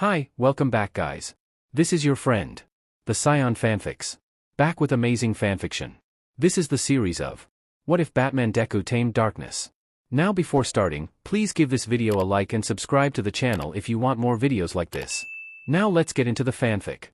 Hi, welcome back guys. This is your friend, the Scion Fanfics. Back with amazing fanfiction. This is the series of What If Batman Deku Tamed Darkness. Now before starting, please give this video a like and subscribe to the channel if you want more videos like this. Now let's get into the fanfic.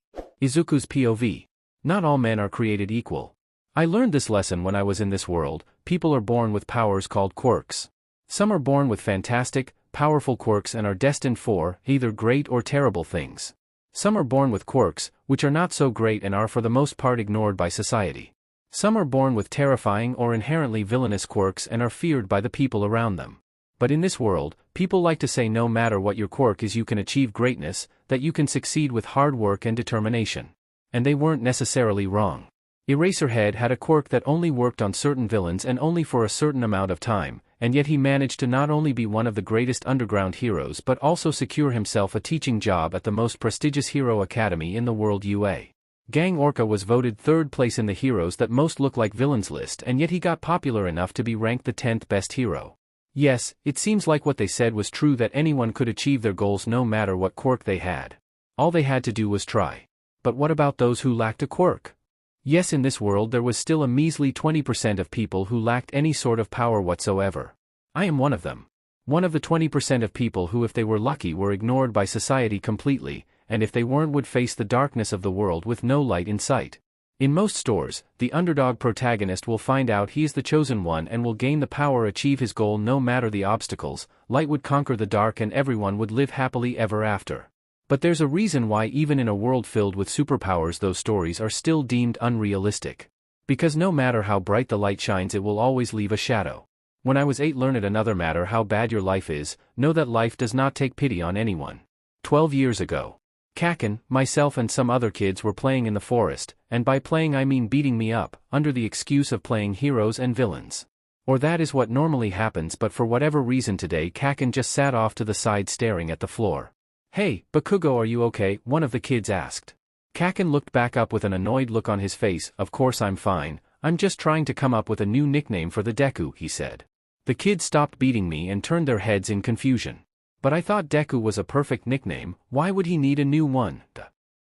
Izuku's POV. Not all men are created equal. I learned this lesson when I was in this world. People are born with powers called quirks. Some are born with fantastic, powerful quirks and are destined for either great or terrible things. Some are born with quirks, which are not so great and are for the most part ignored by society. Some are born with terrifying or inherently villainous quirks and are feared by the people around them. But in this world, people like to say no matter what your quirk is you can achieve greatness, that you can succeed with hard work and determination. And they weren't necessarily wrong. Eraserhead had a quirk that only worked on certain villains and only for a certain amount of time, and yet he managed to not only be one of the greatest underground heroes but also secure himself a teaching job at the most prestigious hero academy in the world UA. Gang Orca was voted third place in the heroes that most look like villains list and yet he got popular enough to be ranked the 10th best hero. Yes, it seems like what they said was true that anyone could achieve their goals no matter what quirk they had. All they had to do was try. But what about those who lacked a quirk? Yes, in this world there was still a measly 20% of people who lacked any sort of power whatsoever. I am one of them. One of the 20% of people who if they were lucky were ignored by society completely, and if they weren't would face the darkness of the world with no light in sight. In most stores, the underdog protagonist will find out he is the chosen one and will gain the power achieve his goal no matter the obstacles, light would conquer the dark and everyone would live happily ever after. But there's a reason why even in a world filled with superpowers those stories are still deemed unrealistic. Because no matter how bright the light shines it will always leave a shadow. When I was 8 learned another matter how bad your life is, know that life does not take pity on anyone. 12 years ago. Kaken, myself and some other kids were playing in the forest, and by playing I mean beating me up, under the excuse of playing heroes and villains. Or that is what normally happens but for whatever reason today Kaken just sat off to the side staring at the floor. Hey, Bakugo, are you okay? One of the kids asked. Kaken looked back up with an annoyed look on his face. Of course I'm fine, I'm just trying to come up with a new nickname for the Deku, he said. The kids stopped beating me and turned their heads in confusion. But I thought Deku was a perfect nickname, why would he need a new one?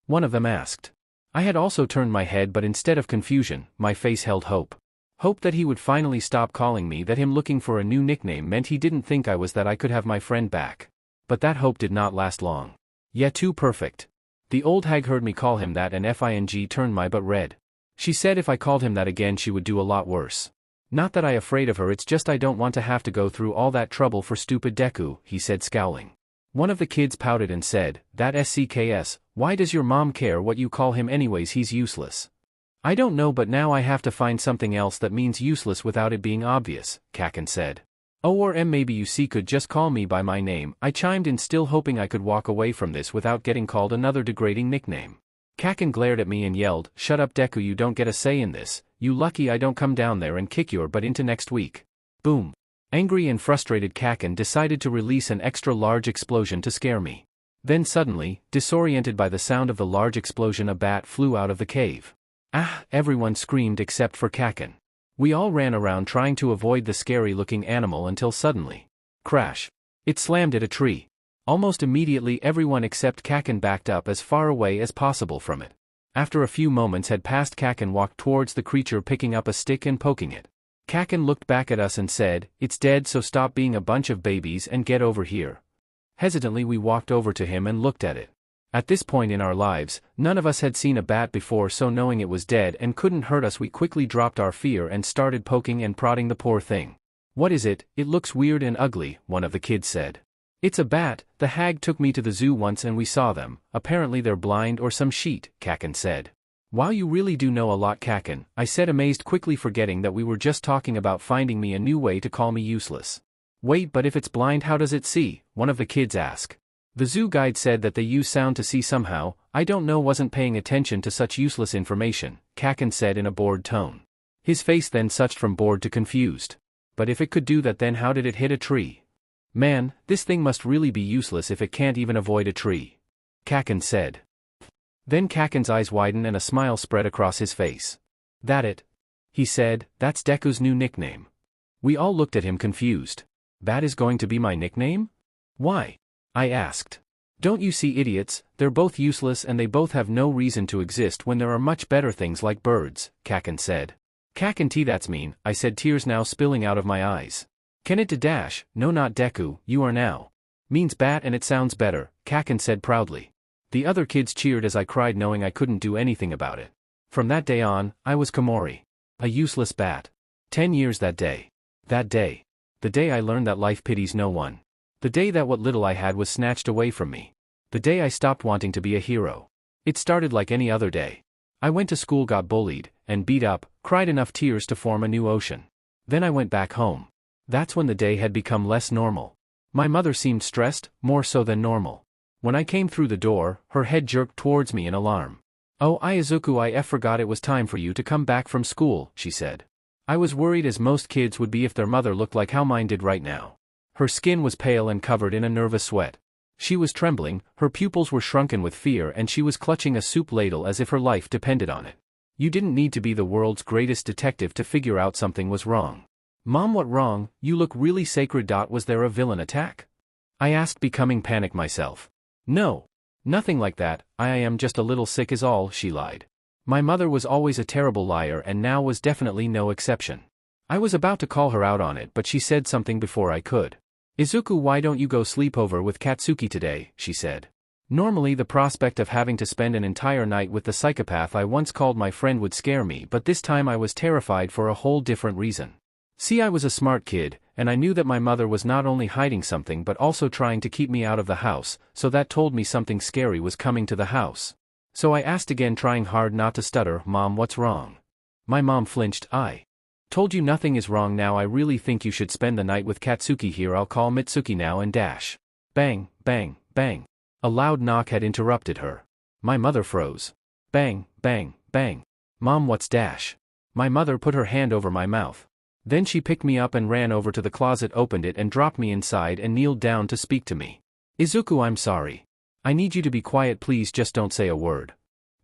One of them asked. I had also turned my head but instead of confusion, my face held hope. Hope that he would finally stop calling me that him looking for a new nickname meant he didn't think I was that I could have my friend back. But that hope did not last long. Yeah, too perfect. The old hag heard me call him that and FING turned my butt red. She said if I called him that again she would do a lot worse. Not that I afraid of her, it's just I don't want to have to go through all that trouble for stupid Deku, he said scowling. One of the kids pouted and said, that SCKS, why does your mom care what you call him anyways, he's useless. I don't know but now I have to find something else that means useless without it being obvious, Kaken said. Oh or maybe you see could just call me by my name, I chimed in still hoping I could walk away from this without getting called another degrading nickname. Kaken glared at me and yelled, shut up Deku, you don't get a say in this, you lucky I don't come down there and kick your butt into next week. Boom. Angry and frustrated Kaken decided to release an extra large explosion to scare me. Then suddenly, disoriented by the sound of the large explosion, a bat flew out of the cave. Ah, everyone screamed except for Kaken. We all ran around trying to avoid the scary-looking animal until suddenly, crash. It slammed at a tree. Almost immediately everyone except Kaken backed up as far away as possible from it. After a few moments had passed Kaken walked towards the creature picking up a stick and poking it. Kaken looked back at us and said, it's dead so stop being a bunch of babies and get over here. Hesitantly we walked over to him and looked at it. At this point in our lives, none of us had seen a bat before so knowing it was dead and couldn't hurt us we quickly dropped our fear and started poking and prodding the poor thing. What is it? It looks weird and ugly, one of the kids said. It's a bat, the hag took me to the zoo once and we saw them, apparently they're blind or some shit, Kaken said. Wow, you really do know a lot, Kaken, I said amazed, quickly forgetting that we were just talking about finding me a new way to call me useless. Wait, but if it's blind how does it see? One of the kids asked. The zoo guide said that they use sound to see somehow, I don't know, wasn't paying attention to such useless information, Kaken said in a bored tone. His face then switched from bored to confused. But if it could do that then how did it hit a tree? Man, this thing must really be useless if it can't even avoid a tree. Kaken said. Then Kaken's eyes widened and a smile spread across his face. That it? He said, that's Deku's new nickname. We all looked at him confused. That is going to be my nickname? Why? I asked. Don't you see, idiots, they're both useless and they both have no reason to exist when there are much better things like birds, Kaken said. Kaken, that's mean, I said, tears now spilling out of my eyes. Can it dash? No, not Deku, you are now. Means bat and it sounds better, Kaken said proudly. The other kids cheered as I cried, knowing I couldn't do anything about it. From that day on, I was Komori. A useless bat. 10 years that day. That day. The day I learned that life pities no one. The day that what little I had was snatched away from me. The day I stopped wanting to be a hero. It started like any other day. I went to school, got bullied, and beat up, cried enough tears to form a new ocean. Then I went back home. That's when the day had become less normal. My mother seemed stressed, more so than normal. When I came through the door, her head jerked towards me in alarm. Oh, Izuku, I forgot it was time for you to come back from school, she said. I was worried, as most kids would be if their mother looked like how mine did right now. Her skin was pale and covered in a nervous sweat. She was trembling, her pupils were shrunken with fear, and she was clutching a soup ladle as if her life depended on it. You didn't need to be the world's greatest detective to figure out something was wrong. Mom, what wrong? You look really sacred. Was there a villain attack? I asked, becoming panicked myself. No. Nothing like that, I am just a little sick is all, she lied. My mother was always a terrible liar and now was definitely no exception. I was about to call her out on it, but she said something before I could. Izuku, why don't you go sleep over with Katsuki today, she said. Normally the prospect of having to spend an entire night with the psychopath I once called my friend would scare me, but this time I was terrified for a whole different reason. See, I was a smart kid, and I knew that my mother was not only hiding something but also trying to keep me out of the house, so that told me something scary was coming to the house. So I asked again, trying hard not to stutter, Mom, what's wrong? My mom flinched. I told you nothing is wrong. Now I really think you should spend the night with Katsuki here. I'll call Mitsuki now and dash. Bang, bang, bang. A loud knock had interrupted her. My mother froze. Bang, bang, bang. Mom, what's dash? My mother put her hand over my mouth. Then she picked me up and ran over to the closet, opened it and dropped me inside and kneeled down to speak to me. Izuku, I'm sorry. I need you to be quiet, please, just don't say a word.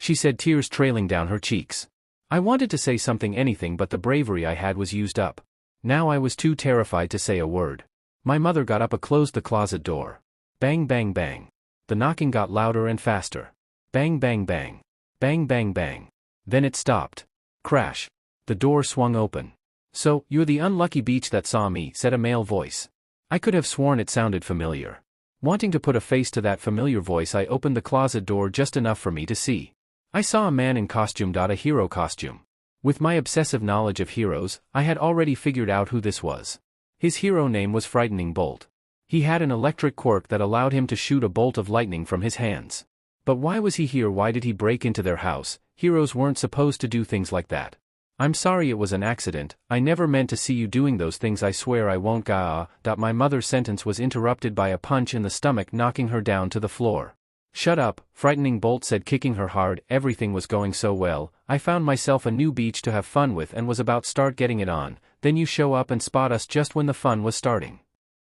She said, tears trailing down her cheeks. I wanted to say something, anything, but the bravery I had was used up. Now I was too terrified to say a word. My mother got up and closed the closet door. Bang, bang, bang. The knocking got louder and faster. Bang, bang, bang. Bang, bang, bang. Then it stopped. Crash. The door swung open. So, you're the unlucky beach that saw me, said a male voice. I could have sworn it sounded familiar. Wanting to put a face to that familiar voice, I opened the closet door just enough for me to see. I saw a man in costume. A hero costume. With my obsessive knowledge of heroes, I had already figured out who this was. His hero name was Frightening Bolt. He had an electric quirk that allowed him to shoot a bolt of lightning from his hands. But why was he here? Why did he break into their house? Heroes weren't supposed to do things like that. I'm sorry, it was an accident. I never meant to see you doing those things. I swear I won't. My mother's sentence was interrupted by a punch in the stomach, knocking her down to the floor. Shut up, Frightening Bolt said, kicking her hard. Everything was going so well. I found myself a new beach to have fun with and was about start getting it on. Then you show up and spot us just when the fun was starting.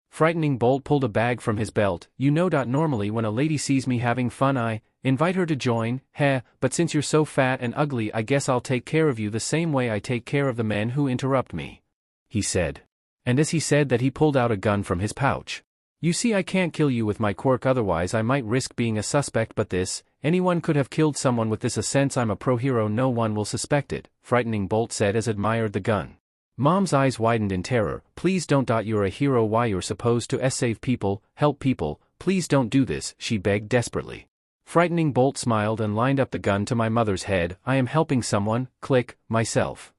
Frightening Bolt pulled a bag from his belt. You know. Normally when a lady sees me having fun, I invite her to join, but since you're so fat and ugly, I guess I'll take care of you the same way I take care of the men who interrupt me, he said. And as he said that, he pulled out a gun from his pouch. You see, I can't kill you with my quirk, otherwise I might risk being a suspect, but anyone could have killed someone with this. Since I'm a pro hero, no one will suspect it, Frightening Bolt said as admired the gun. Mom's eyes widened in terror. Please don't. You're a hero. Why, you're supposed to save people, help people. Please don't do this, she begged desperately. Frightening Bolt smiled and lined up the gun to my mother's head. I am helping someone, click, myself.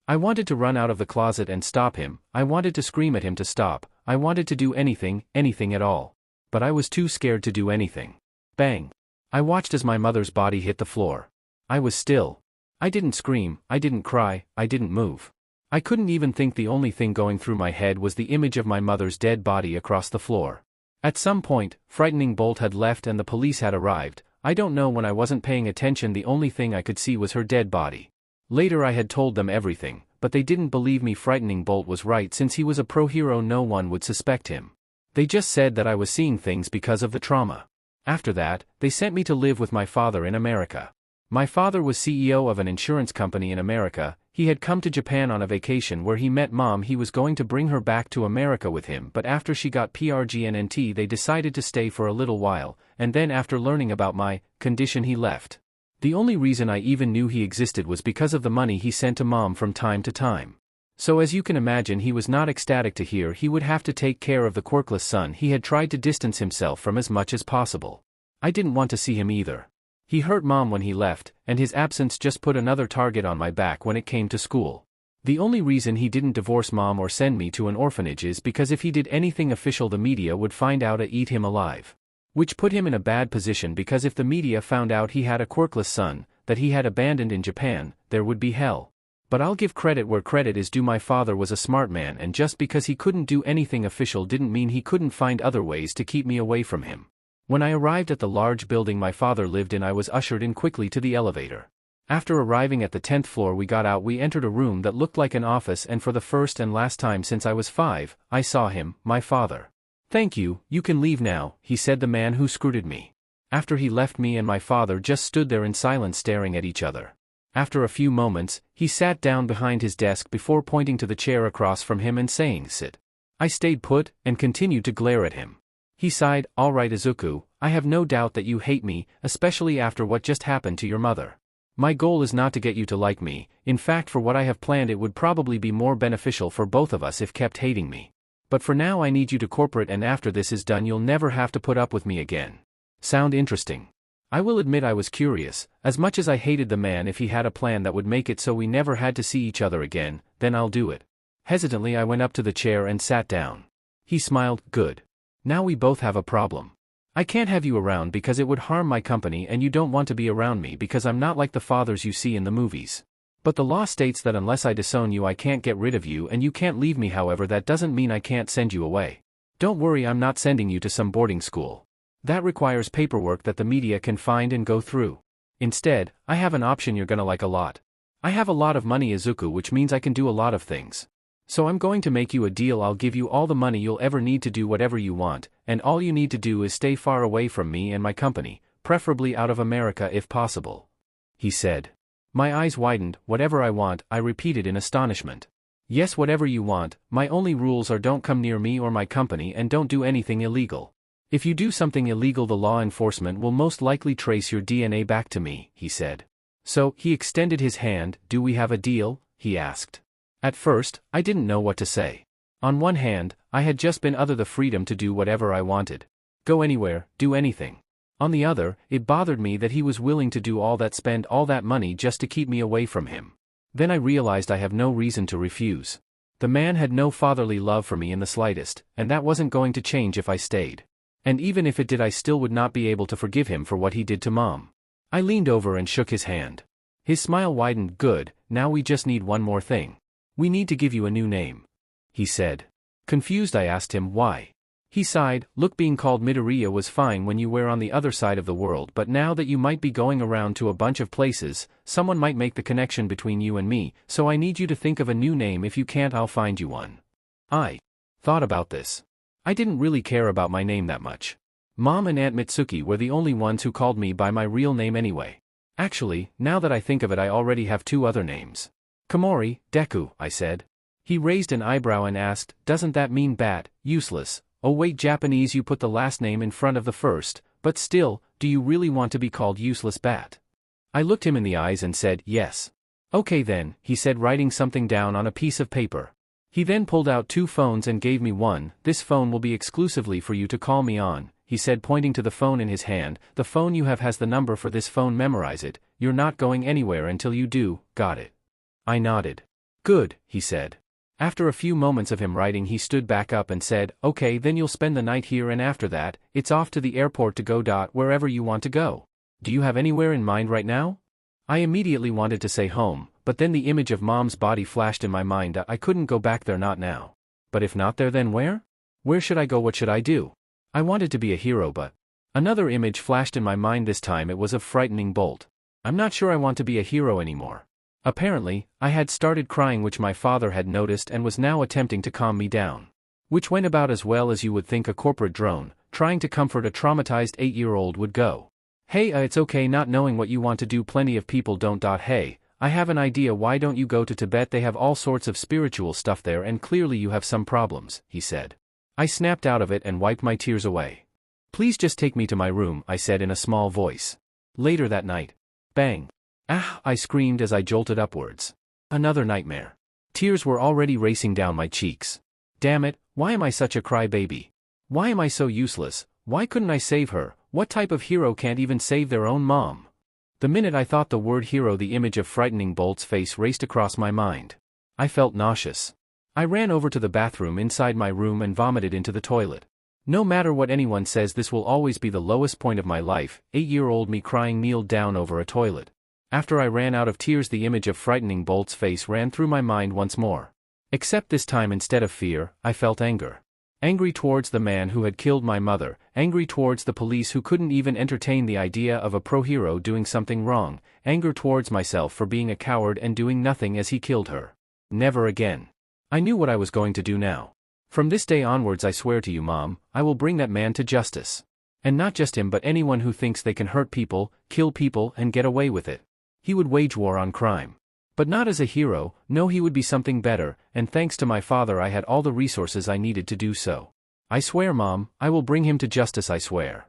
I wanted to run out of the closet and stop him. I wanted to scream at him to stop. I wanted to do anything at all. But I was too scared to do anything. Bang. I watched as my mother's body hit the floor. I was still. I didn't scream, I didn't cry, I didn't move. I couldn't even think. The only thing going through my head was the image of my mother's dead body across the floor. At some point, Frightening Bolt had left and the police had arrived. I don't know, when I wasn't paying attention, the only thing I could see was her dead body. Later I had told them everything, but they didn't believe me. Frightening Bolt was right. Since he was a pro hero, no one would suspect him. They just said that I was seeing things because of the trauma. After that, they sent me to live with my father in America. My father was CEO of an insurance company in America. He had come to Japan on a vacation where he met Mom. He was going to bring her back to America with him, but after she got pregnant they decided to stay for a little while, and then after learning about my condition he left. The only reason I even knew he existed was because of the money he sent to Mom from time to time. So as you can imagine, he was not ecstatic to hear he would have to take care of the quirkless son. He had tried to distance himself from as much as possible. I didn't want to see him either. He hurt Mom when he left, and his absence just put another target on my back when it came to school. The only reason he didn't divorce Mom or send me to an orphanage is because if he did anything official the media would find out and eat him alive. Which put him in a bad position, because if the media found out he had a quirkless son, that he had abandoned in Japan, there would be hell. But I'll give credit where credit is due. My father was a smart man, and just because he couldn't do anything official didn't mean he couldn't find other ways to keep me away from him. When I arrived at the large building my father lived in, I was ushered in quickly to the elevator. After arriving at the 10th floor we got out. We entered a room that looked like an office, and for the first and last time since I was 5, I saw him, my father. "Thank you, you can leave now," he said, the man who scrutinized me. After he left, me and my father just stood there in silence staring at each other. After a few moments, he sat down behind his desk before pointing to the chair across from him and saying, "Sit." I stayed put, and continued to glare at him. He sighed, "All right Izuku, I have no doubt that you hate me, especially after what just happened to your mother. My goal is not to get you to like me. In fact, for what I have planned it would probably be more beneficial for both of us if kept hating me. But for now I need you to cooperate, and after this is done you'll never have to put up with me again." Sound interesting? I will admit I was curious. As much as I hated the man, if he had a plan that would make it so we never had to see each other again, then I'll do it. Hesitantly I went up to the chair and sat down. He smiled, "Good. Now we both have a problem. I can't have you around because it would harm my company, and you don't want to be around me because I'm not like the fathers you see in the movies. But the law states that unless I disown you I can't get rid of you, and you can't leave me. However, that doesn't mean I can't send you away. Don't worry, I'm not sending you to some boarding school. That requires paperwork that the media can find and go through. Instead, I have an option you're gonna like a lot. I have a lot of money, Izuku, which means I can do a lot of things. So I'm going to make you a deal. I'll give you all the money you'll ever need to do whatever you want, and all you need to do is stay far away from me and my company, preferably out of America if possible," he said. My eyes widened. "Whatever I want," I repeated in astonishment. "Yes, whatever you want. My only rules are don't come near me or my company, and don't do anything illegal. If you do something illegal the law enforcement will most likely trace your DNA back to me," he said. So, he extended his hand. "Do we have a deal?" he asked. At first, I didn't know what to say. On one hand, I had just been offered the freedom to do whatever I wanted. Go anywhere, do anything. On the other, it bothered me that he was willing to do all that, spend all that money just to keep me away from him. Then I realized I have no reason to refuse. The man had no fatherly love for me in the slightest, and that wasn't going to change if I stayed. And even if it did, I still would not be able to forgive him for what he did to Mom. I leaned over and shook his hand. His smile widened. "Good, now we just need one more thing. We need to give you a new name," he said. Confused, I asked him why. He sighed. "Look, being called Midoriya was fine when you were on the other side of the world, but now that you might be going around to a bunch of places, someone might make the connection between you and me, so I need you to think of a new name. If you can't, I'll find you one." I thought about this. I didn't really care about my name that much. Mom and Aunt Mitsuki were the only ones who called me by my real name anyway. Actually, now that I think of it, I already have 2 other names. "Komori, Deku," I said. He raised an eyebrow and asked, "Doesn't that mean bat, useless?" "Oh wait, Japanese, you put the last name in front of the first, but still, do you really want to be called useless bat?" I looked him in the eyes and said, "Yes." "Okay then," he said, writing something down on a piece of paper. He then pulled out 2 phones and gave me one. "This phone will be exclusively for you to call me on," he said, pointing to the phone in his hand. "The phone you have has the number for this phone. Memorize it. You're not going anywhere until you do. Got it?" I nodded. "Good," he said. After a few moments of him writing, he stood back up and said, "Okay, then you'll spend the night here, and after that, it's off to the airport to go. Wherever you want to go. Do you have anywhere in mind right now?" I immediately wanted to say home, but then the image of Mom's body flashed in my mind. I couldn't go back there, not now. But if not there, then where? Where should I go? What should I do? I wanted to be a hero, but another image flashed in my mind. This time it was of frightening Bolt. I'm not sure I want to be a hero anymore. Apparently, I had started crying, which my father had noticed and was now attempting to calm me down. Which went about as well as you would think a corporate drone, trying to comfort a traumatized 8-year-old would go. "Hey, it's okay not knowing what you want to do. Plenty of people don't. Hey, I have an idea, why don't you go to Tibet? They have all sorts of spiritual stuff there and clearly you have some problems, he said. I snapped out of it and wiped my tears away. Please just take me to my room, I said in a small voice. Later that night. Bang. Ah, I screamed as I jolted upwards. Another nightmare. Tears were already racing down my cheeks. Damn it, why am I such a crybaby? Why am I so useless? Why couldn't I save her? What type of hero can't even save their own mom? The minute I thought the word hero, the image of frightening Bolt's face raced across my mind. I felt nauseous. I ran over to the bathroom inside my room and vomited into the toilet. No matter what anyone says, this will always be the lowest point of my life. 8-year-old me crying kneeled down over a toilet. After I ran out of tears, the image of frightening Bolt's face ran through my mind once more. Except this time, instead of fear, I felt anger. Angry towards the man who had killed my mother, angry towards the police who couldn't even entertain the idea of a pro-hero doing something wrong, anger towards myself for being a coward and doing nothing as he killed her. Never again. I knew what I was going to do now. From this day onwards, I swear to you, Mom, I will bring that man to justice. And not just him, but anyone who thinks they can hurt people, kill people, and get away with it. He would wage war on crime. But not as a hero, no, he would be something better, and thanks to my father I had all the resources I needed to do so. I swear, Mom, I will bring him to justice, I swear.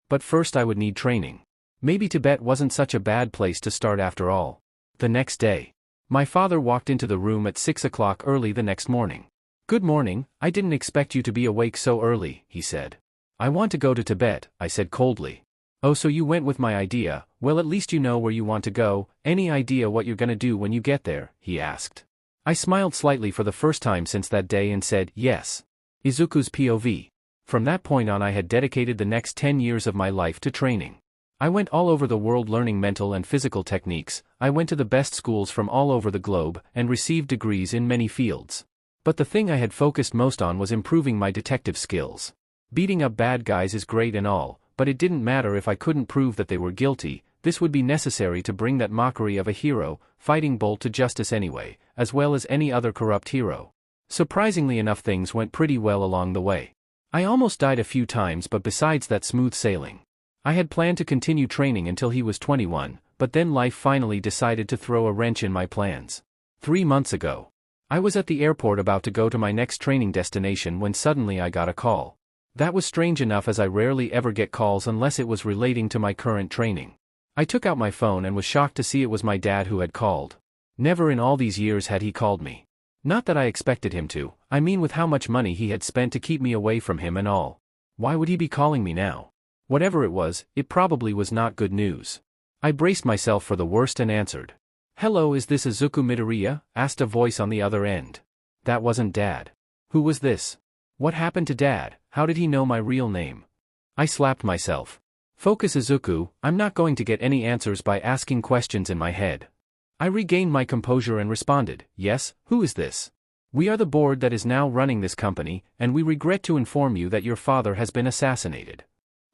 But first I would need training. Maybe Tibet wasn't such a bad place to start after all. The next day. My father walked into the room at 6 o'clock early the next morning. Good morning, I didn't expect you to be awake so early, he said. I want to go to Tibet, I said coldly. Oh, so you went with my idea? Well, at least you know where you want to go. Any idea what you're gonna do when you get there? He asked. I smiled slightly for the first time since that day and said, yes. Izuku's POV. From that point on, I had dedicated the next 10 years of my life to training. I went all over the world learning mental and physical techniques. I went to the best schools from all over the globe and received degrees in many fields. But the thing I had focused most on was improving my detective skills. Beating up bad guys is great and all, but it didn't matter if I couldn't prove that they were guilty. This would be necessary to bring that mockery of a hero, fighting Bolt, to justice anyway, as well as any other corrupt hero. Surprisingly enough, things went pretty well along the way. I almost died a few times, but besides that, smooth sailing. I had planned to continue training until he was 21, but then life finally decided to throw a wrench in my plans. 3 months ago. I was at the airport about to go to my next training destination when suddenly I got a call. That was strange enough, as I rarely ever get calls unless it was relating to my current training. I took out my phone and was shocked to see it was my dad who had called. Never in all these years had he called me. Not that I expected him to, I mean with how much money he had spent to keep me away from him and all. Why would he be calling me now? Whatever it was, it probably was not good news. I braced myself for the worst and answered. Hello, is this Izuku Midoriya? Asked a voice on the other end. That wasn't Dad. Who was this? What happened to Dad? How did he know my real name? I slapped myself. Focus, Izuku, I'm not going to get any answers by asking questions in my head. I regained my composure and responded, yes, who is this? We are the board that is now running this company, and we regret to inform you that your father has been assassinated.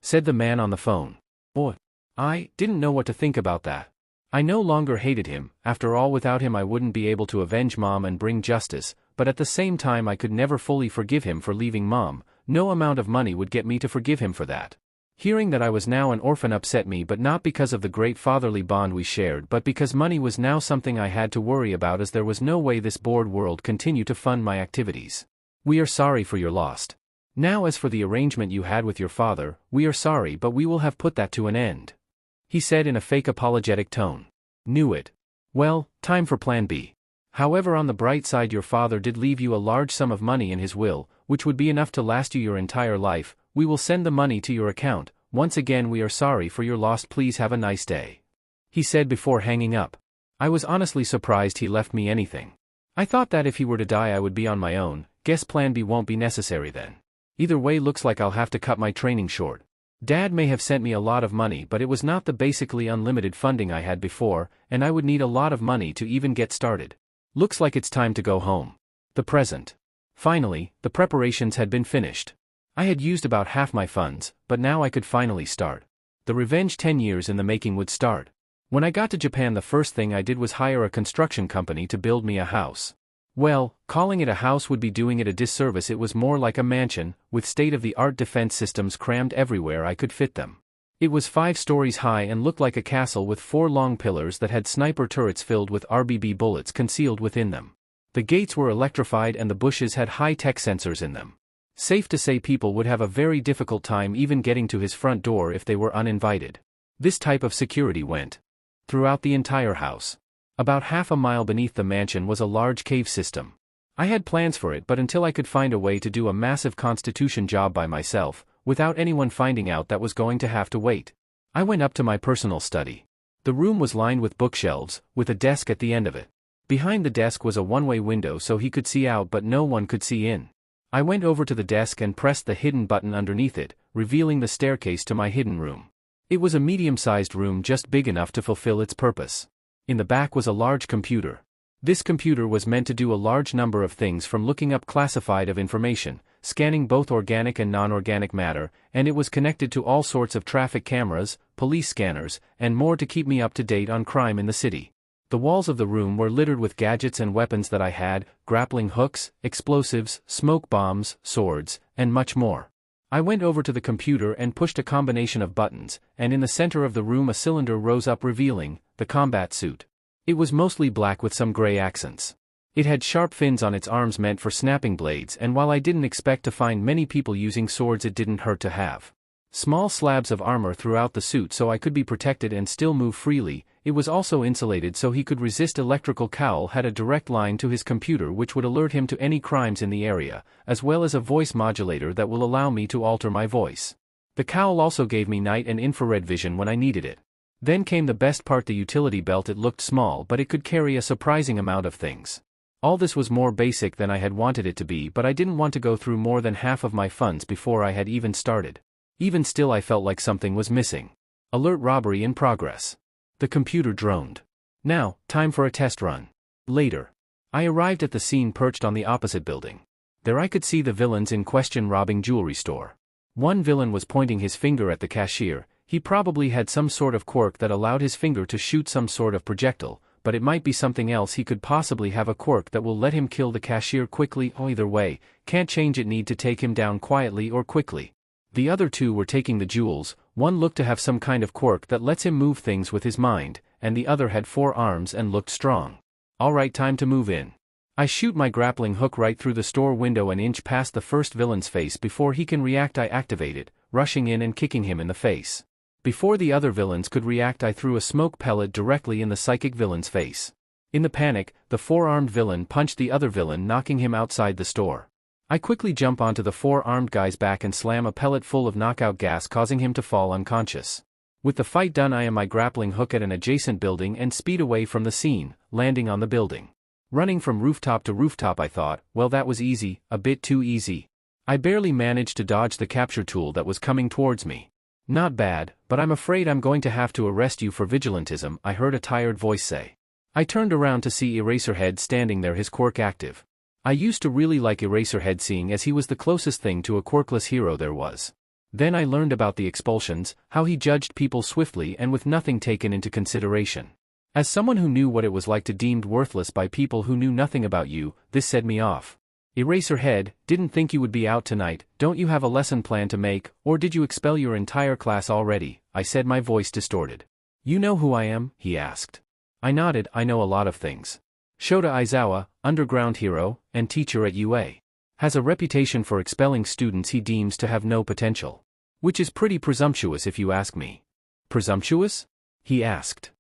Said the man on the phone. Oh, I didn't know what to think about that. I no longer hated him. After all, without him I wouldn't be able to avenge Mom and bring justice, but at the same time I could never fully forgive him for leaving Mom. No amount of money would get me to forgive him for that. Hearing that I was now an orphan upset me, but not because of the great fatherly bond we shared, but because money was now something I had to worry about, as there was no way this board world continue to fund my activities. We are sorry for your loss. Now as for the arrangement you had with your father, we are sorry, but we will have put that to an end. He said in a fake apologetic tone. Knew it. Well, time for plan B. However, on the bright side, your father did leave you a large sum of money in his will, which would be enough to last you your entire life. We will send the money to your account. Once again, we are sorry for your loss. Please have a nice day. He said before hanging up. I was honestly surprised he left me anything. I thought that if he were to die I would be on my own. Guess plan B won't be necessary then. Either way, looks like I'll have to cut my training short. Dad may have sent me a lot of money, but it was not the basically unlimited funding I had before, and I would need a lot of money to even get started. Looks like it's time to go home. The present. Finally, the preparations had been finished. I had used about half my funds, but now I could finally start. The revenge 10 years in the making would start. When I got to Japan, the first thing I did was hire a construction company to build me a house. Well, calling it a house would be doing it a disservice. It was more like a mansion, with state-of-the-art defense systems crammed everywhere I could fit them. It was 5 stories high and looked like a castle with 4 long pillars that had sniper turrets filled with RBB bullets concealed within them. The gates were electrified and the bushes had high-tech sensors in them. Safe to say people would have a very difficult time even getting to his front door if they were uninvited. This type of security went throughout the entire house. About half a mile beneath the mansion was a large cave system. I had plans for it, but until I could find a way to do a massive constitution job by myself, without anyone finding out, that was going to have to wait. I went up to my personal study. The room was lined with bookshelves, with a desk at the end of it. Behind the desk was a one-way window so he could see out but no one could see in. I went over to the desk and pressed the hidden button underneath it, revealing the staircase to my hidden room. It was a medium-sized room just big enough to fulfill its purpose. In the back was a large computer. This computer was meant to do a large number of things, from looking up classified information, scanning both organic and non-organic matter, and it was connected to all sorts of traffic cameras, police scanners, and more to keep me up to date on crime in the city. The walls of the room were littered with gadgets and weapons that I had, grappling hooks, explosives, smoke bombs, swords, and much more. I went over to the computer and pushed a combination of buttons, and in the center of the room a cylinder rose up, revealing the combat suit. It was mostly black with some gray accents. It had sharp fins on its arms meant for snapping blades, and while I didn't expect to find many people using swords, it didn't hurt to have small slabs of armor throughout the suit so I could be protected and still move freely. It was also insulated so he could resist electrical. Cowl had a direct line to his computer which would alert him to any crimes in the area, as well as a voice modulator that will allow me to alter my voice. The cowl also gave me night and infrared vision when I needed it. Then came the best part, the utility belt. It looked small but it could carry a surprising amount of things. All this was more basic than I had wanted it to be, but I didn't want to go through more than half of my funds before I had even started. Even still, I felt like something was missing. Alert: robbery in progress. The computer droned. Now, time for a test run. Later. I arrived at the scene perched on the opposite building. There I could see the villains in question robbing jewelry store. One villain was pointing his finger at the cashier. He probably had some sort of quirk that allowed his finger to shoot some sort of projectile, but it might be something else. He could possibly have a quirk that will let him kill the cashier quickly. Either way, can't change it. Need to take him down quietly or quickly. The other two were taking the jewels. One looked to have some kind of quirk that lets him move things with his mind, and the other had 4 arms and looked strong. Alright, time to move in. I shoot my grappling hook right through the store window an inch past the first villain's face. Before he can react, I activate it, rushing in and kicking him in the face. Before the other villains could react, I threw a smoke pellet directly in the psychic villain's face. In the panic, the 4-armed villain punched the other villain, knocking him outside the store. I quickly jump onto the 4-armed guy's back and slam a pellet full of knockout gas, causing him to fall unconscious. With the fight done, I am my grappling hook at an adjacent building and speed away from the scene, landing on the building. Running from rooftop to rooftop, I thought, well, that was easy, a bit too easy. I barely managed to dodge the capture tool that was coming towards me. Not bad, but I'm afraid I'm going to have to arrest you for vigilantism, I heard a tired voice say. I turned around to see Eraserhead standing there, his quirk active. I used to really like Eraserhead, seeing as he was the closest thing to a quirkless hero there was. Then I learned about the expulsions, how he judged people swiftly and with nothing taken into consideration. As someone who knew what it was like to deemed worthless by people who knew nothing about you, this set me off. Eraserhead, didn't think you would be out tonight. Don't you have a lesson plan to make, or did you expel your entire class already? I said, my voice distorted. You know who I am? He asked. I nodded. I know a lot of things. Shota Aizawa, underground hero, and teacher at UA. Has a reputation for expelling students he deems to have no potential. Which is pretty presumptuous if you ask me. Presumptuous? He asked.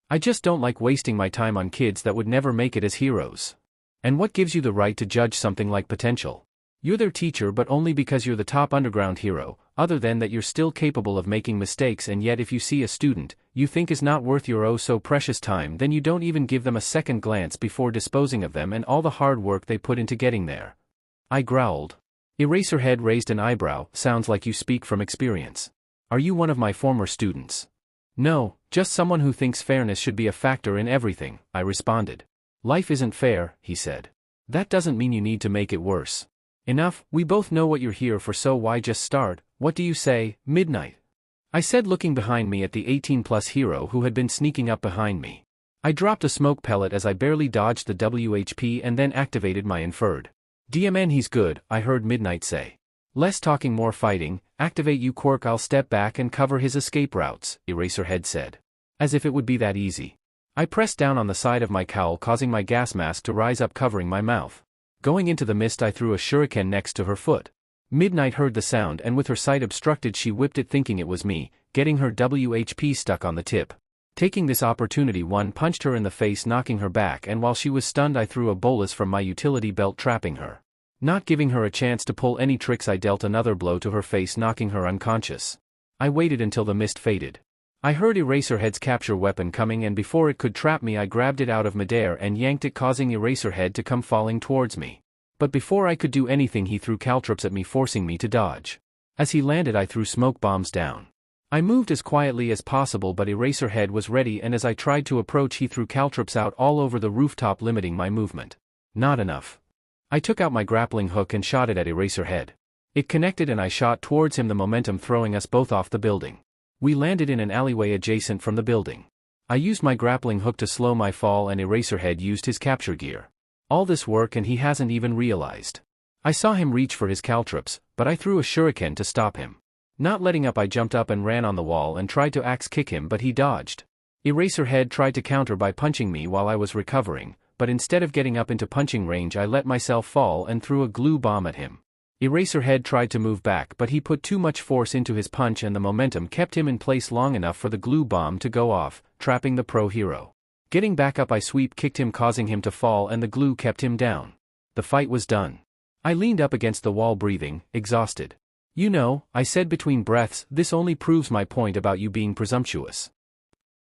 I just don't like wasting my time on kids that would never make it as heroes. And what gives you the right to judge something like potential? You're their teacher, but only because you're the top underground hero, other than that you're still capable of making mistakes, and yet if you see a student you think is not worth your oh so precious time, then you don't even give them a second glance before disposing of them and all the hard work they put into getting there. I growled. Eraserhead raised an eyebrow. Sounds like you speak from experience. Are you one of my former students? No, just someone who thinks fairness should be a factor in everything, I responded. Life isn't fair, he said. That doesn't mean you need to make it worse. Enough, we both know what you're here for, so why just start? What do you say, Midnight? I said, looking behind me at the 18-plus hero who had been sneaking up behind me. I dropped a smoke pellet as I barely dodged the WHP and then activated my inferred. DMN, he's good, I heard Midnight say. Less talking, more fighting. Activate you quirk, I'll step back and cover his escape routes, Eraserhead said. As if it would be that easy. I pressed down on the side of my cowl, causing my gas mask to rise up, covering my mouth. Going into the mist, I threw a shuriken next to her foot. Midnight heard the sound, and with her sight obstructed she whipped it thinking it was me, getting her WHP stuck on the tip. Taking this opportunity, one punched her in the face, knocking her back, and while she was stunned I threw a bolus from my utility belt, trapping her. Not giving her a chance to pull any tricks, I dealt another blow to her face, knocking her unconscious. I waited until the mist faded. I heard Eraserhead's capture weapon coming, and before it could trap me I grabbed it out of midair and yanked it, causing Eraserhead to come falling towards me. But before I could do anything he threw caltrops at me, forcing me to dodge. As he landed I threw smoke bombs down. I moved as quietly as possible, but Eraserhead was ready, and as I tried to approach he threw caltrops out all over the rooftop, limiting my movement. Not enough. I took out my grappling hook and shot it at Eraserhead. It connected and I shot towards him, the momentum throwing us both off the building. We landed in an alleyway adjacent from the building. I used my grappling hook to slow my fall, and Eraserhead used his capture gear. All this work and he hasn't even realized. I saw him reach for his caltrops, but I threw a shuriken to stop him. Not letting up, I jumped up and ran on the wall and tried to axe kick him, but he dodged. Eraserhead tried to counter by punching me while I was recovering, but instead of getting up into punching range I let myself fall and threw a glue bomb at him. Eraserhead tried to move back, but he put too much force into his punch and the momentum kept him in place long enough for the glue bomb to go off, trapping the pro hero. Getting back up I sweep kicked him, causing him to fall, and the glue kept him down. The fight was done. I leaned up against the wall, breathing, exhausted. You know, I said between breaths, this only proves my point about you being presumptuous.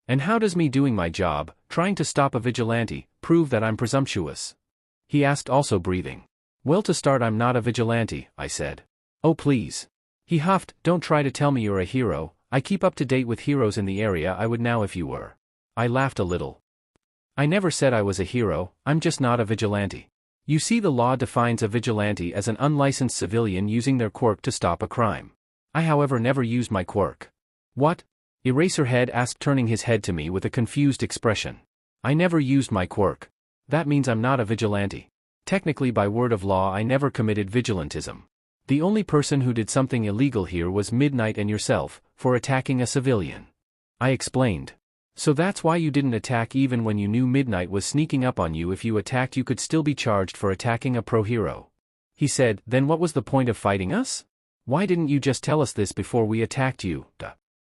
And how does me doing my job, trying to stop a vigilante, prove that I'm presumptuous? He asked, also breathing. Well, to start, I'm not a vigilante, I said. Oh please. He huffed, don't try to tell me you're a hero, I keep up to date with heroes in the area, I would now if you were. I laughed a little. I never said I was a hero, I'm just not a vigilante. You see, the law defines a vigilante as an unlicensed civilian using their quirk to stop a crime. I however never used my quirk. What? Eraserhead asked, turning his head to me with a confused expression. I never used my quirk. That means I'm not a vigilante. Technically, by word of law, I never committed vigilantism. The only person who did something illegal here was Midnight and yourself, for attacking a civilian. I explained. So that's why you didn't attack even when you knew Midnight was sneaking up on you. If you attacked, you could still be charged for attacking a pro hero. He said, then what was the point of fighting us? Why didn't you just tell us this before we attacked you?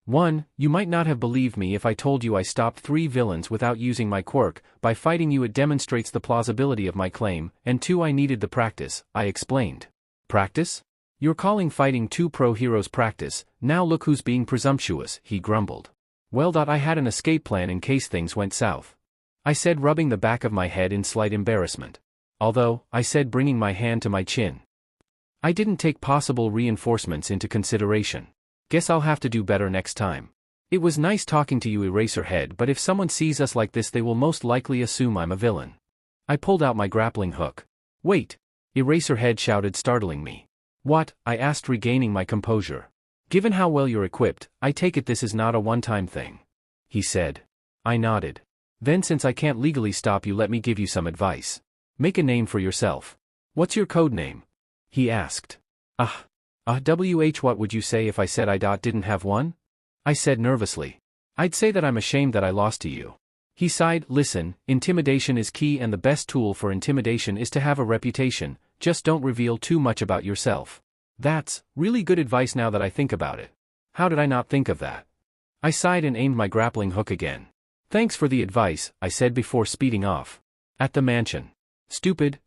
1. You might not have believed me if I told you I stopped 3 villains without using my quirk. By fighting you it demonstrates the plausibility of my claim, and 2. I needed the practice, I explained. Practice? You're calling fighting 2 pro heroes practice, now look who's being presumptuous, he grumbled. Well, I had an escape plan in case things went south. I said, rubbing the back of my head in slight embarrassment. Although, I said, bringing my hand to my chin. I didn't take possible reinforcements into consideration. Guess I'll have to do better next time. It was nice talking to you, Eraserhead, but if someone sees us like this they will most likely assume I'm a villain. I pulled out my grappling hook. Wait! Eraserhead shouted, startling me. What? I asked, regaining my composure. Given how well you're equipped, I take it this is not a one-time thing. He said. I nodded. Then since I can't legally stop you, let me give you some advice. Make a name for yourself. What's your code name? He asked. What would you say if I said I didn't have one? I said nervously. I'd say that I'm ashamed that I lost to you. He sighed. Listen, intimidation is key, and the best tool for intimidation is to have a reputation, just don't reveal too much about yourself. That's really good advice now that I think about it. How did I not think of that? I sighed and aimed my grappling hook again. Thanks for the advice, I said before speeding off. At the mansion. Stupid,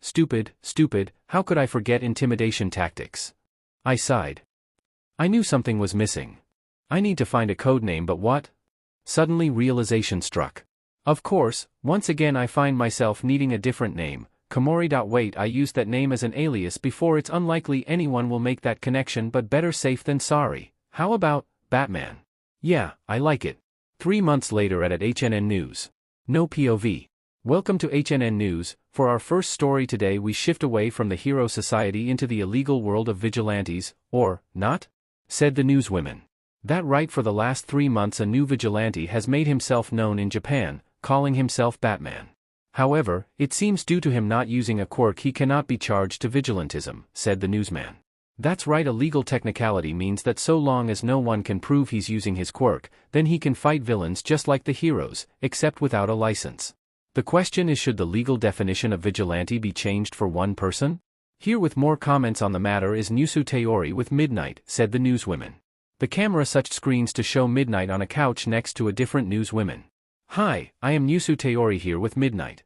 how could I forget intimidation tactics? I sighed. I knew something was missing. I need to find a code name, but what? Suddenly realization struck. Of course, once again I find myself needing a different name. Komori.Wait, I used that name as an alias before. It's unlikely anyone will make that connection, but better safe than sorry. How about Batman? Yeah, I like it. 3 months later at HNN News. No POV. Welcome to HNN News. For our first story today we shift away from the hero society into the illegal world of vigilantes, or not? Said the newswomen. That right, for the last 3 months a new vigilante has made himself known in Japan, calling himself Batman. However, it seems due to him not using a quirk he cannot be charged to vigilantism, said the newsman. That's right, a legal technicality means that so long as no one can prove he's using his quirk, then he can fight villains just like the heroes, except without a license. The question is, should the legal definition of vigilante be changed for one person? Here with more comments on the matter is Nyusu Teori with Midnight, said the newswomen. The camera such screens to show Midnight on a couch next to a different newswoman. Hi, I am Nyusu Teori here with Midnight,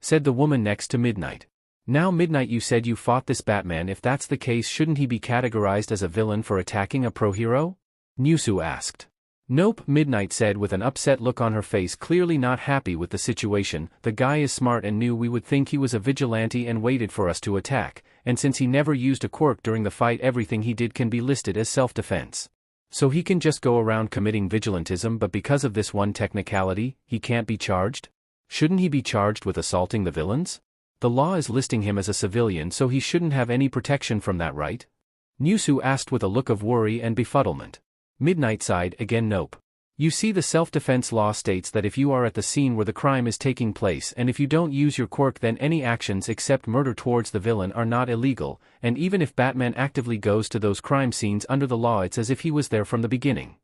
said the woman next to Midnight. Now Midnight, you said you fought this Batman. If that's the case, shouldn't he be categorized as a villain for attacking a pro-hero? Nyusu asked. Nope, Midnight said with an upset look on her face, clearly not happy with the situation. The guy is smart and knew we would think he was a vigilante and waited for us to attack, and since he never used a quirk during the fight, everything he did can be listed as self-defense. So he can just go around committing vigilantism, but because of this one technicality, he can't be charged? Shouldn't he be charged with assaulting the villains? The law is listing him as a civilian, so he shouldn't have any protection from that, right? Nyusu asked with a look of worry and befuddlement. Midnight sighed again. Nope. You see, the self-defense law states that if you are at the scene where the crime is taking place and if you don't use your quirk, then any actions except murder towards the villain are not illegal, and even if Batman actively goes to those crime scenes under the law, it's as if he was there from the beginning.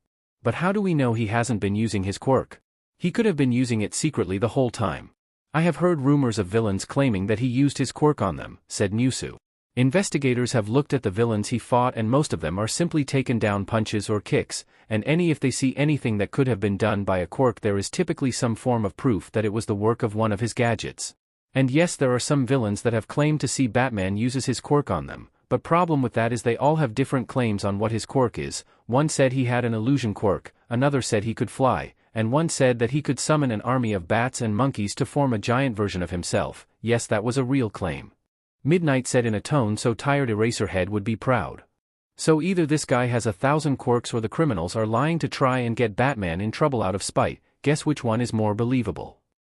But how do we know he hasn't been using his quirk? He could have been using it secretly the whole time. I have heard rumors of villains claiming that he used his quirk on them, said Nyusu. Investigators have looked at the villains he fought and most of them are simply taken down punches or kicks, and if they see anything that could have been done by a quirk, there is typically some form of proof that it was the work of one of his gadgets. And yes, there are some villains that have claimed to see Batman uses his quirk on them, but problem with that is they all have different claims on what his quirk is. One said he had an illusion quirk, another said he could fly, and one said that he could summon an army of bats and monkeys to form a giant version of himself. Yes, that was a real claim. Midnight said in a tone so tired Eraserhead would be proud. So either this guy has 1,000 quirks or the criminals are lying to try and get Batman in trouble out of spite. Guess which one is more believable?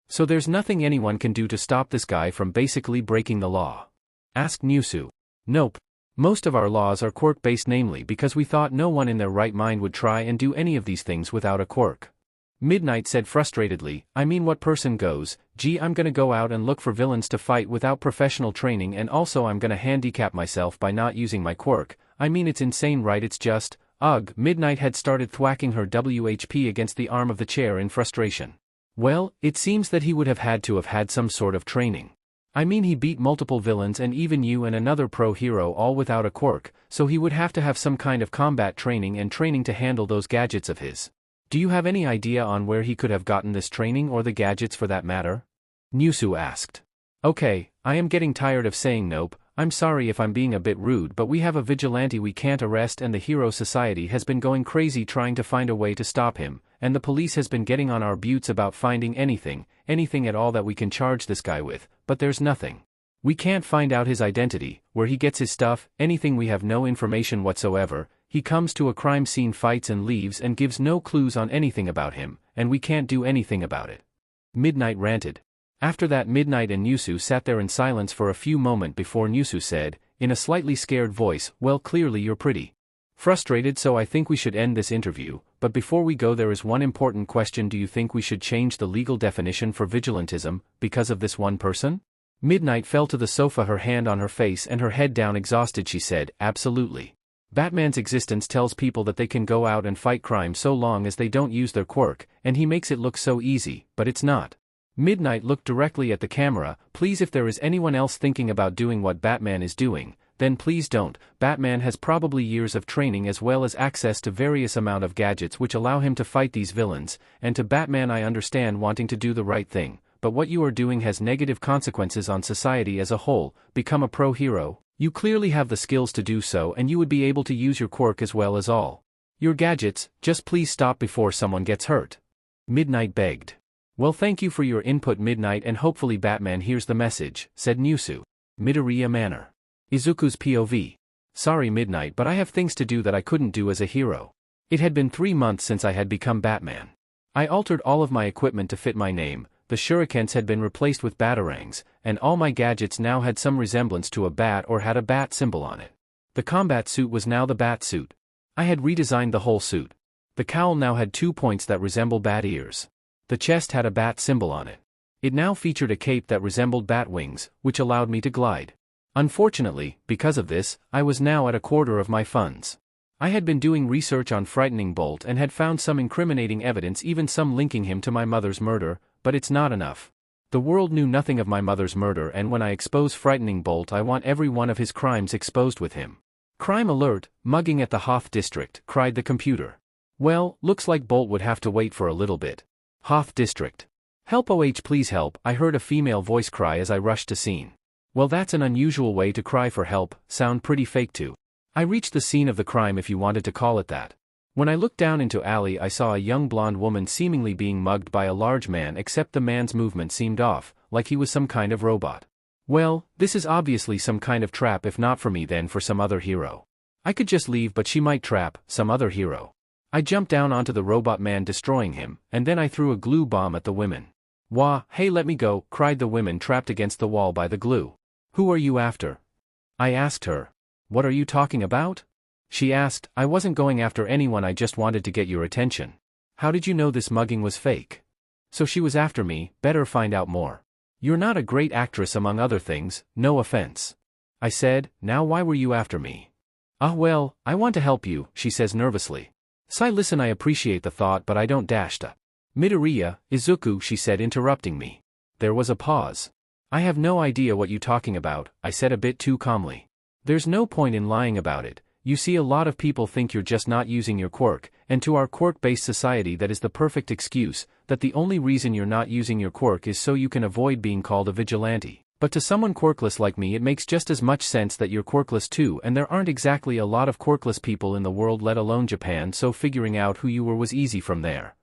So there's nothing anyone can do to stop this guy from basically breaking the law? Asked Nyusu. Nope. Most of our laws are quirk-based, namely because we thought no one in their right mind would try and do any of these things without a quirk. Midnight said frustratedly, I mean, what person goes, gee, I'm gonna go out and look for villains to fight without professional training, and also I'm gonna handicap myself by not using my quirk? I mean, it's insane, right? It's just, ugh. Midnight had started thwacking her WHP against the arm of the chair in frustration. Well, it seems that he would have had some sort of training. I mean, he beat multiple villains and even you and another pro-hero all without a quirk, so he would have to have some kind of combat training and training to handle those gadgets of his. Do you have any idea on where he could have gotten this training, or the gadgets for that matter? Nyusu asked. Okay, I am getting tired of saying nope. I'm sorry if I'm being a bit rude, but we have a vigilante we can't arrest and the Hero Society has been going crazy trying to find a way to stop him, and the police has been getting on our butts about finding anything at all that we can charge this guy with, but there's nothing. We can't find out his identity, where he gets his stuff, anything. We have no information whatsoever. He comes to a crime scene, fights and leaves and gives no clues on anything about him, and we can't do anything about it. Midnight ranted. After that, Midnight and Nyusu sat there in silence for a few moments before Nyusu said, in a slightly scared voice, well, clearly you're pretty frustrated, so I think we should end this interview, but before we go, there is one important question. Do you think we should change the legal definition for vigilantism, because of this one person? Midnight fell to the sofa, her hand on her face and her head down, exhausted. She said, absolutely. Batman's existence tells people that they can go out and fight crime so long as they don't use their quirk, and he makes it look so easy, but it's not. Midnight looked directly at the camera. Please, if there is anyone else thinking about doing what Batman is doing, then please don't. Batman has probably years of training as well as access to various amount of gadgets which allow him to fight these villains, and to Batman, I understand wanting to do the right thing, but what you are doing has negative consequences on society as a whole. Become a pro-hero. You clearly have the skills to do so, and you would be able to use your quirk as well as all your gadgets. Just please stop before someone gets hurt. Midnight begged. Well, thank you for your input, Midnight, and hopefully Batman hears the message, said Nyusu. Midoriya Manor. Izuku's POV. Sorry, Midnight, but I have things to do that I couldn't do as a hero. It had been 3 months since I had become Batman. I altered all of my equipment to fit my name. The shurikens had been replaced with batarangs, and all my gadgets now had some resemblance to a bat or had a bat symbol on it. The combat suit was now the bat suit. I had redesigned the whole suit. The cowl now had 2 points that resemble bat ears. The chest had a bat symbol on it. It now featured a cape that resembled bat wings, which allowed me to glide. Unfortunately, because of this, I was now at a quarter of my funds. I had been doing research on Frightening Bolt and had found some incriminating evidence, even some linking him to my mother's murder, but it's not enough. The world knew nothing of my mother's murder, and when I expose Frightening Bolt, I want every one of his crimes exposed with him. Crime alert, mugging at the Hoth district, cried the computer. Well, looks like Bolt would have to wait for a little bit. Hoth district. Help, oh please help, I heard a female voice cry as I rushed to scene. Well, that's an unusual way to cry for help, sound pretty fake too. I reached the scene of the crime, if you wanted to call it that. When I looked down into alley, I saw a young blonde woman seemingly being mugged by a large man, except the man's movement seemed off, like he was some kind of robot. Well, this is obviously some kind of trap, if not for me then for some other hero. I could just leave, but she might trap some other hero. I jumped down onto the robot man, destroying him, and then I threw a glue bomb at the women. Wah, hey, let me go, cried the women trapped against the wall by the glue. Who are you after? I asked her. What are you talking about? She asked. I wasn't going after anyone, I just wanted to get your attention. How did you know this mugging was fake? So she was after me, better find out more. You're not a great actress, among other things, no offense. I said. Now why were you after me? Well, I want to help you, she says nervously. Sai, listen, I appreciate the thought, but I don't dashta. Midoriya, Izuku, she said, interrupting me. There was a pause. I have no idea what you're talking about, I said a bit too calmly. There's no point in lying about it. You see, a lot of people think you're just not using your quirk, and to our quirk-based society that is the perfect excuse, that the only reason you're not using your quirk is so you can avoid being called a vigilante. But to someone quirkless like me, it makes just as much sense that you're quirkless too, and there aren't exactly a lot of quirkless people in the world, let alone Japan, so figuring out who you were was easy from there.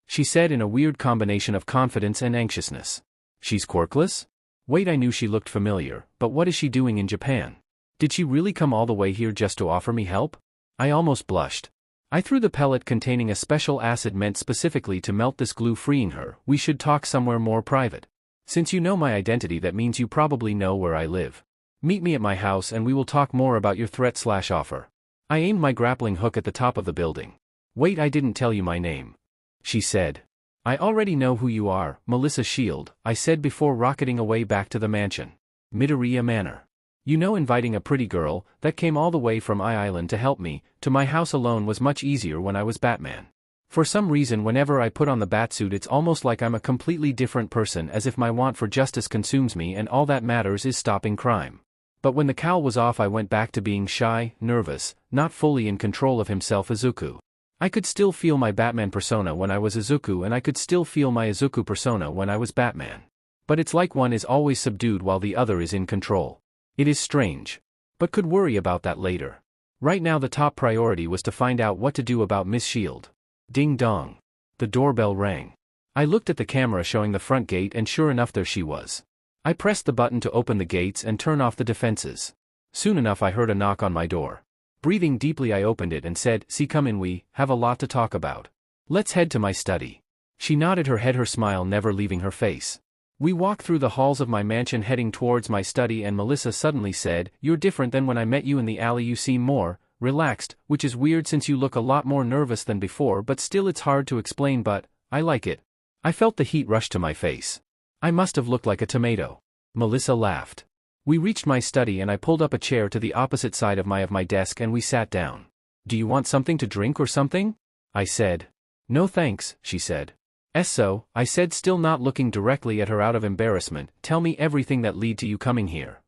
She said in a weird combination of confidence and anxiousness. She's quirkless? Wait, I knew she looked familiar, but what is she doing in Japan? Did she really come all the way here just to offer me help? I almost blushed. I threw the pellet containing a special acid meant specifically to melt this glue, freeing her. We should talk somewhere more private. Since you know my identity, that means you probably know where I live. Meet me at my house and we will talk more about your threat/offer. I aimed my grappling hook at the top of the building. Wait, I didn't tell you my name. She said. I already know who you are, Melissa Shield, I said before rocketing away back to the mansion. Midoriya Manor. You know, inviting a pretty girl, that came all the way from I-Island to help me, to my house alone was much easier when I was Batman. For some reason, whenever I put on the Batsuit, it's almost like I'm a completely different person, as if my want for justice consumes me and all that matters is stopping crime. But when the cowl was off, I went back to being shy, nervous, not fully in control of himself Izuku. I could still feel my Batman persona when I was Izuku, and I could still feel my Izuku persona when I was Batman. But it's like one is always subdued while the other is in control. It is strange. But could worry about that later. Right now the top priority was to find out what to do about Miss Shield. Ding dong. The doorbell rang. I looked at the camera showing the front gate, and sure enough, there she was. I pressed the button to open the gates and turn off the defenses. Soon enough I heard a knock on my door. Breathing deeply, I opened it and said, "See, come in, we have a lot to talk about. Let's head to my study." She nodded her head, her smile never leaving her face. We walked through the halls of my mansion heading towards my study, and Melissa suddenly said, "You're different than when I met you in the alley. You seem more relaxed, which is weird since you look a lot more nervous than before, but still it's hard to explain, but I like it." I felt the heat rush to my face. I must have looked like a tomato. Melissa laughed. We reached my study and I pulled up a chair to the opposite side of my desk and we sat down. "Do you want something to drink or something?" I said. "No thanks," she said. "So," I said, still not looking directly at her out of embarrassment, "tell me everything that led to you coming here."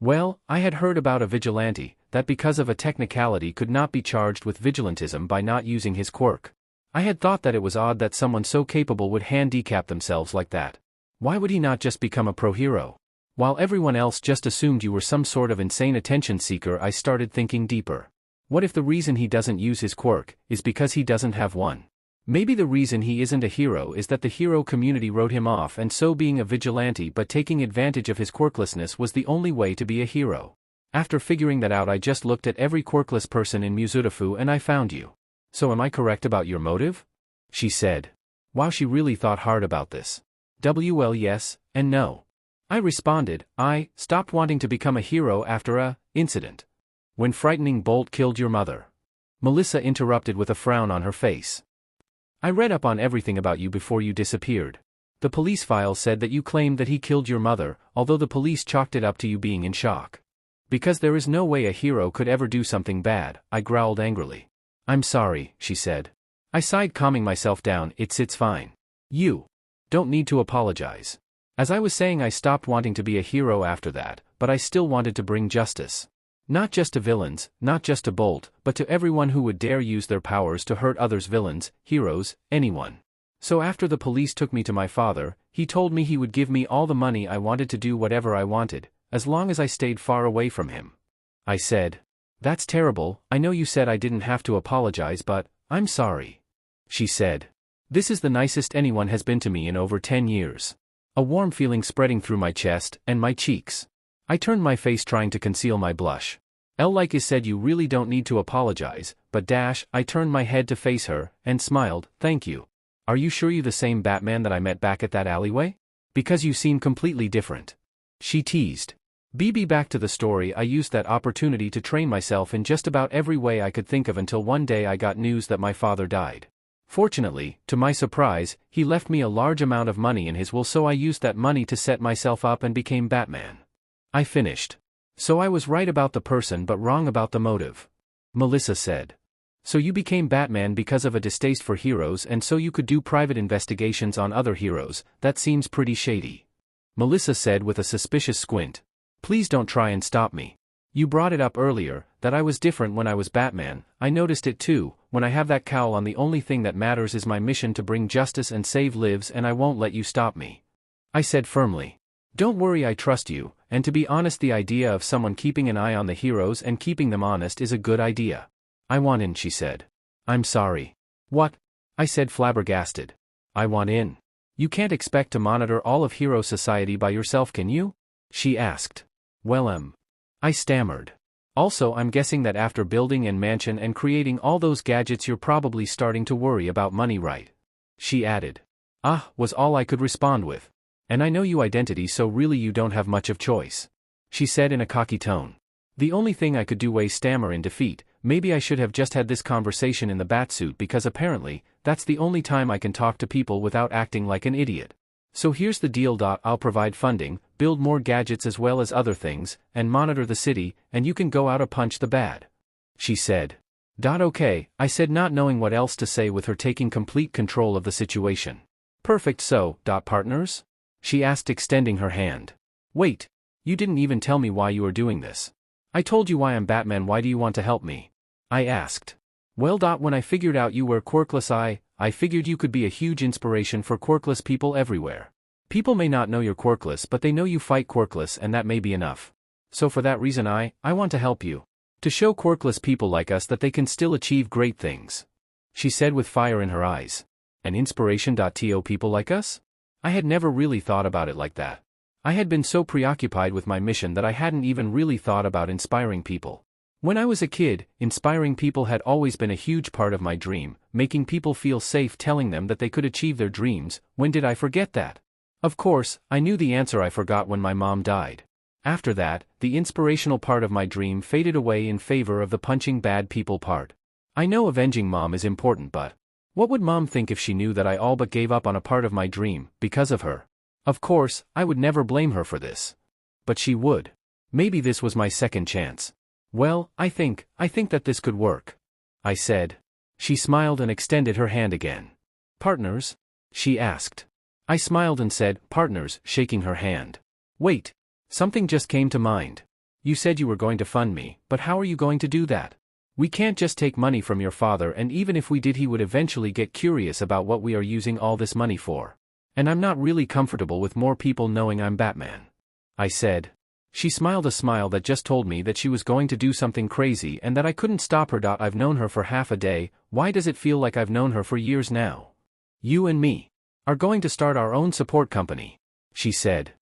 Well, I had heard about a vigilante, that because of a technicality could not be charged with vigilantism by not using his quirk. I had thought that it was odd that someone so capable would handicap themselves like that. Why would he not just become a pro-hero? While everyone else just assumed you were some sort of insane attention seeker, I started thinking deeper. What if the reason he doesn't use his quirk is because he doesn't have one? Maybe the reason he isn't a hero is that the hero community wrote him off, and so being a vigilante but taking advantage of his quirklessness was the only way to be a hero. After figuring that out, I just looked at every quirkless person in Muzurafu and I found you. "So am I correct about your motive?" she said. Wow, she really thought hard about this. Well, yes, and no. I responded. I stopped wanting to become a hero after a incident. When Frightening Bolt killed your mother. Melissa interrupted with a frown on her face. I read up on everything about you before you disappeared. The police file said that you claimed that he killed your mother, although the police chalked it up to you being in shock. Because there is no way a hero could ever do something bad, I growled angrily. I'm sorry, she said. I sighed, calming myself down. It's fine. You don't need to apologize. As I was saying, I stopped wanting to be a hero after that, but I still wanted to bring justice. Not just to villains, not just to Bolt, but to everyone who would dare use their powers to hurt others, villains, heroes, anyone. So after the police took me to my father, he told me he would give me all the money I wanted to do whatever I wanted, as long as I stayed far away from him. I said, "That's terrible. I know you said I didn't have to apologize, but I'm sorry." She said, "This is the nicest anyone has been to me in over 10 years. A warm feeling spreading through my chest and my cheeks. I turned my face, trying to conceal my blush. Like I said, you really don't need to apologize, but I turned my head to face her, and smiled. "Thank you. Are you sure you're the same Batman that I met back at that alleyway? Because you seem completely different." She teased. Back to the story. I used that opportunity to train myself in just about every way I could think of until one day I got news that my father died. Fortunately, to my surprise, he left me a large amount of money in his will, so I used that money to set myself up and became Batman. I finished. So I was right about the person but wrong about the motive. Melissa said. So you became Batman because of a distaste for heroes, and so you could do private investigations on other heroes. That seems pretty shady. Melissa said with a suspicious squint. Please don't try and stop me. You brought it up earlier, that I was different when I was Batman. I noticed it too. When I have that cowl on, the only thing that matters is my mission to bring justice and save lives, and I won't let you stop me. I said firmly. Don't worry, I trust you, and to be honest, the idea of someone keeping an eye on the heroes and keeping them honest is a good idea. I want in, she said. I'm sorry. What? I said, flabbergasted. I want in. You can't expect to monitor all of hero society by yourself, can you? She asked. Well, I stammered. Also, I'm guessing that after building an mansion and creating all those gadgets, you're probably starting to worry about money, right? She added. Was all I could respond with. And I know you identity, so really you don't have much of choice. She said in a cocky tone. The only thing I could do was stammer in defeat. Maybe I should have just had this conversation in the Batsuit, because apparently, that's the only time I can talk to people without acting like an idiot. So here's the deal. I'll provide funding, build more gadgets as well as other things, and monitor the city, and you can go out and punch the bad. She said. Okay, I said, not knowing what else to say with her taking complete control of the situation. Perfect. So, partners? She asked, extending her hand. Wait, you didn't even tell me why you are doing this. I told you why I'm Batman. Why do you want to help me? I asked. Well, when I figured out you were quirkless, I figured you could be a huge inspiration for quirkless people everywhere. People may not know you're quirkless, but they know you fight quirkless, and that may be enough. So for that reason I want to help you. To show quirkless people like us that they can still achieve great things. She said with fire in her eyes. An inspiration.To people like us? I had never really thought about it like that. I had been so preoccupied with my mission that I hadn't even really thought about inspiring people. When I was a kid, inspiring people had always been a huge part of my dream, making people feel safe, telling them that they could achieve their dreams. When did I forget that? Of course, I knew the answer. I forgot when my mom died. After that, the inspirational part of my dream faded away in favor of the punching bad people part. I know avenging mom is important, but what would mom think if she knew that I all but gave up on a part of my dream because of her? Of course, I would never blame her for this. But she would. Maybe this was my second chance. Well, I think that this could work. I said. She smiled and extended her hand again. Partners? She asked. I smiled and said, partners, shaking her hand. Wait. Something just came to mind. You said you were going to fund me, but how are you going to do that? We can't just take money from your father, and even if we did, he would eventually get curious about what we are using all this money for. And I'm not really comfortable with more people knowing I'm Batman. I said. She smiled a smile that just told me that she was going to do something crazy and that I couldn't stop her. I've known her for half a day. Why does it feel like I've known her for years now? You and me are going to start our own support company, she said.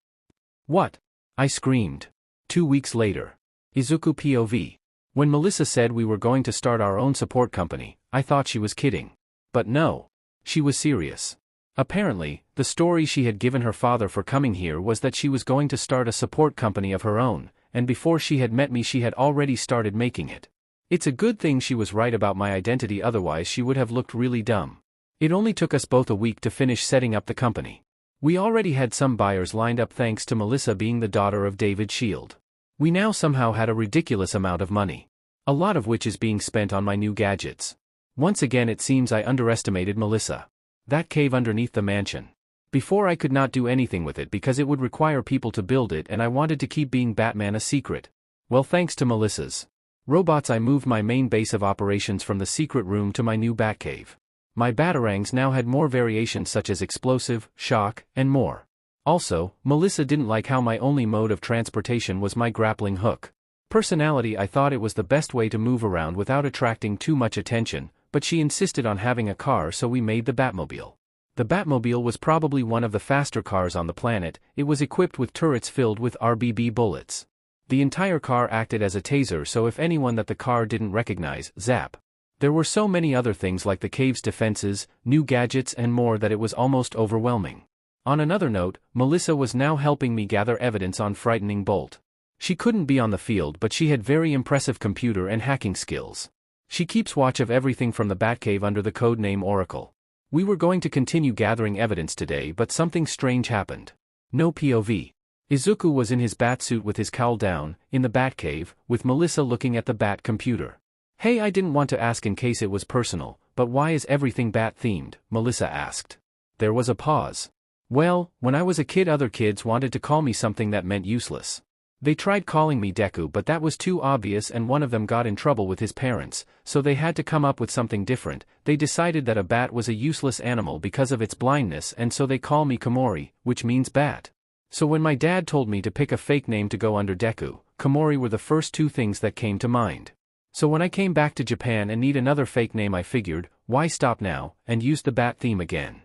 What? I screamed. 2 weeks later. Izuku POV. When Melissa said we were going to start our own support company, I thought she was kidding. But no. She was serious. Apparently, the story she had given her father for coming here was that she was going to start a support company of her own, and before she had met me she had already started making it. It's a good thing she was right about my identity, otherwise she would have looked really dumb. It only took us both a week to finish setting up the company. We already had some buyers lined up thanks to Melissa being the daughter of David Shield. We now somehow had a ridiculous amount of money. A lot of which is being spent on my new gadgets. Once again it seems I underestimated Melissa. That cave underneath the mansion. Before I could not do anything with it because it would require people to build it and I wanted to keep being Batman a secret. Well, thanks to Melissa's robots I moved my main base of operations from the secret room to my new Batcave. My batarangs now had more variations such as explosive, shock, and more. Also, Melissa didn't like how my only mode of transportation was my grappling hook. Personality, I thought it was the best way to move around without attracting too much attention, but she insisted on having a car, so we made the Batmobile. The Batmobile was probably one of the faster cars on the planet. It was equipped with turrets filled with RBB bullets. The entire car acted as a taser, so if anyone that the car didn't recognize, zap. There were so many other things like the cave's defenses, new gadgets and more that it was almost overwhelming. On another note, Melissa was now helping me gather evidence on Frightening Bolt. She couldn't be on the field, but she had very impressive computer and hacking skills. She keeps watch of everything from the Batcave under the code name Oracle. We were going to continue gathering evidence today, but something strange happened. No POV. Izuku was in his Batsuit with his cowl down, in the Batcave, with Melissa looking at the Bat computer. Hey, I didn't want to ask in case it was personal, but why is everything Bat-themed? Melissa asked. There was a pause. Well, when I was a kid other kids wanted to call me something that meant useless. They tried calling me Deku, but that was too obvious and one of them got in trouble with his parents, so they had to come up with something different. They decided that a bat was a useless animal because of its blindness, and so they call me Komori, which means bat. So when my dad told me to pick a fake name to go under Deku, Komori were the first two things that came to mind. So when I came back to Japan and need another fake name, I figured, why stop now, and used the bat theme again.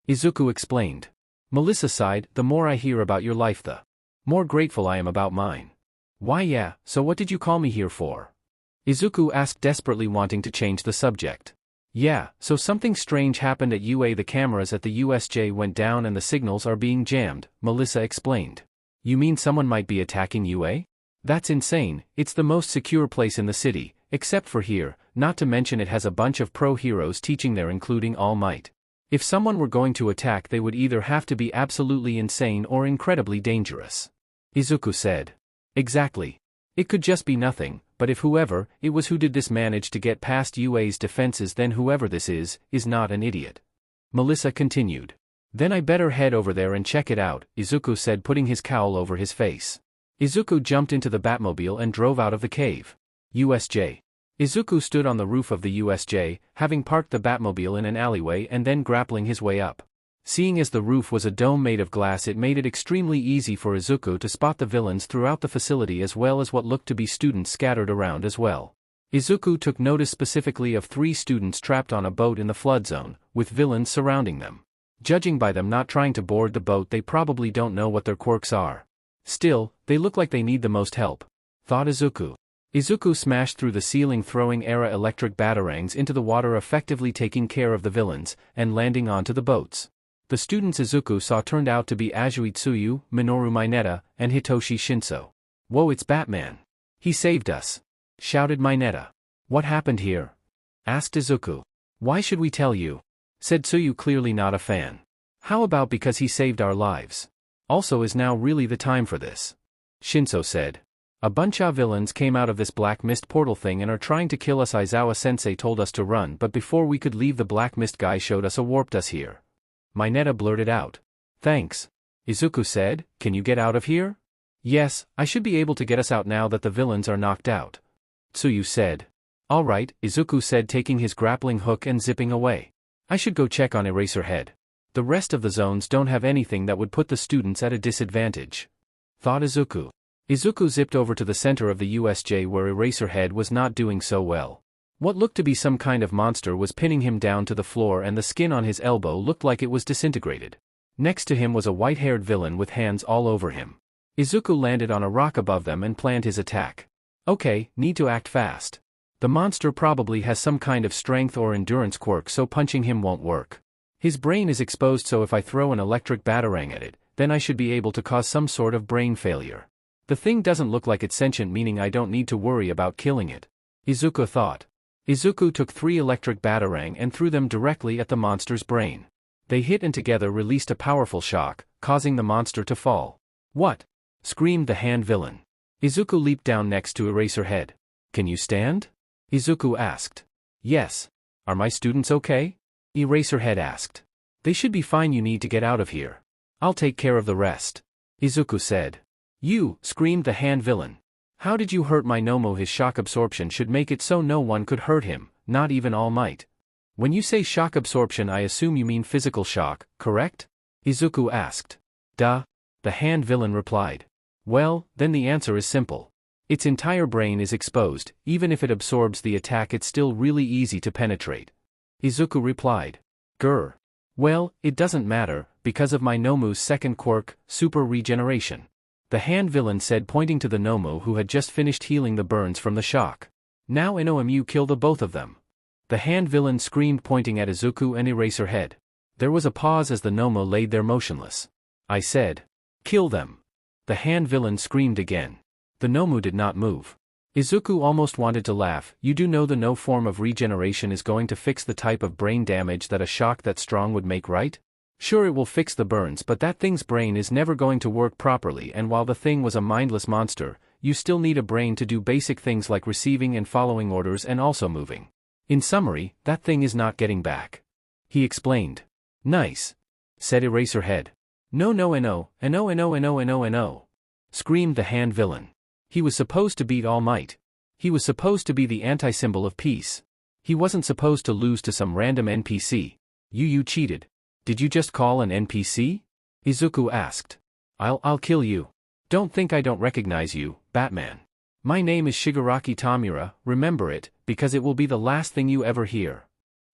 Izuku explained. Melissa sighed, the more I hear about your life the more grateful I am about mine. Why yeah, so what did you call me here for? Izuku asked, desperately wanting to change the subject. Yeah, so something strange happened at UA. The cameras at the USJ went down and the signals are being jammed, Melissa explained. You mean someone might be attacking UA? That's insane. It's the most secure place in the city, except for here, not to mention it has a bunch of pro heroes teaching there including All Might. If someone were going to attack they would either have to be absolutely insane or incredibly dangerous. Izuku said. Exactly. It could just be nothing, but if whoever it was who did this managed to get past UA's defenses, then whoever this is not an idiot. Melissa continued. Then I better head over there and check it out, Izuku said, putting his cowl over his face. Izuku jumped into the Batmobile and drove out of the cave. USJ. Izuku stood on the roof of the USJ, having parked the Batmobile in an alleyway and then grappling his way up. Seeing as the roof was a dome made of glass, it made it extremely easy for Izuku to spot the villains throughout the facility as well as what looked to be students scattered around as well. Izuku took notice specifically of 3 students trapped on a boat in the flood zone, with villains surrounding them. Judging by them not trying to board the boat, they probably don't know what their quirks are. Still, they look like they need the most help, thought Izuku. Izuku smashed through the ceiling, throwing Era electric batarangs into the water, effectively taking care of the villains, and landing onto the boats. The students Izuku saw turned out to be Azui Tsuyu, Minoru Mineta, and Hitoshi Shinso. Whoa, it's Batman. He saved us, shouted Mineta. What happened here? Asked Izuku. Why should we tell you? Said Tsuyu, clearly not a fan. How about because he saved our lives? Also, is now really the time for this? Shinso said. A bunch of villains came out of this black mist portal thing and are trying to kill us. Aizawa-sensei told us to run, but before we could leave the black mist guy showed us warped us here. Mineta blurted out. Thanks. Izuku said, can you get out of here? Yes, I should be able to get us out now that the villains are knocked out. Tsuyu said. Alright, Izuku said, taking his grappling hook and zipping away. I should go check on Eraserhead. The rest of the zones don't have anything that would put the students at a disadvantage, thought Izuku. Izuku zipped over to the center of the USJ where Eraserhead was not doing so well. What looked to be some kind of monster was pinning him down to the floor and the skin on his elbow looked like it was disintegrated. Next to him was a white-haired villain with hands all over him. Izuku landed on a rock above them and planned his attack. Okay, need to act fast. The monster probably has some kind of strength or endurance quirk, so punching him won't work. His brain is exposed, so if I throw an electric batarang at it, then I should be able to cause some sort of brain failure. The thing doesn't look like it's sentient, meaning I don't need to worry about killing it, Izuku thought. Izuku took 3 electric batarang and threw them directly at the monster's brain. They hit and together released a powerful shock, causing the monster to fall. What? Screamed the hand villain. Izuku leaped down next to Eraserhead. Can you stand? Izuku asked. Yes. Are my students okay? Eraserhead asked. They should be fine. You need to get out of here. I'll take care of the rest. Izuku said. You, screamed the hand villain. How did you hurt my Nomu? His shock absorption should make it so no one could hurt him, not even All Might. When you say shock absorption, I assume you mean physical shock, correct? Izuku asked. Duh. The hand villain replied. Well, then the answer is simple. Its entire brain is exposed. Even if it absorbs the attack, it's still really easy to penetrate. Izuku replied. Grr. Well, it doesn't matter, because of my Nomu's second quirk, super regeneration. The hand villain said, pointing to the Nomu who had just finished healing the burns from the shock. Now it.You kill the both of them. The hand villain screamed, pointing at Izuku and Eraserhead. There was a pause as the Nomu laid there motionless. I said. Kill them. The hand villain screamed again. The Nomu did not move. Izuku almost wanted to laugh. You do know the no form of regeneration is going to fix the type of brain damage that a shock that strong would make, right? Sure, it will fix the burns, but that thing's brain is never going to work properly, and while the thing was a mindless monster, you still need a brain to do basic things like receiving and following orders and also moving. In summary, that thing is not getting back. He explained. Nice. Said Eraserhead. No. Screamed the hand villain. He was supposed to beat All Might. He was supposed to be the anti-symbol of peace. He wasn't supposed to lose to some random NPC. You cheated. Did you just call an NPC? Izuku asked. I'll kill you. Don't think I don't recognize you, Batman. My name is Shigaraki Tamura, remember it, because it will be the last thing you ever hear.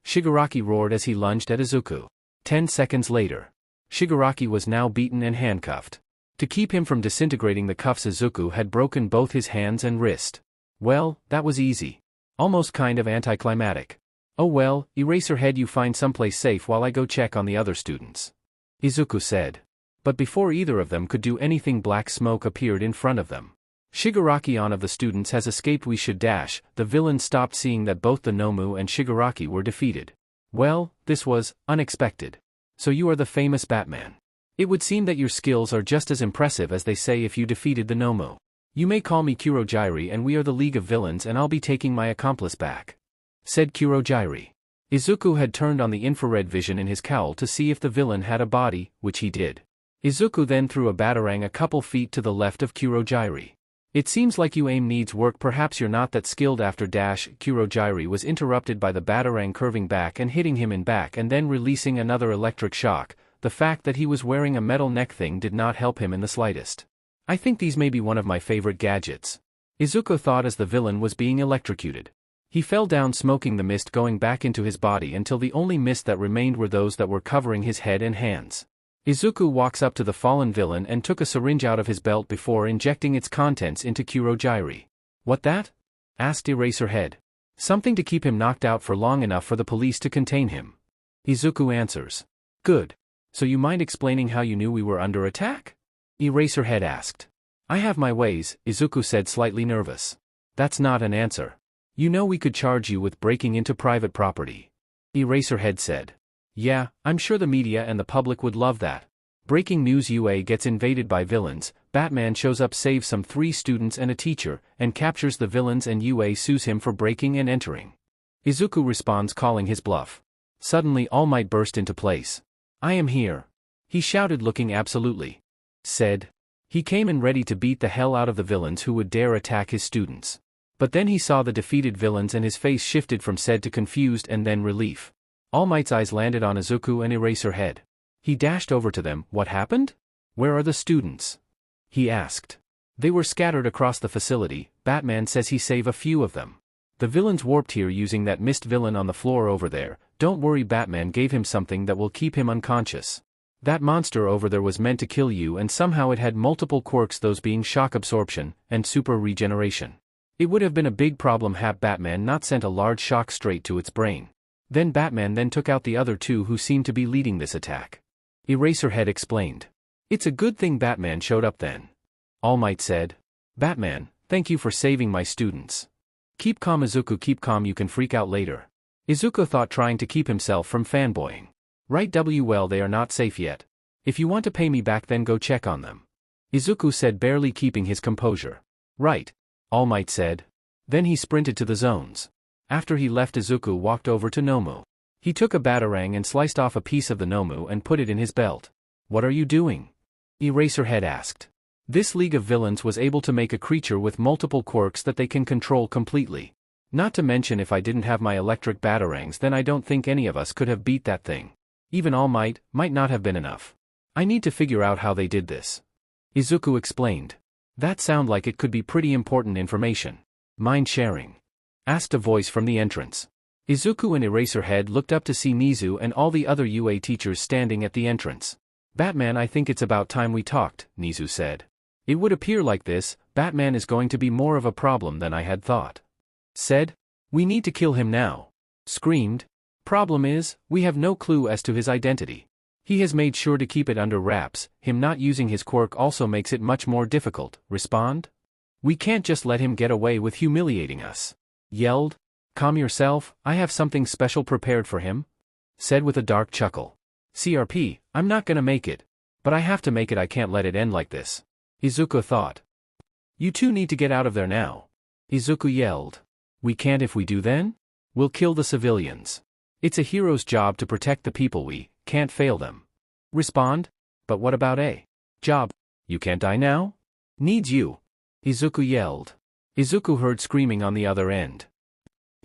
Shigaraki roared as he lunged at Izuku. 10 seconds later. Shigaraki was now beaten and handcuffed. To keep him from disintegrating the cuffs, Izuku had broken both his hands and wrist. Well, that was easy. Almost kind of anticlimactic. Oh well, Eraserhead, you find someplace safe while I go check on the other students. Izuku said. But before either of them could do anything, black smoke appeared in front of them. Shigaraki, on of the students has escaped, we should dash. The villain stopped, seeing that both the Nomu and Shigaraki were defeated. Well, this was unexpected. So you are the famous Batman. It would seem that your skills are just as impressive as they say if you defeated the Nomu. You may call me Kurojairi, and we are the League of Villains, and I'll be taking my accomplice back. Said Kurojairi. Izuku had turned on the infrared vision in his cowl to see if the villain had a body, which he did. Izuku then threw a batarang a couple feet to the left of Kurojairi. It seems like your aim needs work, perhaps you're not that skilled after dash. Kurojairi was interrupted by the batarang curving back and hitting him in back and then releasing another electric shock. The fact that he was wearing a metal neck thing did not help him in the slightest. I think these may be one of my favorite gadgets. Izuku thought as the villain was being electrocuted. He fell down, smoking the mist going back into his body until the only mist that remained were those that were covering his head and hands. Izuku walks up to the fallen villain and took a syringe out of his belt before injecting its contents into Kurojairi. What that? Asked Eraserhead. Something to keep him knocked out for long enough for the police to contain him. Izuku answers. Good. So you mind explaining how you knew we were under attack? Eraserhead asked. I have my ways, Izuku said, slightly nervous. That's not an answer. You know we could charge you with breaking into private property. Eraserhead said. Yeah, I'm sure the media and the public would love that. Breaking news: UA gets invaded by villains, Batman shows up, saves some 3 students and a teacher, and captures the villains, and UA sues him for breaking and entering. Izuku responds, calling his bluff. Suddenly All Might burst into place. I am here. He shouted, looking absolutely said. He came in ready to beat the hell out of the villains who would dare attack his students. But then he saw the defeated villains and his face shifted from sad to confused and then relief. All Might's eyes landed on Izuku and Eraserhead. He dashed over to them. What happened? Where are the students? He asked. They were scattered across the facility. Batman says he saved a few of them. The villains warped here using that mist villain on the floor over there. Don't worry, Batman gave him something that will keep him unconscious. That monster over there was meant to kill you, and somehow it had multiple quirks, those being shock absorption and super regeneration. It would have been a big problem had Batman not sent a large shock straight to its brain. Then Batman took out the other 2 who seemed to be leading this attack. Eraserhead explained. It's a good thing Batman showed up then. All Might said. Batman, thank you for saving my students. Keep calm, Izuku, keep calm, you can freak out later. Izuku thought, trying to keep himself from fanboying. Right, well, they are not safe yet. If you want to pay me back, then go check on them. Izuku said, barely keeping his composure. Right. All Might said. Then he sprinted to the zones. After he left, Izuku walked over to Nomu. He took a batarang and sliced off a piece of the Nomu and put it in his belt. What are you doing? Eraserhead asked. This League of Villains was able to make a creature with multiple quirks that they can control completely. Not to mention, if I didn't have my electric batarangs, then I don't think any of us could have beat that thing. Even All Might not have been enough. I need to figure out how they did this. Izuku explained. That sound like it could be pretty important information. Mind sharing? Asked a voice from the entrance. Izuku and Eraserhead looked up to see Mizu and all the other UA teachers standing at the entrance. Batman, I think it's about time we talked, Mizu said. It would appear like this, Batman is going to be more of a problem than I had thought. Said. We need to kill him now. Screamed. Problem is, we have no clue as to his identity. He has made sure to keep it under wraps. Him not using his quirk also makes it much more difficult. Respond? We can't just let him get away with humiliating us. Yelled. Calm yourself, I have something special prepared for him. Said with a dark chuckle. CRP, I'm not gonna make it. But I have to make it, I can't let it end like this. Izuku thought. You two need to get out of there now. Izuku yelled. We can't. If we do, then? We'll kill the civilians. It's a hero's job to protect the people, we can't fail them. Respond? But what about a job? You can't die now? Needs you. Izuku yelled. Izuku heard screaming on the other end.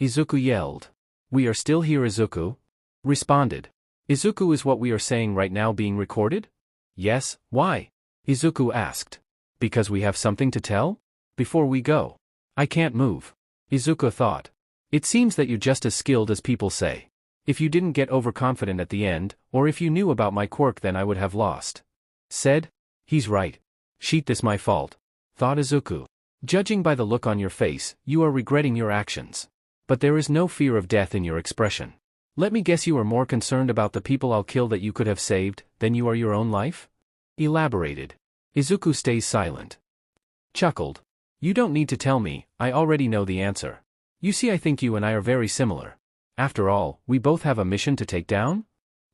Izuku yelled. We are still here, Izuku? Responded. Izuku, is what we are saying right now being recorded? Yes, why? Izuku asked. Because we have something to tell? Before we go. I can't move. Izuku thought. It seems that you're just as skilled as people say. If you didn't get overconfident at the end, or if you knew about my quirk, then I would have lost. Said. He's right. Sheet, this my fault. Thought Izuku. Judging by the look on your face, you are regretting your actions. But there is no fear of death in your expression. Let me guess, you are more concerned about the people I'll kill that you could have saved, than you are your own life? Elaborated. Izuku stays silent. Chuckled. You don't need to tell me, I already know the answer. You see, I think you and I are very similar. After all, we both have a mission to take down?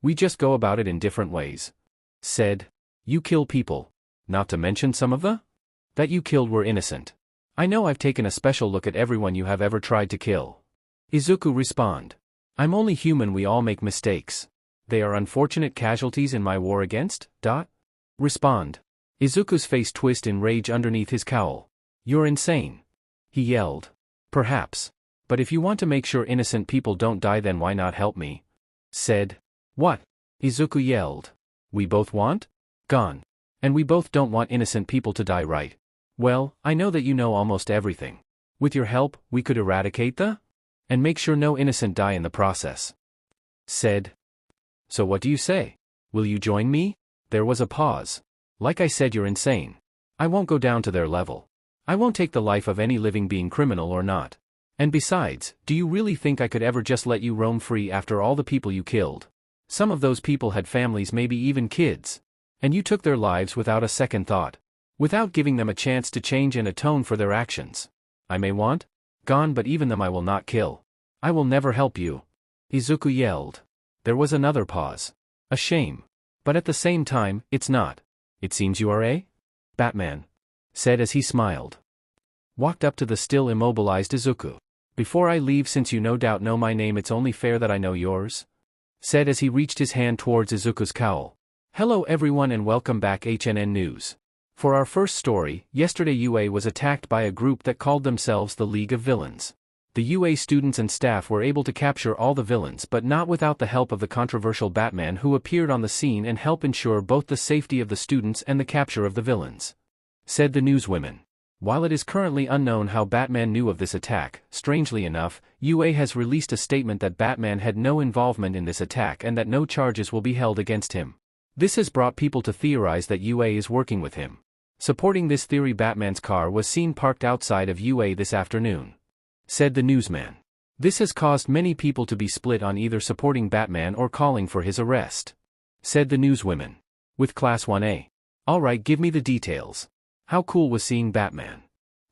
We just go about it in different ways. Said. You kill people. Not to mention some of the that you killed were innocent. I know I've taken a special look at everyone you have ever tried to kill. Izuku respond. I'm only human, we all make mistakes. They are unfortunate casualties in my war against. Respond. Izuku's face twist in rage underneath his cowl. You're insane. He yelled. Perhaps. But if you want to make sure innocent people don't die, then why not help me? Said. What? Izuku yelled. We both want? Gone. And we both don't want innocent people to die, right? Well, I know that you know almost everything. With your help, we could eradicate the and make sure no innocent die in the process. Said. So what do you say? Will you join me? There was a pause. Like I said, you're insane. I won't go down to their level. I won't take the life of any living being, criminal or not. And besides, do you really think I could ever just let you roam free after all the people you killed? Some of those people had families, maybe even kids. And you took their lives without a second thought. Without giving them a chance to change and atone for their actions. I may want gone, but even them I will not kill. I will never help you. Izuku yelled. There was another pause. A shame. But at the same time, it's not. It seems you are a Batman. Said as he smiled. Walked up to the still immobilized Izuku. Before I leave, since you no doubt know my name, it's only fair that I know yours. Said as he reached his hand towards Izuku's cowl. Hello everyone and welcome back HNN News. For our first story, yesterday UA was attacked by a group that called themselves the League of Villains. The UA students and staff were able to capture all the villains, but not without the help of the controversial Batman, who appeared on the scene and helped ensure both the safety of the students and the capture of the villains. Said the newswomen. While it is currently unknown how Batman knew of this attack, strangely enough, UA has released a statement that Batman had no involvement in this attack and that no charges will be held against him. This has brought people to theorize that UA is working with him. Supporting this theory, Batman's car was seen parked outside of UA this afternoon. Said the newsman. This has caused many people to be split on either supporting Batman or calling for his arrest. Said the newswomen. With Class 1A. Alright, give me the details. How cool was seeing Batman?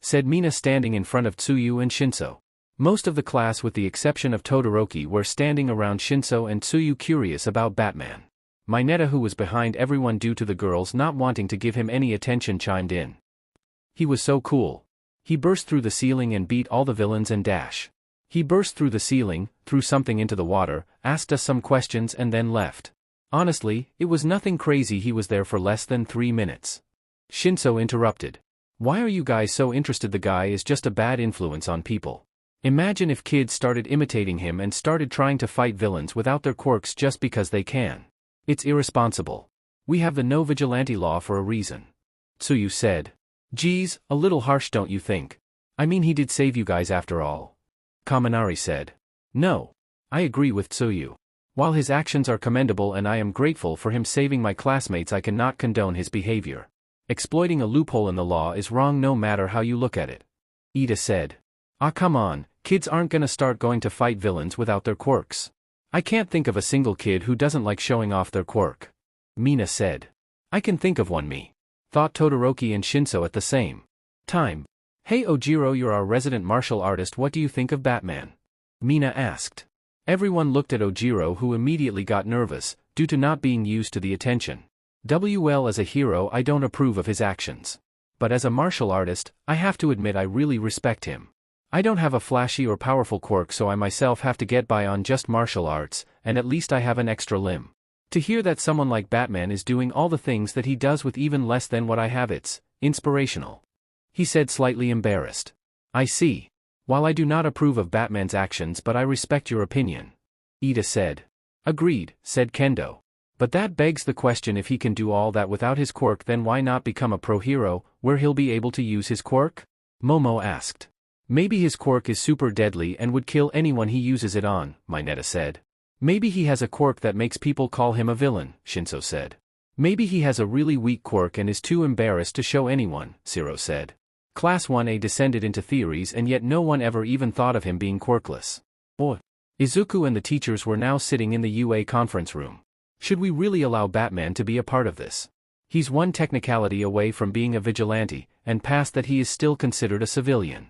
Said Mina, standing in front of Tsuyu and Shinso. Most of the class, with the exception of Todoroki, were standing around Shinso and Tsuyu, curious about Batman. Mineta, who was behind everyone due to the girls not wanting to give him any attention, chimed in. He was so cool. He burst through the ceiling and beat all the villains and dash. He burst through the ceiling, threw something into the water, asked us some questions and then left. Honestly, it was nothing crazy. He was there for less than 3 minutes. Shinso interrupted. Why are you guys so interested? The guy is just a bad influence on people. Imagine if kids started imitating him and started trying to fight villains without their quirks just because they can. It's irresponsible. We have the no vigilante law for a reason. Tsuyu said. Geez, a little harsh, don't you think? I mean, he did save you guys after all. Kaminari said. No. I agree with Tsuyu. While his actions are commendable and I am grateful for him saving my classmates, I cannot condone his behavior. Exploiting a loophole in the law is wrong no matter how you look at it. Ida said. Ah, come on, kids aren't gonna start going to fight villains without their quirks. I can't think of a single kid who doesn't like showing off their quirk. Mina said. I can think of one. Me. Thought Todoroki and Shinso at the same time. Hey Ojiro, you're our resident martial artist, what do you think of Batman? Mina asked. Everyone looked at Ojiro, who immediately got nervous, due to not being used to the attention. Well, as a hero I don't approve of his actions. But as a martial artist, I have to admit I really respect him. I don't have a flashy or powerful quirk, so I myself have to get by on just martial arts, and at least I have an extra limb. To hear that someone like Batman is doing all the things that he does with even less than what I have, it's inspirational. He said, slightly embarrassed. I see. While I do not approve of Batman's actions, but I respect your opinion. Ida said. Agreed, said Kendo. But that begs the question, if he can do all that without his quirk, then why not become a pro hero, where he'll be able to use his quirk? Momo asked. Maybe his quirk is super deadly and would kill anyone he uses it on, Mineta said. Maybe he has a quirk that makes people call him a villain, Shinso said. Maybe he has a really weak quirk and is too embarrassed to show anyone, Zero said. Class 1A descended into theories, and yet no one ever even thought of him being quirkless. Izuku and the teachers were now sitting in the UA conference room. Should we really allow Batman to be a part of this? He's one technicality away from being a vigilante, and past that he is still considered a civilian.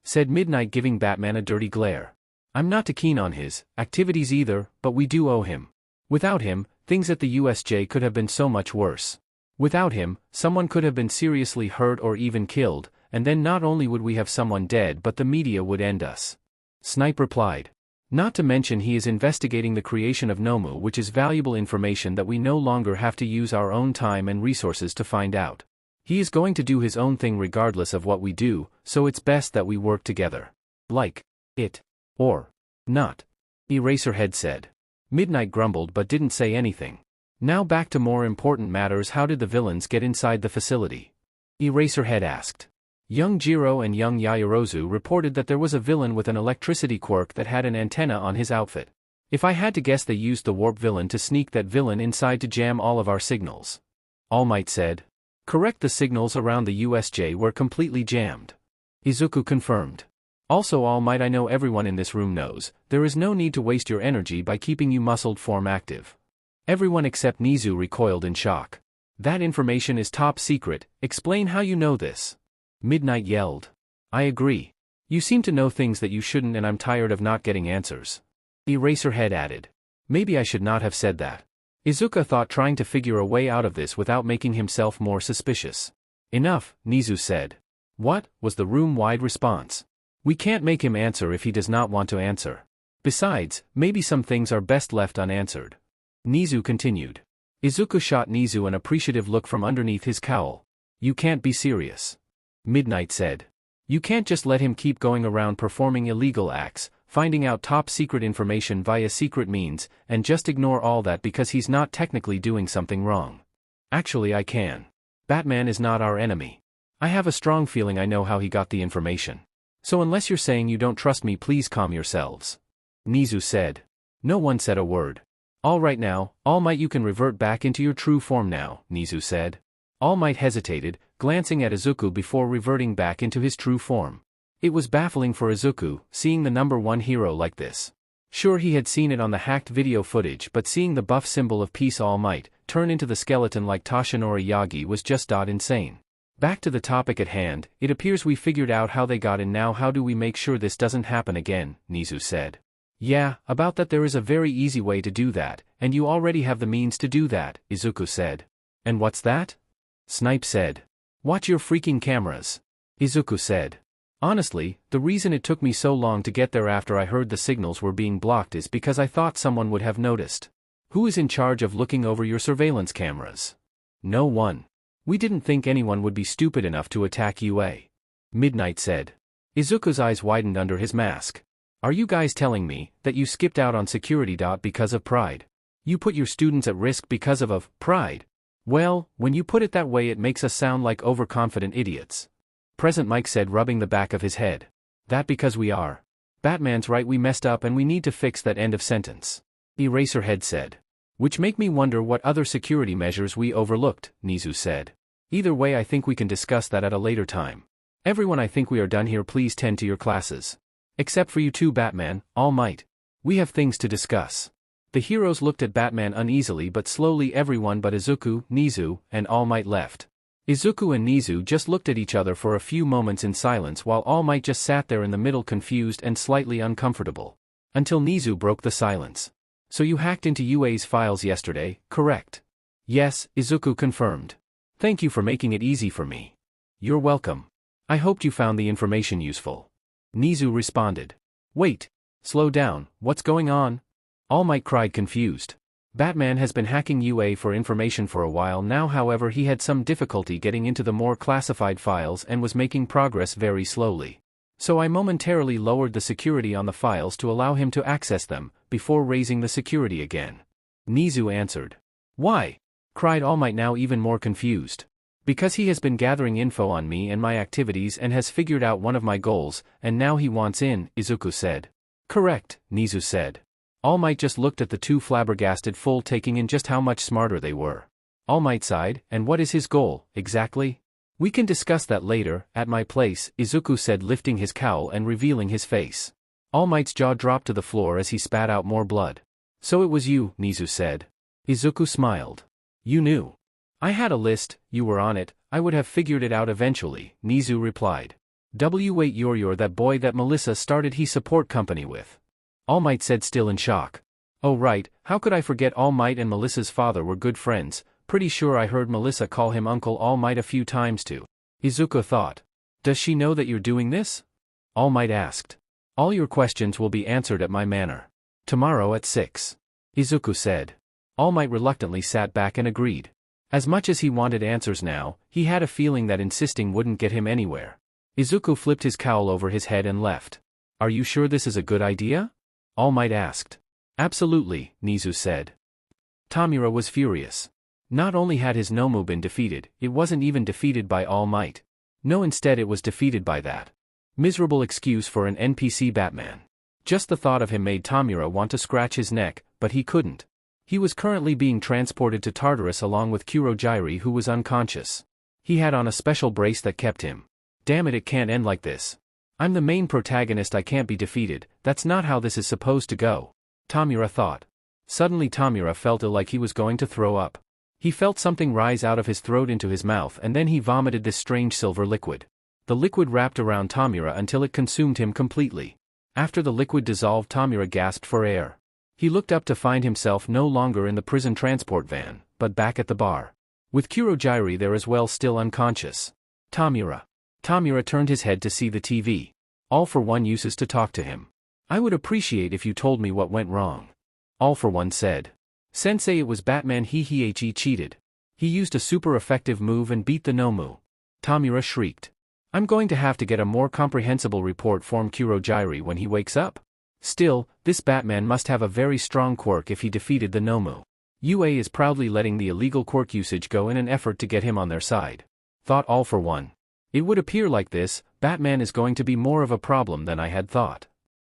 Said Midnight, giving Batman a dirty glare. I'm not too keen on his activities either, but we do owe him. Without him, things at the USJ could have been so much worse. Without him, someone could have been seriously hurt or even killed, and then not only would we have someone dead, but the media would end us. Snipe replied. Not to mention he is investigating the creation of Nomu, which is valuable information that we no longer have to use our own time and resources to find out. He is going to do his own thing regardless of what we do, so it's best that we work together. Like it or not, Eraserhead said. Midnight grumbled but didn't say anything. Now back to more important matters. How did the villains get inside the facility? Eraserhead asked. Young Jiro and young Yaoyorozu reported that there was a villain with an electricity quirk that had an antenna on his outfit. If I had to guess, they used the warp villain to sneak that villain inside to jam all of our signals. All Might said. Correct, the signals around the USJ were completely jammed. Izuku confirmed. Also, All Might, I know everyone in this room knows, there is no need to waste your energy by keeping you muscled form active. Everyone except Nizu recoiled in shock. That information is top secret, explain how you know this. Midnight yelled. I agree. You seem to know things that you shouldn't, and I'm tired of not getting answers. Eraserhead added. Maybe I should not have said that. Izuku thought, trying to figure a way out of this without making himself more suspicious. Enough, Nizu said. What? Was the room-wide response. We can't make him answer if he does not want to answer. Besides, maybe some things are best left unanswered. Nizu continued. Izuku shot Nizu an appreciative look from underneath his cowl. You can't be serious. Midnight said. You can't just let him keep going around performing illegal acts, finding out top secret information via secret means, and just ignore all that because he's not technically doing something wrong. Actually, I can. Batman is not our enemy. I have a strong feeling I know how he got the information. So unless you're saying you don't trust me, please calm yourselves. Nizu said. No one said a word. All right now, All Might, you can revert back into your true form now, Nizu said. All Might hesitated, glancing at Izuku before reverting back into his true form. It was baffling for Izuku, seeing the number one hero like this. Sure, he had seen it on the hacked video footage, but seeing the buff symbol of peace All Might turn into the skeleton like Toshinori Yagi was just insane. Back to the topic at hand, it appears we figured out how they got in. Now how do we make sure this doesn't happen again, Nizu said. Yeah, about that, there is a very easy way to do that, and you already have the means to do that, Izuku said. And what's that? Snipe said. Watch your freaking cameras. Izuku said. Honestly, the reason it took me so long to get there after I heard the signals were being blocked is because I thought someone would have noticed. Who is in charge of looking over your surveillance cameras? No one. We didn't think anyone would be stupid enough to attack UA. Midnight said. Izuku's eyes widened under his mask. Are you guys telling me that you skipped out on security. Because of pride? You put your students at risk because of pride? Well, when you put it that way it makes us sound like overconfident idiots. Present Mike said, rubbing the back of his head. That because we are. Batman's right, we messed up and we need to fix that end of sentence. Eraserhead said. Which make me wonder what other security measures we overlooked, Nizu said. Either way I think we can discuss that at a later time. Everyone, I think we are done here, please tend to your classes. Except for you two, Batman, All Might. We have things to discuss. The heroes looked at Batman uneasily, but slowly everyone but Izuku, Nizu, and All Might left. Izuku and Nizu just looked at each other for a few moments in silence while All Might just sat there in the middle, confused and slightly uncomfortable. Until Nizu broke the silence. So you hacked into UA's files yesterday, correct? Yes, Izuku confirmed. Thank you for making it easy for me. You're welcome. I hoped you found the information useful. Nizu responded. Wait. Slow down, what's going on? All Might cried, confused. Batman has been hacking UA for information for a while now, however he had some difficulty getting into the more classified files and was making progress very slowly. So I momentarily lowered the security on the files to allow him to access them, before raising the security again. Nizu answered. Why? Cried All Might, now even more confused. Because he has been gathering info on me and my activities and has figured out one of my goals, and now he wants in, Izuku said. Correct, Nizu said. All Might just looked at the two, flabbergasted, full taking in just how much smarter they were. All Might sighed, and what is his goal, exactly? We can discuss that later, at my place, Izuku said, lifting his cowl and revealing his face. All Might's jaw dropped to the floor as he spat out more blood. So it was you, Nizu said. Izuku smiled. You knew. I had a list, you were on it, I would have figured it out eventually, Nizu replied. Wait, you're that boy that Melissa started his support company with. All Might said, still in shock. Oh right, how could I forget? All Might and Melissa's father were good friends, pretty sure I heard Melissa call him Uncle All Might a few times too. Izuku thought. Does she know that you're doing this? All Might asked. All your questions will be answered at my manor. Tomorrow at 6. Izuku said. All Might reluctantly sat back and agreed. As much as he wanted answers now, he had a feeling that insisting wouldn't get him anywhere. Izuku flipped his cowl over his head and left. Are you sure this is a good idea? All Might asked. Absolutely, Nizu said. Tamura was furious. Not only had his Nomu been defeated, it wasn't even defeated by All Might. No, instead it was defeated by that miserable excuse for an NPC Batman. Just the thought of him made Tamura want to scratch his neck, but he couldn't. He was currently being transported to Tartarus along with Kurogiri, who was unconscious. He had on a special brace that kept him. Damn it, it can't end like this. I'm the main protagonist, I can't be defeated, that's not how this is supposed to go. Tamura thought. Suddenly Tamura felt like he was going to throw up. He felt something rise out of his throat into his mouth, and then he vomited this strange silver liquid. The liquid wrapped around Tamura until it consumed him completely. After the liquid dissolved, Tamura gasped for air. He looked up to find himself no longer in the prison transport van, but back at the bar. With Kurogiri there as well, still unconscious. Tamura. Tamura turned his head to see the TV. All for One uses to talk to him. I would appreciate if you told me what went wrong. All for One said. Sensei, it was Batman, he cheated. He used a super effective move and beat the Nomu. Tamura shrieked. I'm going to have to get a more comprehensible report from Kurogiri when he wakes up. Still, this Batman must have a very strong quirk if he defeated the Nomu. UA is proudly letting the illegal quirk usage go in an effort to get him on their side. Thought All for One. It would appear like this, Batman is going to be more of a problem than I had thought.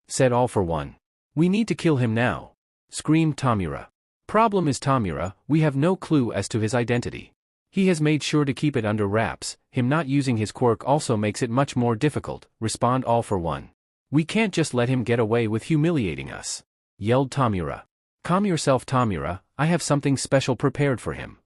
Said All for One. We need to kill him now. Screamed Tamura. Problem is Tamura, we have no clue as to his identity. He has made sure to keep it under wraps, him not using his quirk also makes it much more difficult, respond All for One. We can't just let him get away with humiliating us. Yelled Tamura. Calm yourself, Tamura, I have something special prepared for him.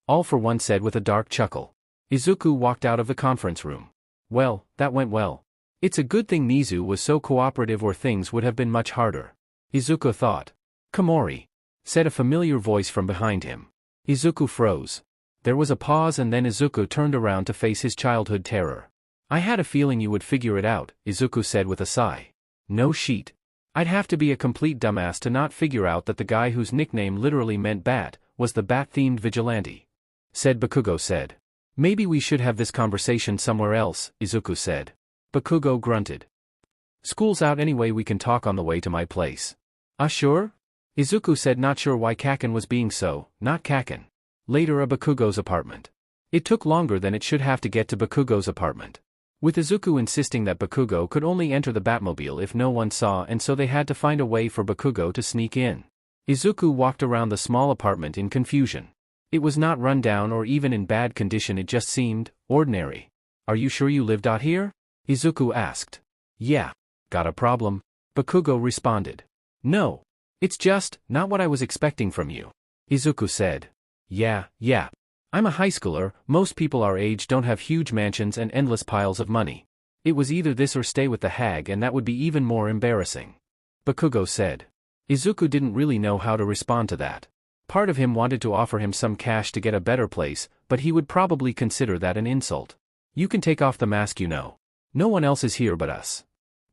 All for One said with a dark chuckle. Izuku walked out of the conference room. Well, that went well. It's a good thing Nizu was so cooperative or things would have been much harder. Izuku thought. Komori. Said a familiar voice from behind him. Izuku froze. There was a pause and then Izuku turned around to face his childhood terror. I had a feeling you would figure it out, Izuku said with a sigh. No sheet. I'd have to be a complete dumbass to not figure out that the guy whose nickname literally meant bat, was the bat-themed vigilante. Said Bakugo said. Maybe we should have this conversation somewhere else, Izuku said. Bakugo grunted. School's out anyway, we can talk on the way to my place. Sure? Izuku said, not sure why Kaken was being so, not Kaken. Later, Bakugo's apartment. It took longer than it should have to get to Bakugo's apartment. With Izuku insisting that Bakugo could only enter the Batmobile if no one saw, and so they had to find a way for Bakugo to sneak in. Izuku walked around the small apartment in confusion. It was not run down or even in bad condition, it just seemed ordinary. Are you sure you live out here? Izuku asked. Yeah. Got a problem? Bakugo responded. No. It's just not what I was expecting from you. Izuku said. Yeah. I'm a high schooler, most people our age don't have huge mansions and endless piles of money. It was either this or stay with the hag, and that would be even more embarrassing. Bakugo said. Izuku didn't really know how to respond to that. Part of him wanted to offer him some cash to get a better place, but he would probably consider that an insult. You can take off the mask, you know. No one else is here but us.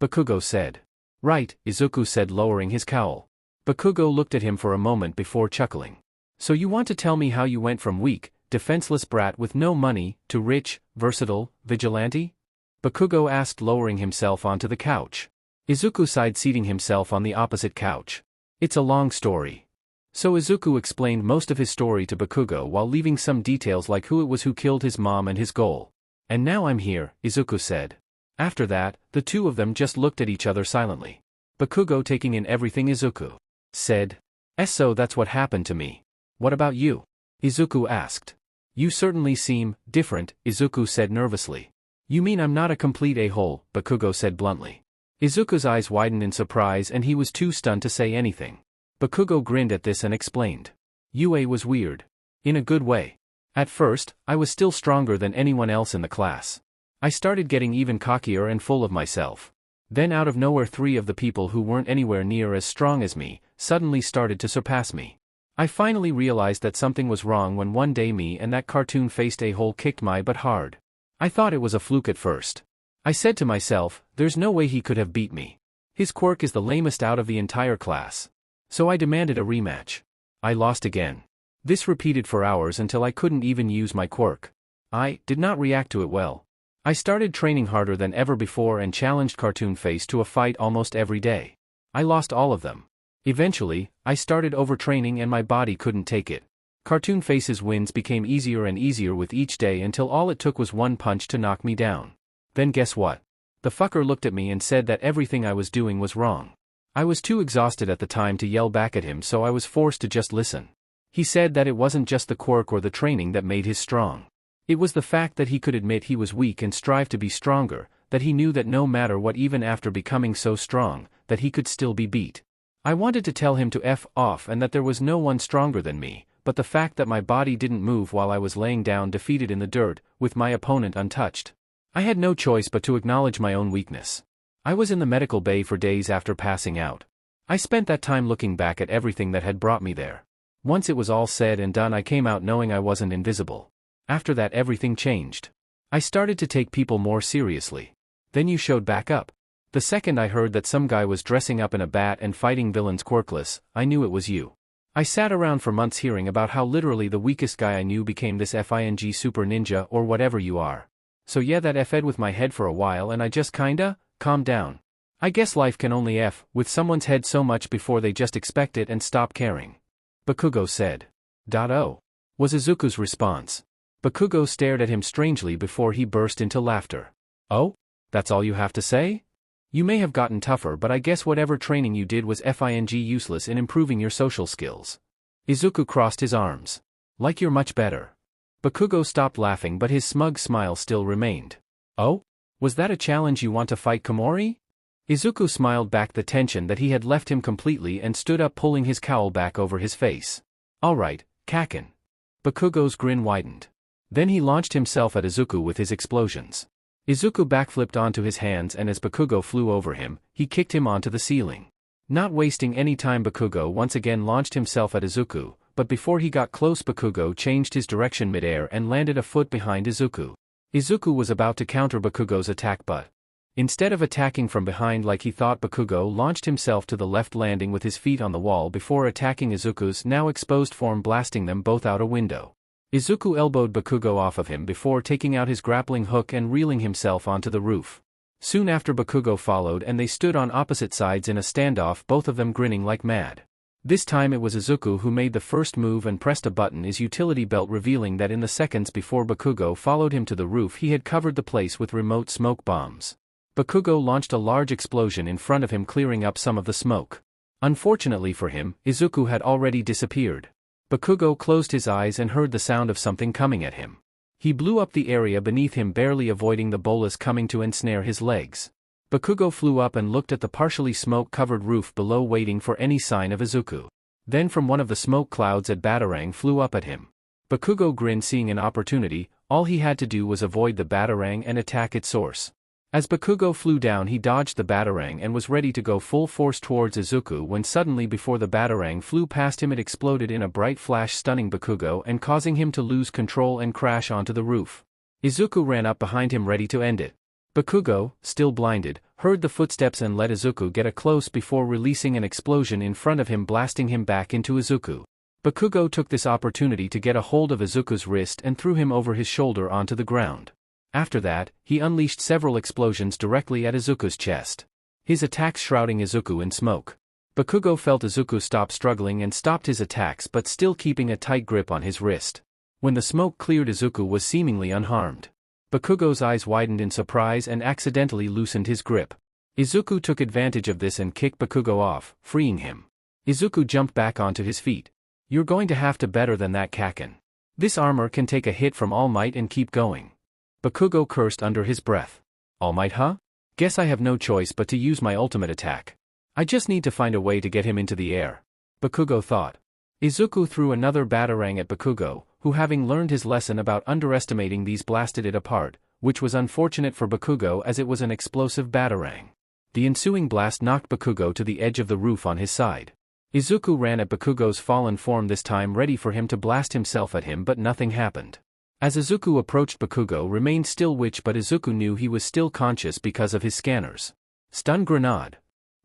Bakugo said. Right, Izuku said, lowering his cowl. Bakugo looked at him for a moment before chuckling. So you want to tell me how you went from weak, defenseless brat with no money, to rich, versatile, vigilante? Bakugo asked, lowering himself onto the couch. Izuku sighed, seating himself on the opposite couch. It's a long story. So Izuku explained most of his story to Bakugo while leaving some details like who it was who killed his mom and his goal. And now I'm here, Izuku said. After that, the two of them just looked at each other silently. Bakugo taking in everything Izuku said. So that's what happened to me. What about you? Izuku asked. You certainly seem different, Izuku said nervously. You mean I'm not a complete a-hole, Bakugo said bluntly. Izuku's eyes widened in surprise and he was too stunned to say anything. Bakugo grinned at this and explained. UA was weird. In a good way. At first, I was still stronger than anyone else in the class. I started getting even cockier and full of myself. Then out of nowhere, three of the people who weren't anywhere near as strong as me suddenly started to surpass me. I finally realized that something was wrong when one day me and that cartoon-faced a-hole kicked my butt hard. I thought it was a fluke at first. I said to myself, there's no way he could have beat me. His quirk is the lamest out of the entire class. So I demanded a rematch. I lost again. This repeated for hours until I couldn't even use my quirk. I did not react to it well. I started training harder than ever before and challenged Cartoon Face to a fight almost every day. I lost all of them. Eventually, I started overtraining and my body couldn't take it. Cartoon Face's wins became easier and easier with each day until all it took was one punch to knock me down. Then guess what? The fucker looked at me and said that everything I was doing was wrong. I was too exhausted at the time to yell back at him, so I was forced to just listen. He said that it wasn't just the quirk or the training that made him strong. It was the fact that he could admit he was weak and strive to be stronger, that he knew that no matter what, even after becoming so strong, that he could still be beat. I wanted to tell him to F off and that there was no one stronger than me, but the fact that my body didn't move while I was laying down defeated in the dirt, with my opponent untouched. I had no choice but to acknowledge my own weakness. I was in the medical bay for days after passing out. I spent that time looking back at everything that had brought me there. Once it was all said and done, I came out knowing I wasn't invisible. After that, everything changed. I started to take people more seriously. Then you showed back up. The second I heard that some guy was dressing up in a bat and fighting villains quirkless, I knew it was you. I sat around for months hearing about how literally the weakest guy I knew became this FING super ninja or whatever you are. So yeah, that F'd with my head for a while and I just kinda calmed down. I guess life can only F with someone's head so much before they just expect it and stop caring. Bakugo said. Oh. Was Izuku's response. Bakugo stared at him strangely before he burst into laughter. Oh? That's all you have to say? You may have gotten tougher, but I guess whatever training you did was FING useless in improving your social skills. Izuku crossed his arms. Like you're much better. Bakugo stopped laughing, but his smug smile still remained. Oh? Was that a challenge? You want to fight Komori? Izuku smiled back the tension that he had left him completely and stood up, pulling his cowl back over his face. Alright, Kaken. Bakugo's grin widened. Then he launched himself at Izuku with his explosions. Izuku backflipped onto his hands and as Bakugo flew over him, he kicked him onto the ceiling. Not wasting any time, Bakugo once again launched himself at Izuku, but before he got close, Bakugo changed his direction midair and landed a foot behind Izuku. Izuku was about to counter Bakugo's attack but, instead of attacking from behind like he thought, Bakugo launched himself to the left, landing with his feet on the wall before attacking Izuku's now exposed form, blasting them both out a window. Izuku elbowed Bakugo off of him before taking out his grappling hook and reeling himself onto the roof. Soon after, Bakugo followed and they stood on opposite sides in a standoff, both of them grinning like mad. This time it was Izuku who made the first move and pressed a button, his utility belt, revealing that in the seconds before Bakugo followed him to the roof he had covered the place with remote smoke bombs. Bakugo launched a large explosion in front of him, clearing up some of the smoke. Unfortunately for him, Izuku had already disappeared. Bakugo closed his eyes and heard the sound of something coming at him. He blew up the area beneath him, barely avoiding the bolus coming to ensnare his legs. Bakugo flew up and looked at the partially smoke-covered roof below, waiting for any sign of Izuku. Then from one of the smoke clouds a batarang flew up at him. Bakugo grinned, seeing an opportunity. All he had to do was avoid the batarang and attack its source. As Bakugo flew down, he dodged the batarang and was ready to go full force towards Izuku when suddenly, before the batarang flew past him, it exploded in a bright flash, stunning Bakugo and causing him to lose control and crash onto the roof. Izuku ran up behind him, ready to end it. Bakugo, still blinded, heard the footsteps and let Izuku get a close before releasing an explosion in front of him, blasting him back into Izuku. Bakugo took this opportunity to get a hold of Izuku's wrist and threw him over his shoulder onto the ground. After that, he unleashed several explosions directly at Izuku's chest, his attacks shrouding Izuku in smoke. Bakugo felt Izuku stop struggling and stopped his attacks, but still keeping a tight grip on his wrist. When the smoke cleared, Izuku was seemingly unharmed. Bakugo's eyes widened in surprise and accidentally loosened his grip. Izuku took advantage of this and kicked Bakugo off, freeing him. Izuku jumped back onto his feet. "You're going to have to better than that, Kaken. This armor can take a hit from All Might and keep going." Bakugo cursed under his breath. "All Might, huh? Guess I have no choice but to use my ultimate attack. I just need to find a way to get him into the air," Bakugo thought. Izuku threw another batarang at Bakugo, who, having learned his lesson about underestimating these, blasted it apart, which was unfortunate for Bakugo as it was an explosive batarang. The ensuing blast knocked Bakugo to the edge of the roof on his side. Izuku ran at Bakugo's fallen form, this time ready for him to blast himself at him, but nothing happened. As Izuku approached, Bakugo remained still, but Izuku knew he was still conscious because of his scanners. "Stun grenade!"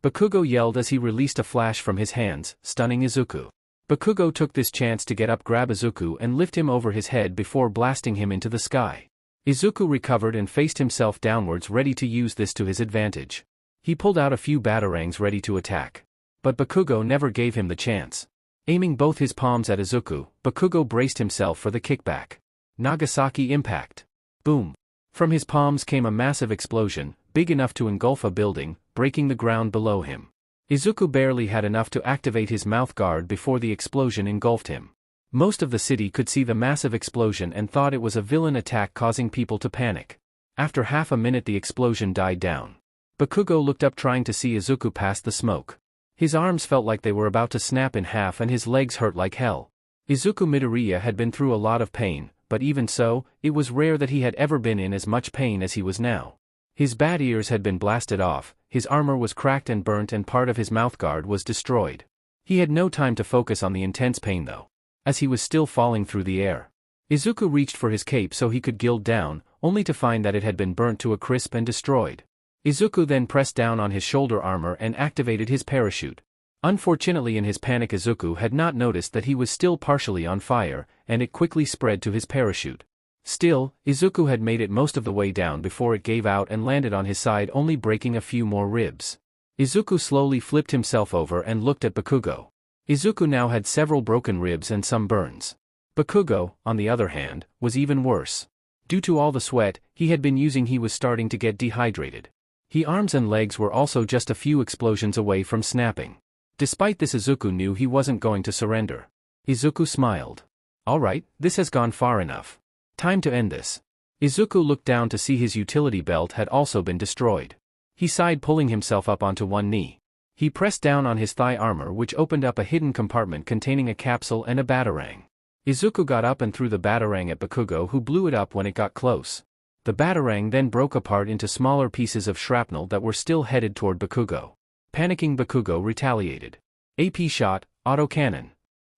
Bakugo yelled as he released a flash from his hands, stunning Izuku. Bakugo took this chance to get up, grab Izuku and lift him over his head before blasting him into the sky. Izuku recovered and faced himself downwards, ready to use this to his advantage. He pulled out a few batarangs ready to attack. But Bakugo never gave him the chance. Aiming both his palms at Izuku, Bakugo braced himself for the kickback. Nagasaki impact. Boom. From his palms came a massive explosion, big enough to engulf a building, breaking the ground below him. Izuku barely had enough to activate his mouth guard before the explosion engulfed him. Most of the city could see the massive explosion and thought it was a villain attack, causing people to panic. After half a minute the explosion died down. Bakugo looked up, trying to see Izuku past the smoke. His arms felt like they were about to snap in half and his legs hurt like hell. Izuku Midoriya had been through a lot of pain, but even so, it was rare that he had ever been in as much pain as he was now. His bat ears had been blasted off, his armor was cracked and burnt, and part of his mouthguard was destroyed. He had no time to focus on the intense pain though, as he was still falling through the air. Izuku reached for his cape so he could gild down, only to find that it had been burnt to a crisp and destroyed. Izuku then pressed down on his shoulder armor and activated his parachute. Unfortunately, in his panic, Izuku had not noticed that he was still partially on fire, and it quickly spread to his parachute. Still, Izuku had made it most of the way down before it gave out and landed on his side, only breaking a few more ribs. Izuku slowly flipped himself over and looked at Bakugo. Izuku now had several broken ribs and some burns. Bakugo, on the other hand, was even worse. Due to all the sweat he had been using, he was starting to get dehydrated. His arms and legs were also just a few explosions away from snapping. Despite this, Izuku knew he wasn't going to surrender. Izuku smiled. "Alright, this has gone far enough. Time to end this." Izuku looked down to see his utility belt had also been destroyed. He sighed, pulling himself up onto one knee. He pressed down on his thigh armor, which opened up a hidden compartment containing a capsule and a batarang. Izuku got up and threw the batarang at Bakugo, who blew it up when it got close. The batarang then broke apart into smaller pieces of shrapnel that were still headed toward Bakugo. Panicking, Bakugo retaliated. "AP shot, autocannon."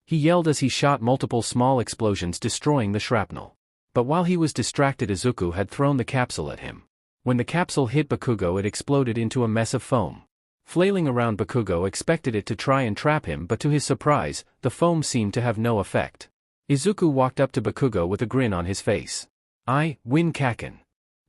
He yelled as he shot multiple small explosions, destroying the shrapnel. But while he was distracted, Izuku had thrown the capsule at him. When the capsule hit Bakugo, it exploded into a mess of foam. Flailing around, Bakugo expected it to try and trap him, but to his surprise, the foam seemed to have no effect. Izuku walked up to Bakugo with a grin on his face. "I win, Kaken."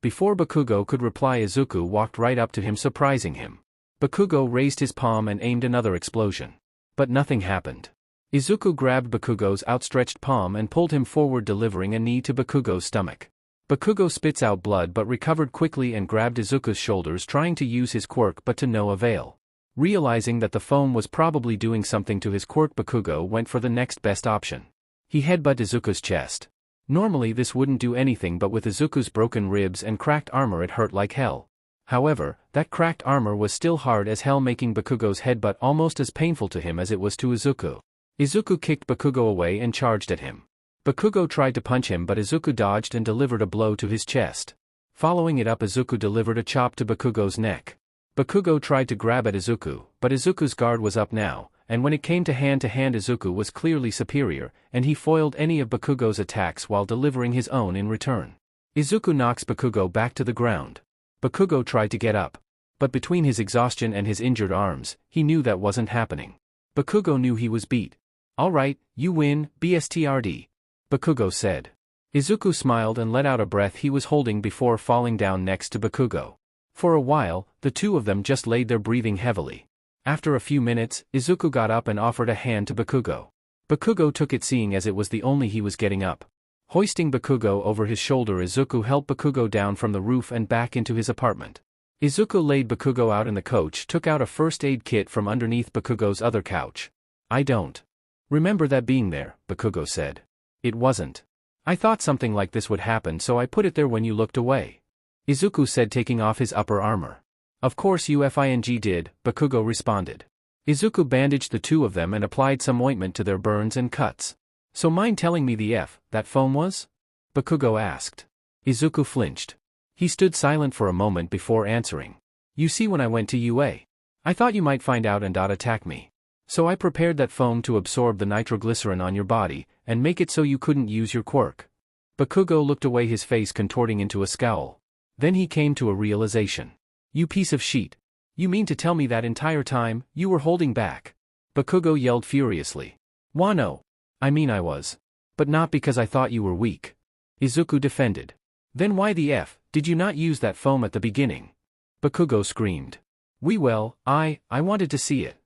Before Bakugo could reply, Izuku walked right up to him, surprising him. Bakugo raised his palm and aimed another explosion. But nothing happened. Izuku grabbed Bakugo's outstretched palm and pulled him forward, delivering a knee to Bakugo's stomach. Bakugo spits out blood but recovered quickly and grabbed Izuku's shoulders, trying to use his quirk but to no avail. Realizing that the foam was probably doing something to his quirk, Bakugo went for the next best option. He headbutted Izuku's chest. Normally this wouldn't do anything, but with Izuku's broken ribs and cracked armor it hurt like hell. However, that cracked armor was still hard as hell, making Bakugo's headbutt almost as painful to him as it was to Izuku. Izuku kicked Bakugo away and charged at him. Bakugo tried to punch him, but Izuku dodged and delivered a blow to his chest. Following it up, Izuku delivered a chop to Bakugo's neck. Bakugo tried to grab at Izuku, but Izuku's guard was up now, and when it came to hand, Izuku was clearly superior, and he foiled any of Bakugo's attacks while delivering his own in return. Izuku knocks Bakugo back to the ground. Bakugo tried to get up. But between his exhaustion and his injured arms, he knew that wasn't happening. Bakugo knew he was beat. "All right, you win, BSTRD," Bakugo said. Izuku smiled and let out a breath he was holding before falling down next to Bakugo. For a while, the two of them just laid there breathing heavily. After a few minutes, Izuku got up and offered a hand to Bakugo. Bakugo took it, seeing as it was the only he was getting up. Hoisting Bakugo over his shoulder, Izuku helped Bakugo down from the roof and back into his apartment. Izuku laid Bakugo out in the coach, took out a first aid kit from underneath Bakugo's other couch. "I don't remember that being there," Bakugo said. "It wasn't. I thought something like this would happen, so I put it there when you looked away," Izuku said, taking off his upper armor. "Of course you did," Bakugo responded. Izuku bandaged the two of them and applied some ointment to their burns and cuts. "So mind telling me that foam was?" Bakugo asked. Izuku flinched. He stood silent for a moment before answering. "You see, when I went to UA, I thought you might find out and attack me. So I prepared that foam to absorb the nitroglycerin on your body, and make it so you couldn't use your quirk." Bakugo looked away, his face contorting into a scowl. Then he came to a realization. "You piece of shit. You mean to tell me that entire time, you were holding back?" Bakugo yelled furiously. "Wano. I mean I was. But not because I thought you were weak," Izuku defended. "Then why the F did you not use that foam at the beginning?" Bakugo screamed. I wanted to see it,"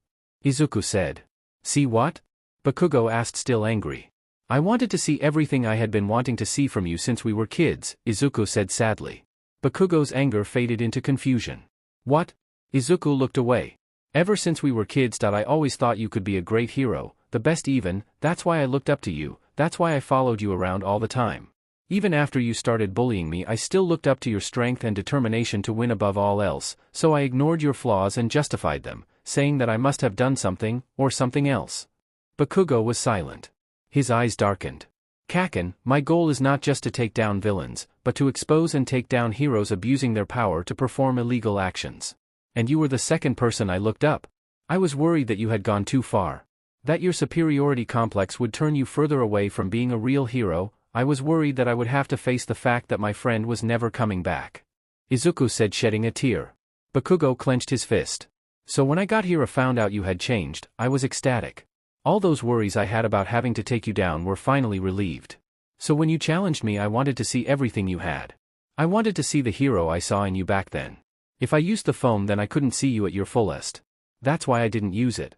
Izuku said. "See what?" Bakugo asked, still angry. "I wanted to see everything I had been wanting to see from you since we were kids," Izuku said sadly. Bakugo's anger faded into confusion. "What?" Izuku looked away. "Ever since we were kids, I always thought you could be a great hero, the best even, that's why I looked up to you, that's why I followed you around all the time. Even after you started bullying me, I still looked up to your strength and determination to win above all else, so I ignored your flaws and justified them, saying that I must have done something, or something else." Bakugo was silent. His eyes darkened. "Kaken, my goal is not just to take down villains, but to expose and take down heroes abusing their power to perform illegal actions. And you were the second person I looked up. I was worried that you had gone too far. That your superiority complex would turn you further away from being a real hero. I was worried that I would have to face the fact that my friend was never coming back," Izuku said, shedding a tear. Bakugo clenched his fist. "So when I got here and found out you had changed, I was ecstatic. All those worries I had about having to take you down were finally relieved. So when you challenged me, I wanted to see everything you had. I wanted to see the hero I saw in you back then. If I used the foam, then I couldn't see you at your fullest. That's why I didn't use it,"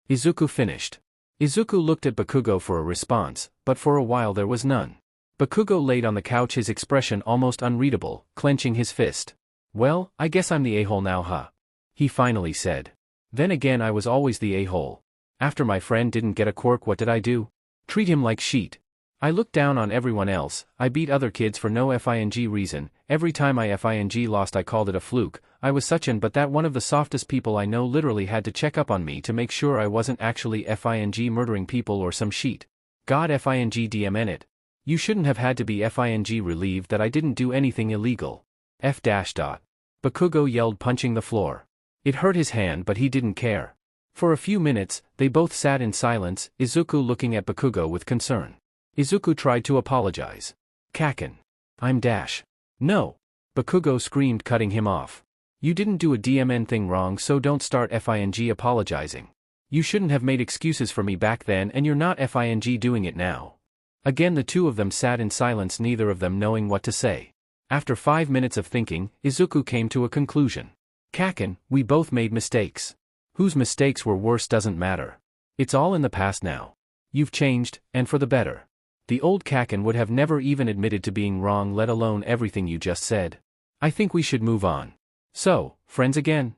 Izuku finished. Izuku looked at Bakugo for a response, but for a while there was none. Bakugo laid on the couch, his expression almost unreadable, clenching his fist. "Well, I guess I'm the a-hole now, huh?" he finally said. "Then again, I was always the a-hole. After my friend didn't get a quirk, what did I do? Treat him like shit. I looked down on everyone else, I beat other kids for no fing reason, every time I fing lost I called it a fluke, I was such an but that one of the softest people I know literally had to check up on me to make sure I wasn't actually fing murdering people or some shit. God fing DMN it. You shouldn't have had to be fing relieved that I didn't do anything illegal. F-. Bakugo yelled, punching the floor. It hurt his hand, but he didn't care. For a few minutes, they both sat in silence, Izuku looking at Bakugo with concern. Izuku tried to apologize. Kaken. I'm Dash. No. Bakugo screamed, cutting him off. You didn't do a DMN thing wrong, so don't start FING apologizing. You shouldn't have made excuses for me back then, and you're not FING doing it now. Again the two of them sat in silence, neither of them knowing what to say. After 5 minutes of thinking, Izuku came to a conclusion. Kaken, we both made mistakes. Whose mistakes were worse doesn't matter. It's all in the past now. You've changed, and for the better. The old Kaken would have never even admitted to being wrong, let alone everything you just said. I think we should move on. So, friends again?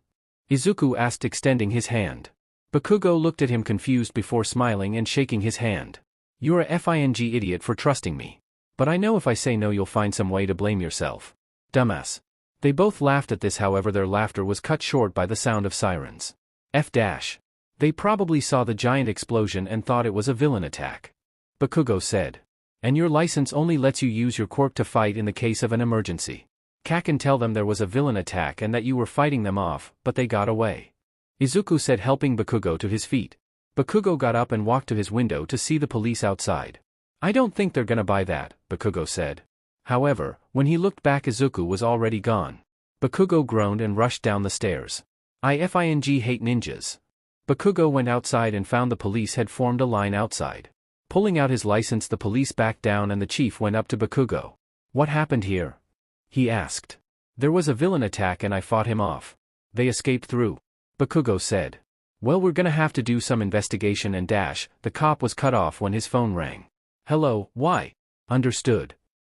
Izuku asked, extending his hand. Bakugo looked at him confused before smiling and shaking his hand. You're a FING idiot for trusting me. But I know if I say no you'll find some way to blame yourself. Dumbass. They both laughed at this, however their laughter was cut short by the sound of sirens. They probably saw the giant explosion and thought it was a villain attack. Bakugo said. And your license only lets you use your quirk to fight in the case of an emergency. Kaken, tell them there was a villain attack and that you were fighting them off, but they got away. Izuku said, helping Bakugo to his feet. Bakugo got up and walked to his window to see the police outside. I don't think they're gonna buy that, Bakugo said. However, when he looked back, Izuku was already gone. Bakugo groaned and rushed down the stairs. I FING hate ninjas. Bakugo went outside and found the police had formed a line outside. Pulling out his license, the police backed down and the chief went up to Bakugo. What happened here? He asked. There was a villain attack and I fought him off. They escaped through. Bakugo said. Well, we're gonna have to do some investigation, and Dash, the cop, was cut off when his phone rang. Hello, why? Understood.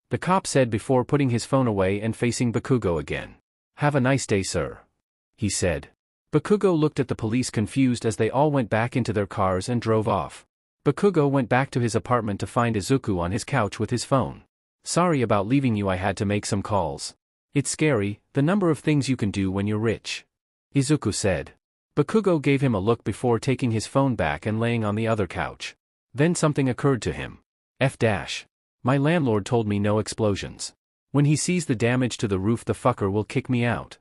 The cop said before putting his phone away and facing Bakugo again. Have a nice day, sir. He said. Bakugo looked at the police confused as they all went back into their cars and drove off. Bakugo went back to his apartment to find Izuku on his couch with his phone. Sorry about leaving you, I had to make some calls. It's scary, the number of things you can do when you're rich. Izuku said. Bakugo gave him a look before taking his phone back and laying on the other couch. Then something occurred to him. My landlord told me no explosions. When he sees the damage to the roof, the fucker will kick me out.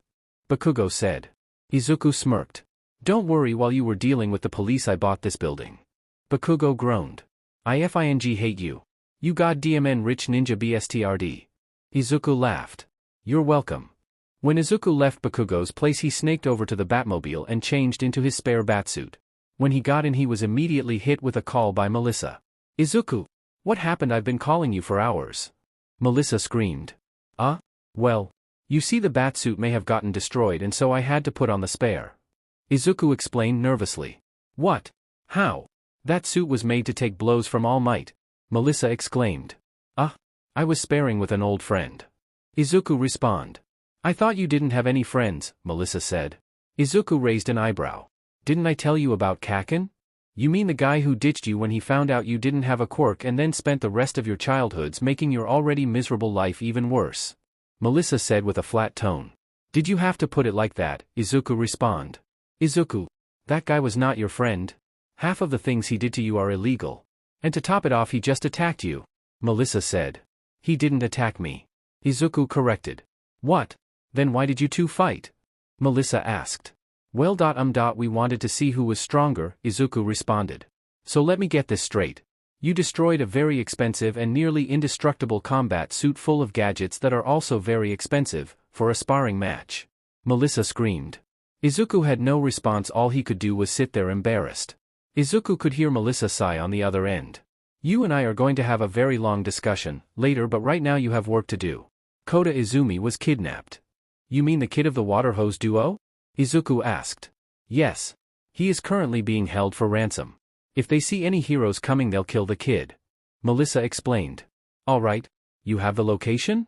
Bakugo said. Izuku smirked. Don't worry, while you were dealing with the police I bought this building. Bakugo groaned. I FING hate you. You goddamn rich ninja BSTRD. Izuku laughed. You're welcome. When Izuku left Bakugo's place, he snaked over to the Batmobile and changed into his spare batsuit. When he got in, he was immediately hit with a call by Melissa. Izuku, what happened? I've been calling you for hours. Melissa screamed. Well, you see, the batsuit may have gotten destroyed and so I had to put on the spare. Izuku explained nervously. What? How? That suit was made to take blows from All Might. Melissa exclaimed. I was sparring with an old friend. Izuku responded. I thought you didn't have any friends, Melissa said. Izuku raised an eyebrow. Didn't I tell you about Kaken? You mean the guy who ditched you when he found out you didn't have a quirk and then spent the rest of your childhoods making your already miserable life even worse? Melissa said with a flat tone. Did you have to put it like that? Izuku responded. Izuku, that guy was not your friend. Half of the things he did to you are illegal. And to top it off, he just attacked you. Melissa said. He didn't attack me. Izuku corrected. What? Then why did you two fight? Melissa asked. Well, we wanted to see who was stronger, Izuku responded. So let me get this straight. You destroyed a very expensive and nearly indestructible combat suit full of gadgets that are also very expensive, for a sparring match. Melissa screamed. Izuku had no response. All he could do was sit there embarrassed. Izuku could hear Melissa sigh on the other end. You and I are going to have a very long discussion later, but right now you have work to do. Kota Izumi was kidnapped. You mean the kid of the water hose duo? Izuku asked. Yes. He is currently being held for ransom. If they see any heroes coming, they'll kill the kid. Melissa explained. Alright. You have the location?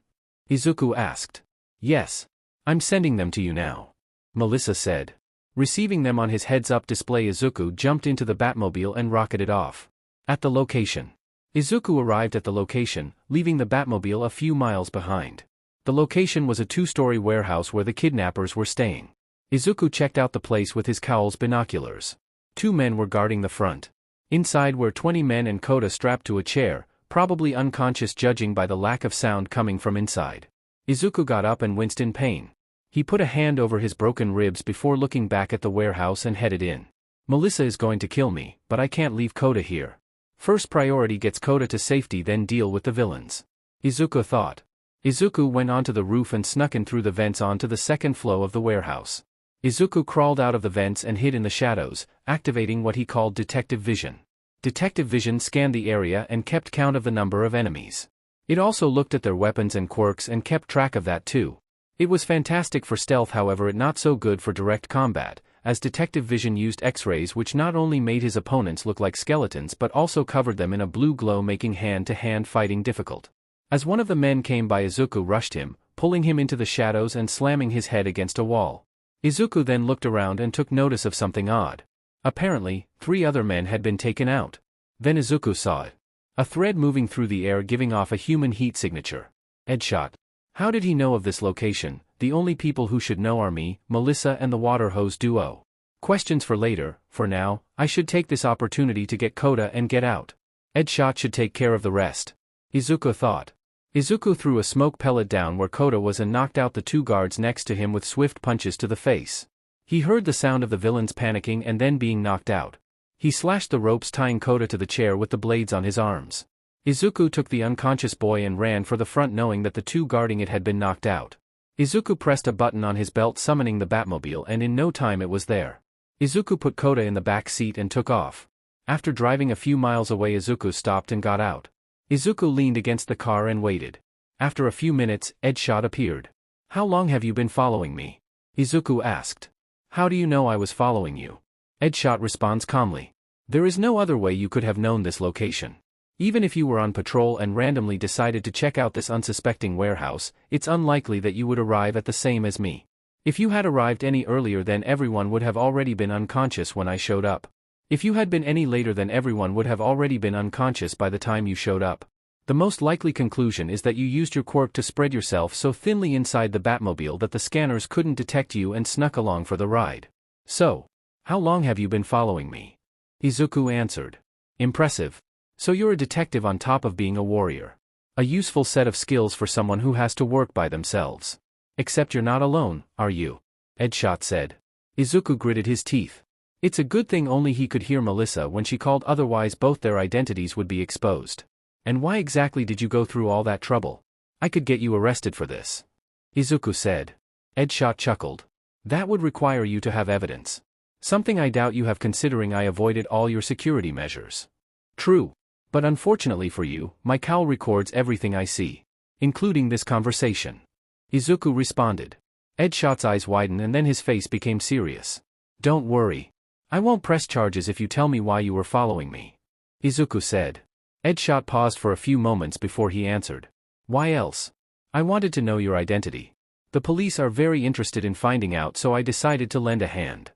Izuku asked. Yes. I'm sending them to you now. Melissa said. Receiving them on his heads-up display, Izuku jumped into the Batmobile and rocketed off. At the location. Izuku arrived at the location, leaving the Batmobile a few miles behind. The location was a 2-story warehouse where the kidnappers were staying. Izuku checked out the place with his Cowl's binoculars. 2 men were guarding the front. Inside were 20 men and Kota strapped to a chair, probably unconscious judging by the lack of sound coming from inside. Izuku got up and winced in pain. He put a hand over his broken ribs before looking back at the warehouse and headed in. Melissa is going to kill me, but I can't leave Kota here. First priority, gets Kota to safety, then deal with the villains. Izuku thought. Izuku went onto the roof and snuck in through the vents onto the second floor of the warehouse. Izuku crawled out of the vents and hid in the shadows, activating what he called Detective Vision. Detective Vision scanned the area and kept count of the number of enemies. It also looked at their weapons and quirks and kept track of that too. It was fantastic for stealth, however not so good for direct combat, as Detective Vision used X-rays which not only made his opponents look like skeletons but also covered them in a blue glow, making hand-to-hand fighting difficult. As one of the men came by, Izuku rushed him, pulling him into the shadows and slamming his head against a wall. Izuku then looked around and took notice of something odd. Apparently, 3 other men had been taken out. Then Izuku saw it. A thread moving through the air giving off a human heat signature. Headshot. How did he know of this location? The only people who should know are me, Melissa and the water hose duo. Questions for later. For now, I should take this opportunity to get Koda and get out. Headshot should take care of the rest. Izuku thought. Izuku threw a smoke pellet down where Koda was and knocked out the 2 guards next to him with swift punches to the face. He heard the sound of the villains panicking and then being knocked out. He slashed the ropes tying Koda to the chair with the blades on his arms. Izuku took the unconscious boy and ran for the front, knowing that the 2 guarding it had been knocked out. Izuku pressed a button on his belt summoning the Batmobile, and in no time it was there. Izuku put Koda in the back seat and took off. After driving a few miles away, Izuku stopped and got out. Izuku leaned against the car and waited. After a few minutes, Headshot appeared. How long have you been following me? Izuku asked. How do you know I was following you? Headshot responds calmly. There is no other way you could have known this location. Even if you were on patrol and randomly decided to check out this unsuspecting warehouse, it's unlikely that you would arrive at the same as me. If you had arrived any earlier, then everyone would have already been unconscious when I showed up. If you had been any later, then everyone would have already been unconscious by the time you showed up. The most likely conclusion is that you used your quirk to spread yourself so thinly inside the Batmobile that the scanners couldn't detect you and snuck along for the ride. So, how long have you been following me? Izuku answered. Impressive. So you're a detective on top of being a warrior. A useful set of skills for someone who has to work by themselves. Except you're not alone, are you? Headshot said. Izuku gritted his teeth. It's a good thing only he could hear Melissa when she called, otherwise both their identities would be exposed. And why exactly did you go through all that trouble? I could get you arrested for this. Izuku said. Headshot chuckled. That would require you to have evidence. Something I doubt you have, considering I avoided all your security measures. True. But unfortunately for you, my cowl records everything I see. Including this conversation. Izuku responded. Headshot's eyes widened and then his face became serious. Don't worry. I won't press charges if you tell me why you were following me. Izuku said. Headshot paused for a few moments before he answered. Why else? I wanted to know your identity. The police are very interested in finding out, so I decided to lend a hand.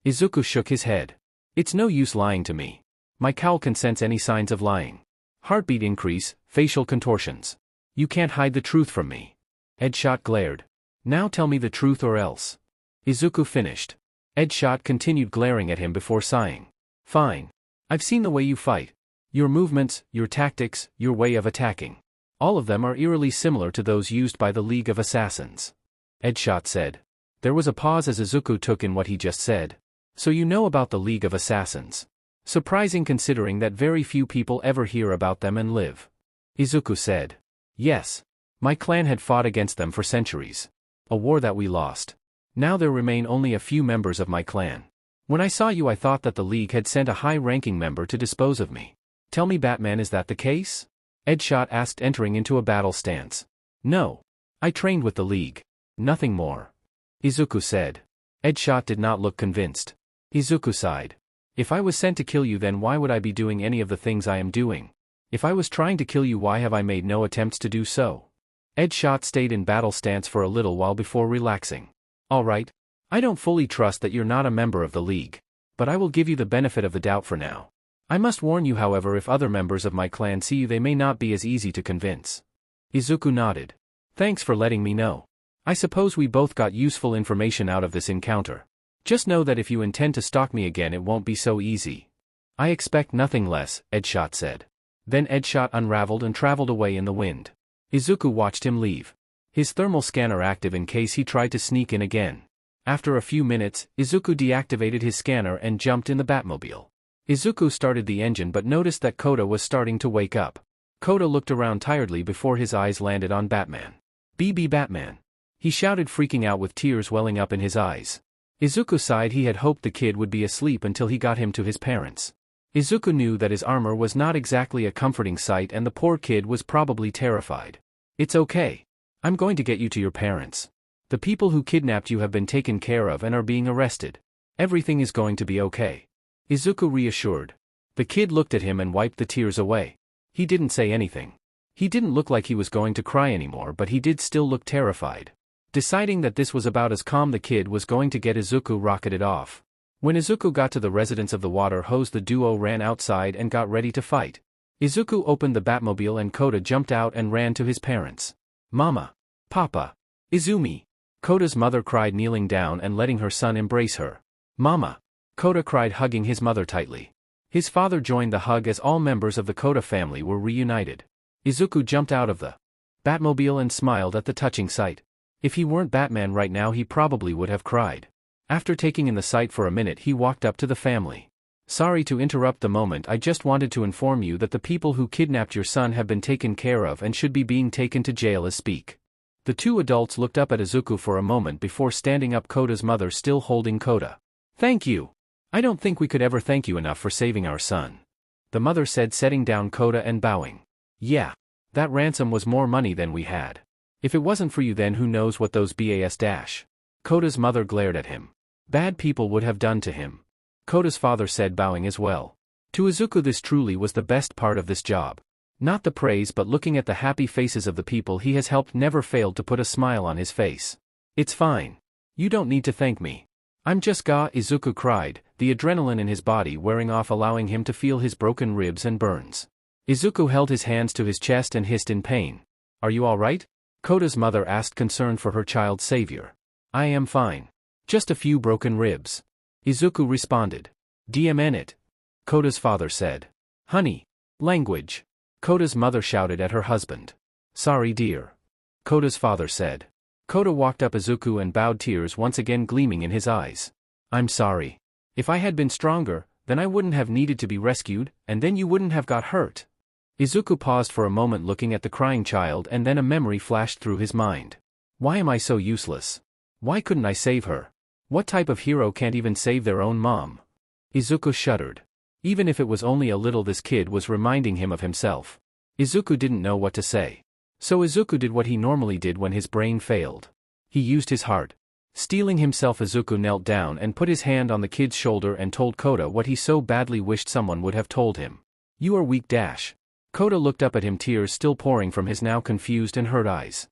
Izuku shook his head. It's no use lying to me. My cowl can sense any signs of lying. Heartbeat increase, facial contortions. You can't hide the truth from me. Headshot glared. Now tell me the truth or else. Izuku finished. Headshot continued glaring at him before sighing. Fine. I've seen the way you fight. Your movements, your tactics, your way of attacking. All of them are eerily similar to those used by the League of Assassins. Headshot said. There was a pause as Izuku took in what he just said. So you know about the League of Assassins. Surprising considering that very few people ever hear about them and live. Izuku said. Yes. My clan had fought against them for centuries. A war that we lost. Now there remain only a few members of my clan. When I saw you, I thought that the League had sent a high-ranking member to dispose of me. Tell me, Batman, is that the case? Headshot asked, entering into a battle stance. No. I trained with the League. Nothing more. Izuku said. Headshot did not look convinced. Izuku sighed. If I was sent to kill you, then why would I be doing any of the things I am doing? If I was trying to kill you, why have I made no attempts to do so? Headshot stayed in battle stance for a little while before relaxing. Alright. I don't fully trust that you're not a member of the League. But I will give you the benefit of the doubt for now. I must warn you, however, if other members of my clan see you, they may not be as easy to convince. Izuku nodded. Thanks for letting me know. I suppose we both got useful information out of this encounter. Just know that if you intend to stalk me again, it won't be so easy. I expect nothing less, Headshot said. Then Headshot unraveled and traveled away in the wind. Izuku watched him leave. His thermal scanner active in case he tried to sneak in again. After a few minutes, Izuku deactivated his scanner and jumped in the Batmobile. Izuku started the engine but noticed that Koda was starting to wake up. Koda looked around tiredly before his eyes landed on Batman. BB Batman. He shouted, freaking out with tears welling up in his eyes. Izuku sighed. He had hoped the kid would be asleep until he got him to his parents. Izuku knew that his armor was not exactly a comforting sight and the poor kid was probably terrified. It's okay. I'm going to get you to your parents. The people who kidnapped you have been taken care of and are being arrested. Everything is going to be okay. Izuku reassured. The kid looked at him and wiped the tears away. He didn't say anything. He didn't look like he was going to cry anymore, but he did still look terrified. Deciding that this was about as calm, the kid was going to get Izuku rocketed off. When Izuku got to the residence of the water hose, the duo ran outside and got ready to fight. Izuku opened the Batmobile and Koda jumped out and ran to his parents. Mama. Papa. Izumi. Koda's mother cried, kneeling down and letting her son embrace her. Mama. Koda cried, hugging his mother tightly. His father joined the hug as all members of the Koda family were reunited. Izuku jumped out of the Batmobile and smiled at the touching sight. If he weren't Batman right now, he probably would have cried. After taking in the sight for a minute, he walked up to the family. Sorry to interrupt the moment, I just wanted to inform you that the people who kidnapped your son have been taken care of and should be being taken to jail as speak. The two adults looked up at Izuku for a moment before standing up, Koda's mother still holding Koda. Thank you. I don't think we could ever thank you enough for saving our son. The mother said, setting down Koda and bowing. Yeah. That ransom was more money than we had. If it wasn't for you, then who knows what those BAS. Koda's mother glared at him. Bad people would have done to him. Koda's father said, bowing as well. To Izuku, this truly was the best part of this job. Not the praise, but looking at the happy faces of the people he has helped never failed to put a smile on his face. It's fine. You don't need to thank me. I'm just Izuku cried, the adrenaline in his body wearing off, allowing him to feel his broken ribs and burns. Izuku held his hands to his chest and hissed in pain. Are you all right? Koda's mother asked, concerned for her child's savior. I am fine. Just a few broken ribs. Izuku responded. DMN it. Koda's father said. Honey. Language. Koda's mother shouted at her husband. Sorry, dear. Koda's father said. Koda walked up Izuku and bowed, tears once again gleaming in his eyes. I'm sorry. If I had been stronger, then I wouldn't have needed to be rescued, and then you wouldn't have got hurt. Izuku paused for a moment, looking at the crying child, and then a memory flashed through his mind. Why am I so useless? Why couldn't I save her? What type of hero can't even save their own mom? Izuku shuddered. Even if it was only a little, this kid was reminding him of himself. Izuku didn't know what to say. So Izuku did what he normally did when his brain failed. He used his heart. Steeling himself, Izuku knelt down and put his hand on the kid's shoulder and told Koda what he so badly wished someone would have told him. You are weak. Koda looked up at him, tears still pouring from his now confused and hurt eyes.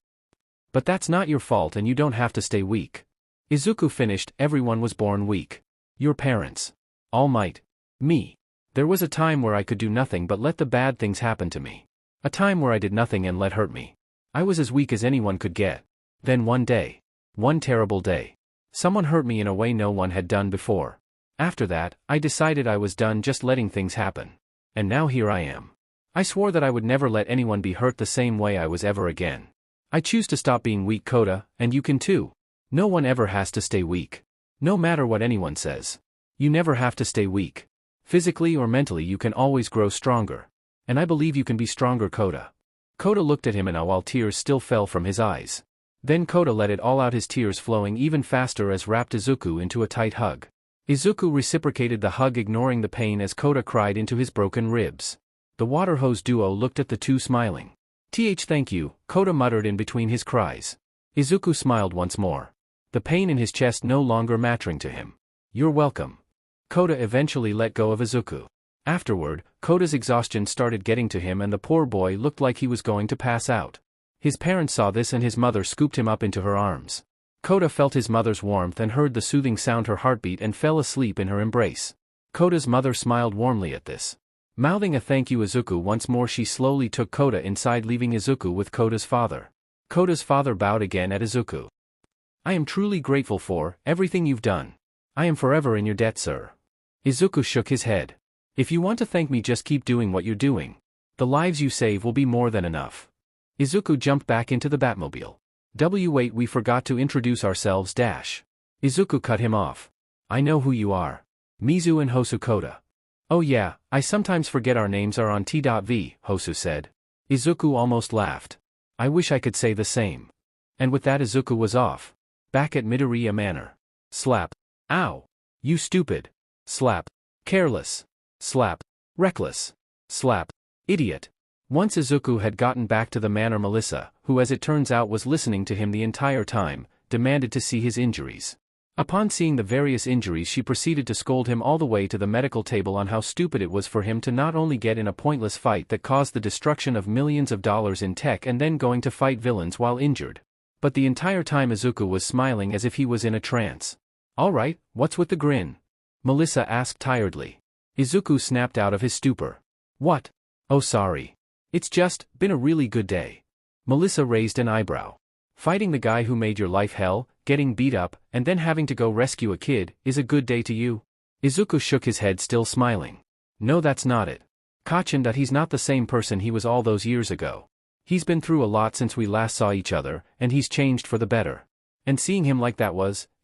But that's not your fault, and you don't have to stay weak. Izuku finished. Everyone was born weak. Your parents. All Might. Me. There was a time where I could do nothing but let the bad things happen to me. A time where I did nothing and let hurt me. I was as weak as anyone could get. Then one day. One terrible day. Someone hurt me in a way no one had done before. After that, I decided I was done just letting things happen. And now here I am. I swore that I would never let anyone be hurt the same way I was ever again. I choose to stop being weak, Koda, and you can too. No one ever has to stay weak. No matter what anyone says. You never have to stay weak. Physically or mentally, you can always grow stronger. And I believe you can be stronger, Koda. Koda looked at him and while tears still fell from his eyes. Then Koda let it all out, his tears flowing even faster as wrapped Izuku into a tight hug. Izuku reciprocated the hug, ignoring the pain as Koda cried into his broken ribs. The water hose duo looked at the two, smiling. Thank you, Koda muttered in between his cries. Izuku smiled once more. The pain in his chest no longer mattering to him. You're welcome. Koda eventually let go of Izuku. Afterward, Koda's exhaustion started getting to him and the poor boy looked like he was going to pass out. His parents saw this and his mother scooped him up into her arms. Koda felt his mother's warmth and heard the soothing sound her heartbeat and fell asleep in her embrace. Koda's mother smiled warmly at this. Mouthing a thank you Izuku once more, she slowly took Koda inside, leaving Izuku with Koda's father. Koda's father bowed again at Izuku. I am truly grateful for everything you've done. I am forever in your debt, sir. Izuku shook his head. If you want to thank me, just keep doing what you're doing. The lives you save will be more than enough. Izuku jumped back into the Batmobile. Wait, we forgot to introduce ourselves. Izuku cut him off. I know who you are. Mizu and Hosu Koda. Oh yeah, I sometimes forget our names are on T.V, Hosu said. Izuku almost laughed. I wish I could say the same. And with that Izuku was off. Back at Midoriya Manor. Slap. Ow. You stupid. Slap. Careless. Slap. Reckless. Slap. Idiot. Once Izuku had gotten back to the manor, Melissa, who as it turns out was listening to him the entire time, demanded to see his injuries. Upon seeing the various injuries, she proceeded to scold him all the way to the medical table on how stupid it was for him to not only get in a pointless fight that caused the destruction of millions of dollars in tech and then going to fight villains while injured. But the entire time Izuku was smiling as if he was in a trance. Alright, what's with the grin? Melissa asked tiredly. Izuku snapped out of his stupor. What? Oh sorry. It's just been a really good day. Melissa raised an eyebrow. Fighting the guy who made your life hell, getting beat up, and then having to go rescue a kid, is a good day to you? Izuku shook his head, still smiling. No, that's not it. Kachin, that he's not the same person he was all those years ago. He's been through a lot since we last saw each other, and he's changed for the better. And seeing him like that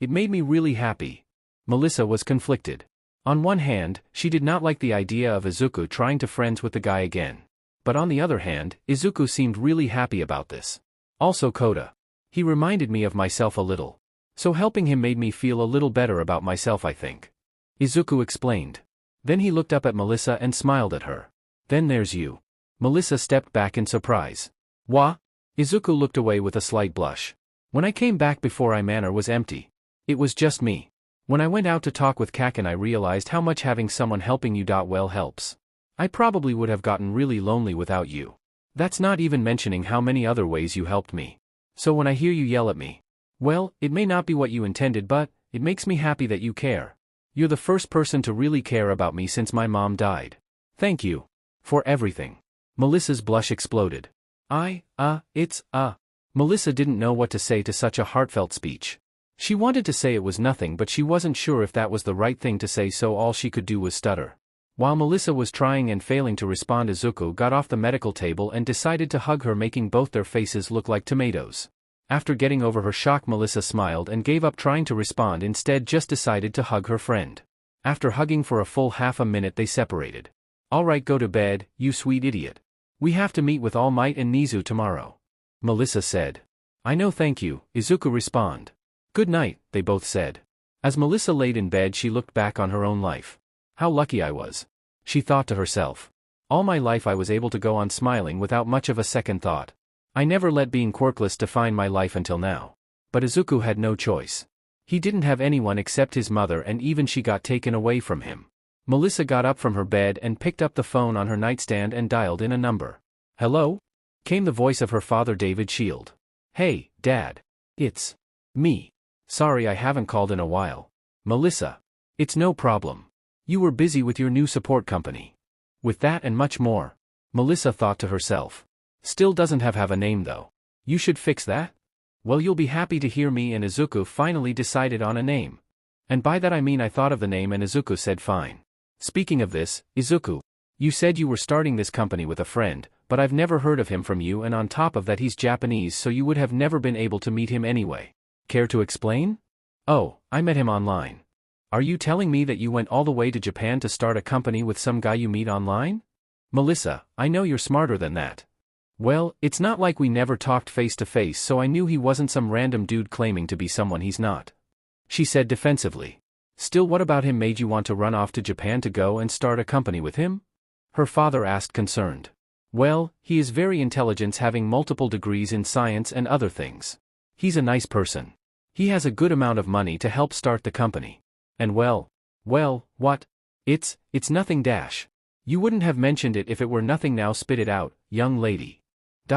it made me really happy. Melissa was conflicted. On one hand, she did not like the idea of Izuku trying to friends with the guy again. But on the other hand, Izuku seemed really happy about this. Also Koda. He reminded me of myself a little. So helping him made me feel a little better about myself, I think. Izuku explained. Then he looked up at Melissa and smiled at her. Then there's you. Melissa stepped back in surprise. Wha? Izuku looked away with a slight blush. When I came back before manor was empty. It was just me. When I went out to talk with Kakin, I realized how much having someone helping you well helps. I probably would have gotten really lonely without you. That's not even mentioning how many other ways you helped me. So when I hear you yell at me, well, it may not be what you intended, but it makes me happy that you care. You're the first person to really care about me since my mom died. Thank you. For everything. Melissa's blush exploded. Melissa didn't know what to say to such a heartfelt speech. She wanted to say it was nothing, but she wasn't sure if that was the right thing to say, so all she could do was stutter. While Melissa was trying and failing to respond, Izuku got off the medical table and decided to hug her, making both their faces look like tomatoes. After getting over her shock, Melissa smiled and gave up trying to respond, instead just decided to hug her friend. After hugging for a full half a minute, they separated. Alright, go to bed, you sweet idiot. We have to meet with All Might and Nizu tomorrow. Melissa said. I know, thank you, Izuku responded. Good night, they both said. As Melissa laid in bed, she looked back on her own life. How lucky I was. She thought to herself. All my life I was able to go on smiling without much of a second thought. I never let being quirkless define my life until now. But Izuku had no choice. He didn't have anyone except his mother, and even she got taken away from him. Melissa got up from her bed and picked up the phone on her nightstand and dialed in a number. Hello? Came the voice of her father, David Shield. Hey, Dad. It's me. Sorry I haven't called in a while. Melissa. It's no problem. You were busy with your new support company. With that and much more. Melissa thought to herself. Still doesn't have a name though. You should fix that? Well, you'll be happy to hear me and Izuku finally decided on a name. And by that I mean I thought of the name and Izuku said fine. Speaking of this, Izuku. You said you were starting this company with a friend, but I've never heard of him from you, and on top of that he's Japanese, so you would have never been able to meet him anyway. Care to explain? Oh, I met him online. Are you telling me that you went all the way to Japan to start a company with some guy you meet online? Melissa, I know you're smarter than that. Well, it's not like we never talked face to face, so I knew he wasn't some random dude claiming to be someone he's not. She said defensively. Still, what about him made you want to run off to Japan to go and start a company with him? Her father asked, concerned. Well, he is very intelligent, having multiple degrees in science and other things. He's a nice person. He has a good amount of money to help start the company. And well, what? It's nothing dash. You wouldn't have mentioned it if it were nothing. Now spit it out, young lady.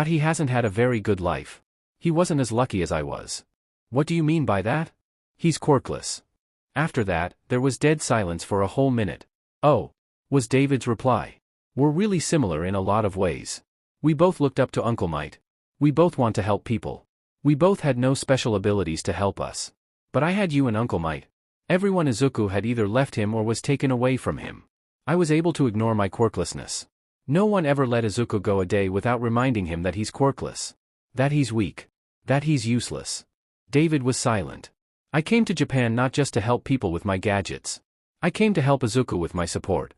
He hasn't had a very good life. He wasn't as lucky as I was. What do you mean by that? He's quirkless. After that, there was dead silence for a whole minute. Oh, was David's reply. We're really similar in a lot of ways. We both looked up to Uncle Might. We both want to help people. We both had no special abilities to help us. But I had you and Uncle Might. Everyone Izuku had either left him or was taken away from him. I was able to ignore my quirklessness. No one ever let Izuku go a day without reminding him that he's quirkless. That he's weak. That he's useless. David was silent. I came to Japan not just to help people with my gadgets. I came to help Izuku with my support.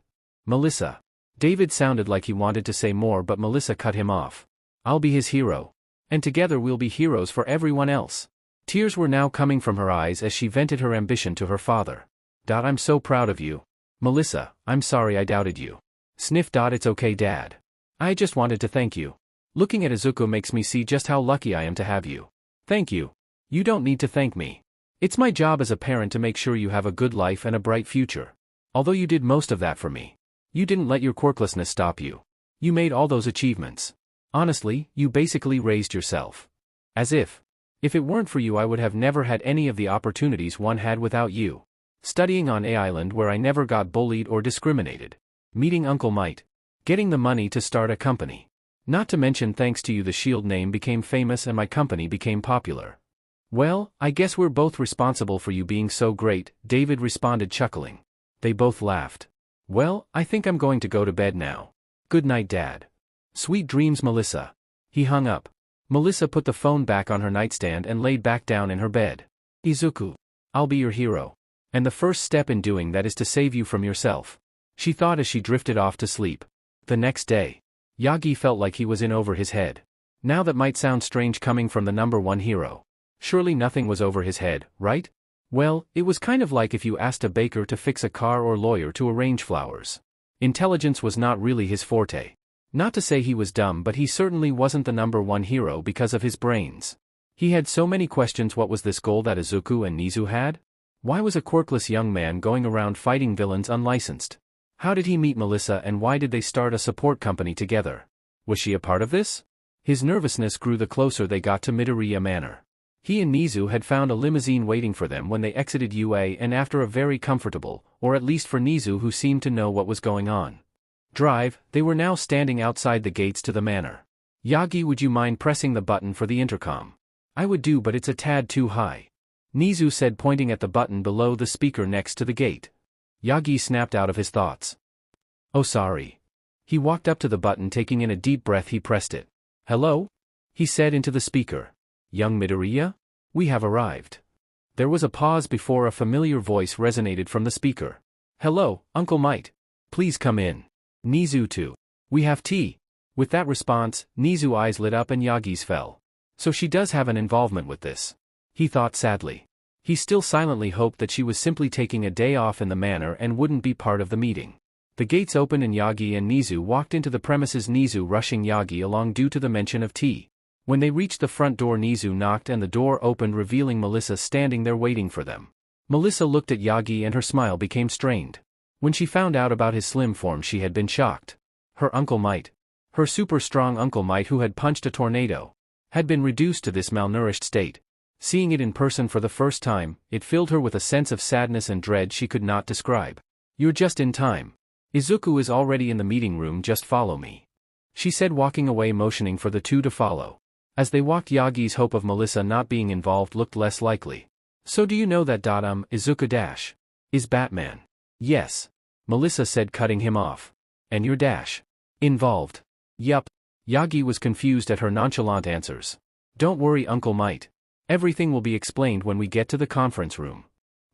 Melissa. David sounded like he wanted to say more, but Melissa cut him off. I'll be his hero. And together we'll be heroes for everyone else. Tears were now coming from her eyes as she vented her ambition to her father. I'm so proud of you. Melissa, I'm sorry I doubted you. Sniff. It's okay, Dad. I just wanted to thank you. Looking at Izuku makes me see just how lucky I am to have you. Thank you. You don't need to thank me. It's my job as a parent to make sure you have a good life and a bright future. Although you did most of that for me. You didn't let your quirklessness stop you. You made all those achievements. Honestly, you basically raised yourself. As if it weren't for you I would have never had any of the opportunities one had without you. Studying on A Island where I never got bullied or discriminated. Meeting Uncle Might. Getting the money to start a company. Not to mention thanks to you the Shield name became famous and my company became popular. Well, I guess we're both responsible for you being so great, David responded, chuckling. They both laughed. Well, I think I'm going to go to bed now. Good night, Dad. Sweet dreams, Melissa. He hung up. Melissa put the phone back on her nightstand and laid back down in her bed. Izuku, I'll be your hero. And the first step in doing that is to save you from yourself. She thought as she drifted off to sleep. The next day, Yagi felt like he was in over his head. Now that might sound strange coming from the number one hero. Surely nothing was over his head, right? Well, it was kind of like if you asked a baker to fix a car or lawyer to arrange flowers. Intelligence was not really his forte. Not to say he was dumb, but he certainly wasn't the number one hero because of his brains. He had so many questions. What was this goal that Izuku and Nizu had? Why was a quirkless young man going around fighting villains unlicensed? How did he meet Melissa and why did they start a support company together? Was she a part of this? His nervousness grew the closer they got to Midoriya Manor. He and Nizu had found a limousine waiting for them when they exited UA, and after a very comfortable, or at least for Nizu who seemed to know what was going on, drive, they were now standing outside the gates to the manor. Yagi, would you mind pressing the button for the intercom? I would do, but it's a tad too high. Nizu said, pointing at the button below the speaker next to the gate. Yagi snapped out of his thoughts. Oh, sorry. He walked up to the button, taking in a deep breath. He pressed it. Hello? He said into the speaker. Young Midoriya? We have arrived. There was a pause before a familiar voice resonated from the speaker. Hello, Uncle Might. Please come in. Nizu too. We have tea. With that response, Nizu's eyes lit up and Yagi's fell. So she does have an involvement with this. He thought sadly. He still silently hoped that she was simply taking a day off in the manor and wouldn't be part of the meeting. The gates opened and Yagi and Nizu walked into the premises, Nizu rushing Yagi along due to the mention of tea. When they reached the front door, Nizu knocked and the door opened, revealing Melissa standing there waiting for them. Melissa looked at Yagi and her smile became strained. When she found out about his slim form, she had been shocked. Her Uncle Might, her super strong Uncle Might who had punched a tornado, had been reduced to this malnourished state. Seeing it in person for the first time, it filled her with a sense of sadness and dread she could not describe. You're just in time. Izuku is already in the meeting room, just follow me. She said, walking away, motioning for the two to follow. As they walked, Yagi's hope of Melissa not being involved looked less likely. So do you know that Izuku is Batman? Yes. Melissa said, cutting him off. And you're involved? Yup. Yagi was confused at her nonchalant answers. Don't worry, Uncle Might. Everything will be explained when we get to the conference room.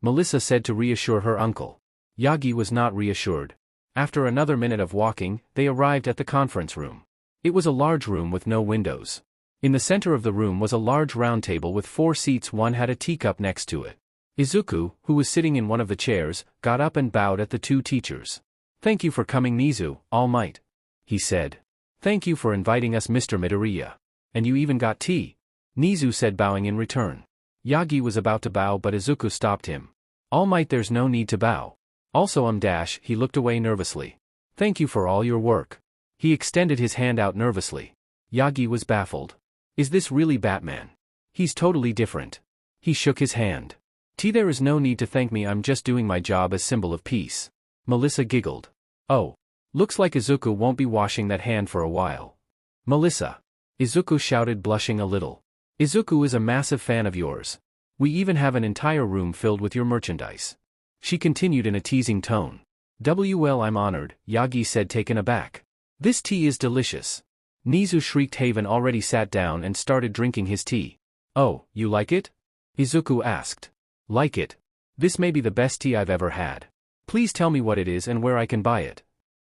Melissa said to reassure her uncle. Yagi was not reassured. After another minute of walking, they arrived at the conference room. It was a large room with no windows. In the center of the room was a large round table with 4 seats. One had a teacup next to it. Izuku, who was sitting in one of the chairs, got up and bowed at the two teachers. Thank you for coming, Nizu, All Might. He said. Thank you for inviting us, Mr. Midoriya. And you even got tea. Nizu said, bowing in return. Yagi was about to bow, but Izuku stopped him. All Might, there's no need to bow. Also, he looked away nervously. Thank you for all your work. He extended his hand out nervously. Yagi was baffled. Is this really Batman? He's totally different. He shook his hand. There is no need to thank me, I'm just doing my job as symbol of peace. Melissa giggled. Oh. Looks like Izuku won't be washing that hand for a while. Melissa. Izuku shouted, blushing a little. Izuku is a massive fan of yours. We even have an entire room filled with your merchandise. She continued in a teasing tone. Well, I'm honored, Yagi said, taken aback. This tea is delicious. Nizu shrieked. Haven already sat down and started drinking his tea. Oh, you like it? Izuku asked. Like it? This may be the best tea I've ever had. Please tell me what it is and where I can buy it.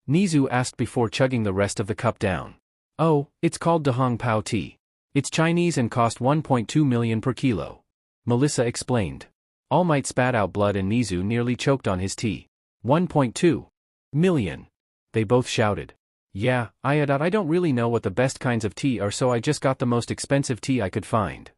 Nizu asked before chugging the rest of the cup down. Oh, it's called Dahong Pao tea. It's Chinese and cost 1.2 million per kilo. Melissa explained. All Might spat out blood and Nizu nearly choked on his tea. 1.2 million. They both shouted. Yeah, I don't really know what the best kinds of tea are, so I just got the most expensive tea I could find.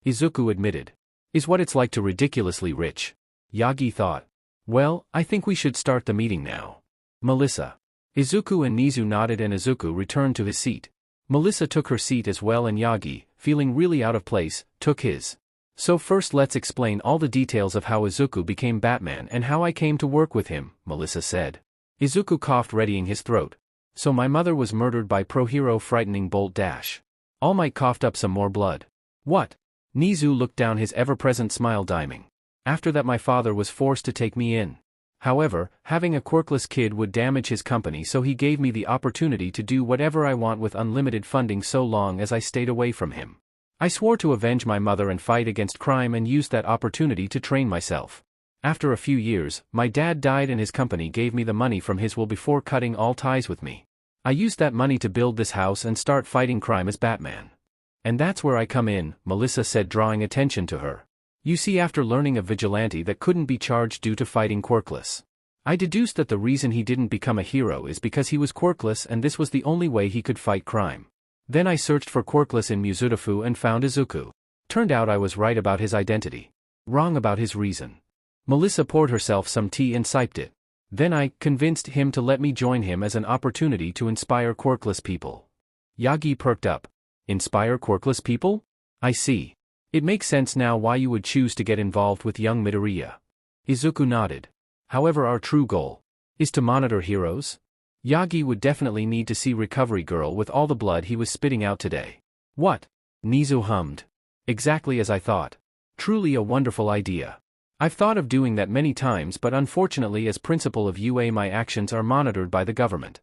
Izuku admitted. Is what it's like to ridiculously rich. Yagi thought. Well, I think we should start the meeting now. Melissa. Izuku and Nizu nodded and Izuku returned to his seat. Melissa took her seat as well and Yagi, feeling really out of place, took his. So first let's explain all the details of how Izuku became Batman and how I came to work with him, Melissa said. Izuku coughed, readying his throat. So my mother was murdered by pro-hero frightening Bolt Dash. All Might coughed up some more blood. What? Nizu looked down, his ever-present smile diming. After that my father was forced to take me in. However, having a quirkless kid would damage his company, so he gave me the opportunity to do whatever I want with unlimited funding so long as I stayed away from him. I swore to avenge my mother and fight against crime and used that opportunity to train myself. After a few years, my dad died and his company gave me the money from his will before cutting all ties with me. I used that money to build this house and start fighting crime as Batman. And that's where I come in, Melissa said, drawing attention to her. You see, after learning of Vigilante that couldn't be charged due to fighting quirkless, I deduced that the reason he didn't become a hero is because he was quirkless and this was the only way he could fight crime. Then I searched for quirkless in Muzutafu and found Izuku. Turned out I was right about his identity. Wrong about his reason. Melissa poured herself some tea and sipped it. Then I convinced him to let me join him as an opportunity to inspire quirkless people. Yagi perked up. Inspire quirkless people? I see. It makes sense now why you would choose to get involved with young Midoriya. Izuku nodded. However, our true goal is to monitor heroes. Yagi would definitely need to see Recovery Girl with all the blood he was spitting out today. What? Nizu hummed. Exactly as I thought. Truly a wonderful idea. I've thought of doing that many times, but unfortunately as principal of UA my actions are monitored by the government.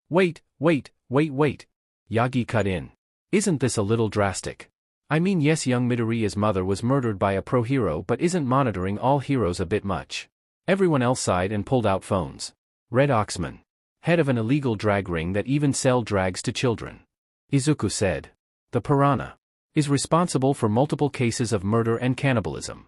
Wait. Yagi cut in. Isn't this a little drastic? I mean, yes, young Midoriya's mother was murdered by a pro-hero, but isn't monitoring all heroes a bit much? Everyone else sighed and pulled out phones. Red Oxman. Head of an illegal drag ring that even sell drags to children. Izuku said. The Piranha. Is responsible for multiple cases of murder and cannibalism.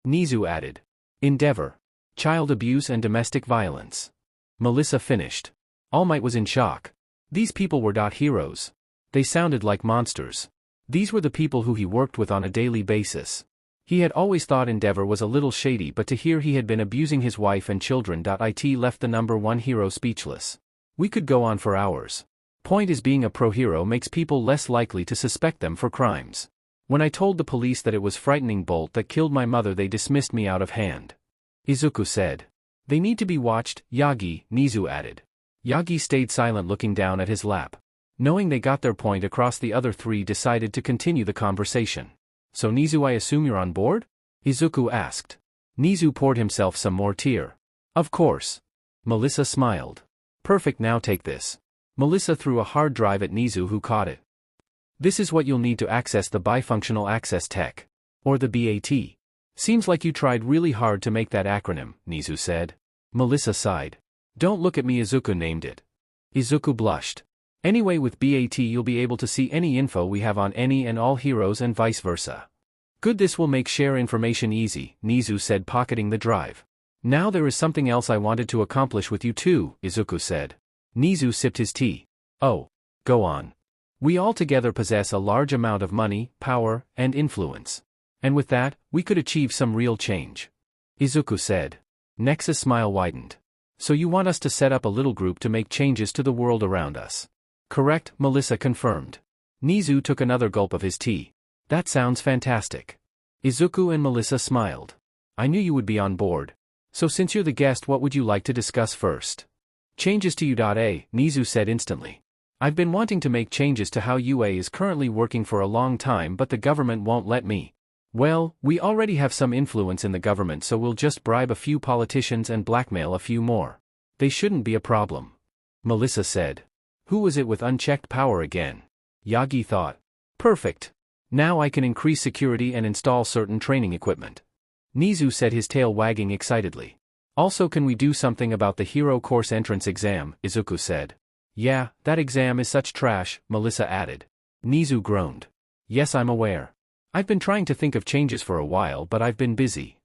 Nizu added. Endeavor. Child abuse and domestic violence. Melissa finished. All Might was in shock. These people were not heroes. They sounded like monsters. These were the people who he worked with on a daily basis. He had always thought Endeavor was a little shady, but to hear he had been abusing his wife and children.It left the number one hero speechless. We could go on for hours. Point is, being a pro-hero makes people less likely to suspect them for crimes. When I told the police that it was frightening Bolt that killed my mother, they dismissed me out of hand. Izuku said. They need to be watched, Yagi, Nizu added. Yagi stayed silent, looking down at his lap. Knowing they got their point across, the other three decided to continue the conversation. So Nizu, I assume you're on board? Izuku asked. Nizu poured himself some more tea. Of course. Melissa smiled. Perfect, now take this. Melissa threw a hard drive at Nizu, who caught it. This is what you'll need to access the bifunctional access tech. Or the BAT. Seems like you tried really hard to make that acronym, Nizu said. Melissa sighed. Don't look at me, Izuku named it. Izuku blushed. Anyway, with BAT you'll be able to see any info we have on any and all heroes and vice versa. Good, this will make share information easy, Nizu said, pocketing the drive. Now there is something else I wanted to accomplish with you too, Izuku said. Nizu sipped his tea. Oh. Go on. We all together possess a large amount of money, power, and influence. And with that, we could achieve some real change. Izuku said. Nexus' smile widened. So you want us to set up a little group to make changes to the world around us? Correct, Melissa confirmed. Nizu took another gulp of his tea. That sounds fantastic. Izuku and Melissa smiled. I knew you would be on board. So since you're the guest, what would you like to discuss first? Changes to you.A, Nizu said instantly. I've been wanting to make changes to how UA is currently working for a long time, but the government won't let me. Well, we already have some influence in the government, so we'll just bribe a few politicians and blackmail a few more. They shouldn't be a problem. Melissa said. Who was it with unchecked power again? Yagi thought. Perfect. Now I can increase security and install certain training equipment. Nizu said, his tail wagging excitedly. Also, can we do something about the hero course entrance exam? Izuku said. Yeah, that exam is such trash, Melissa added. Nizu groaned. Yes, I'm aware. I've been trying to think of changes for a while, but I've been busy.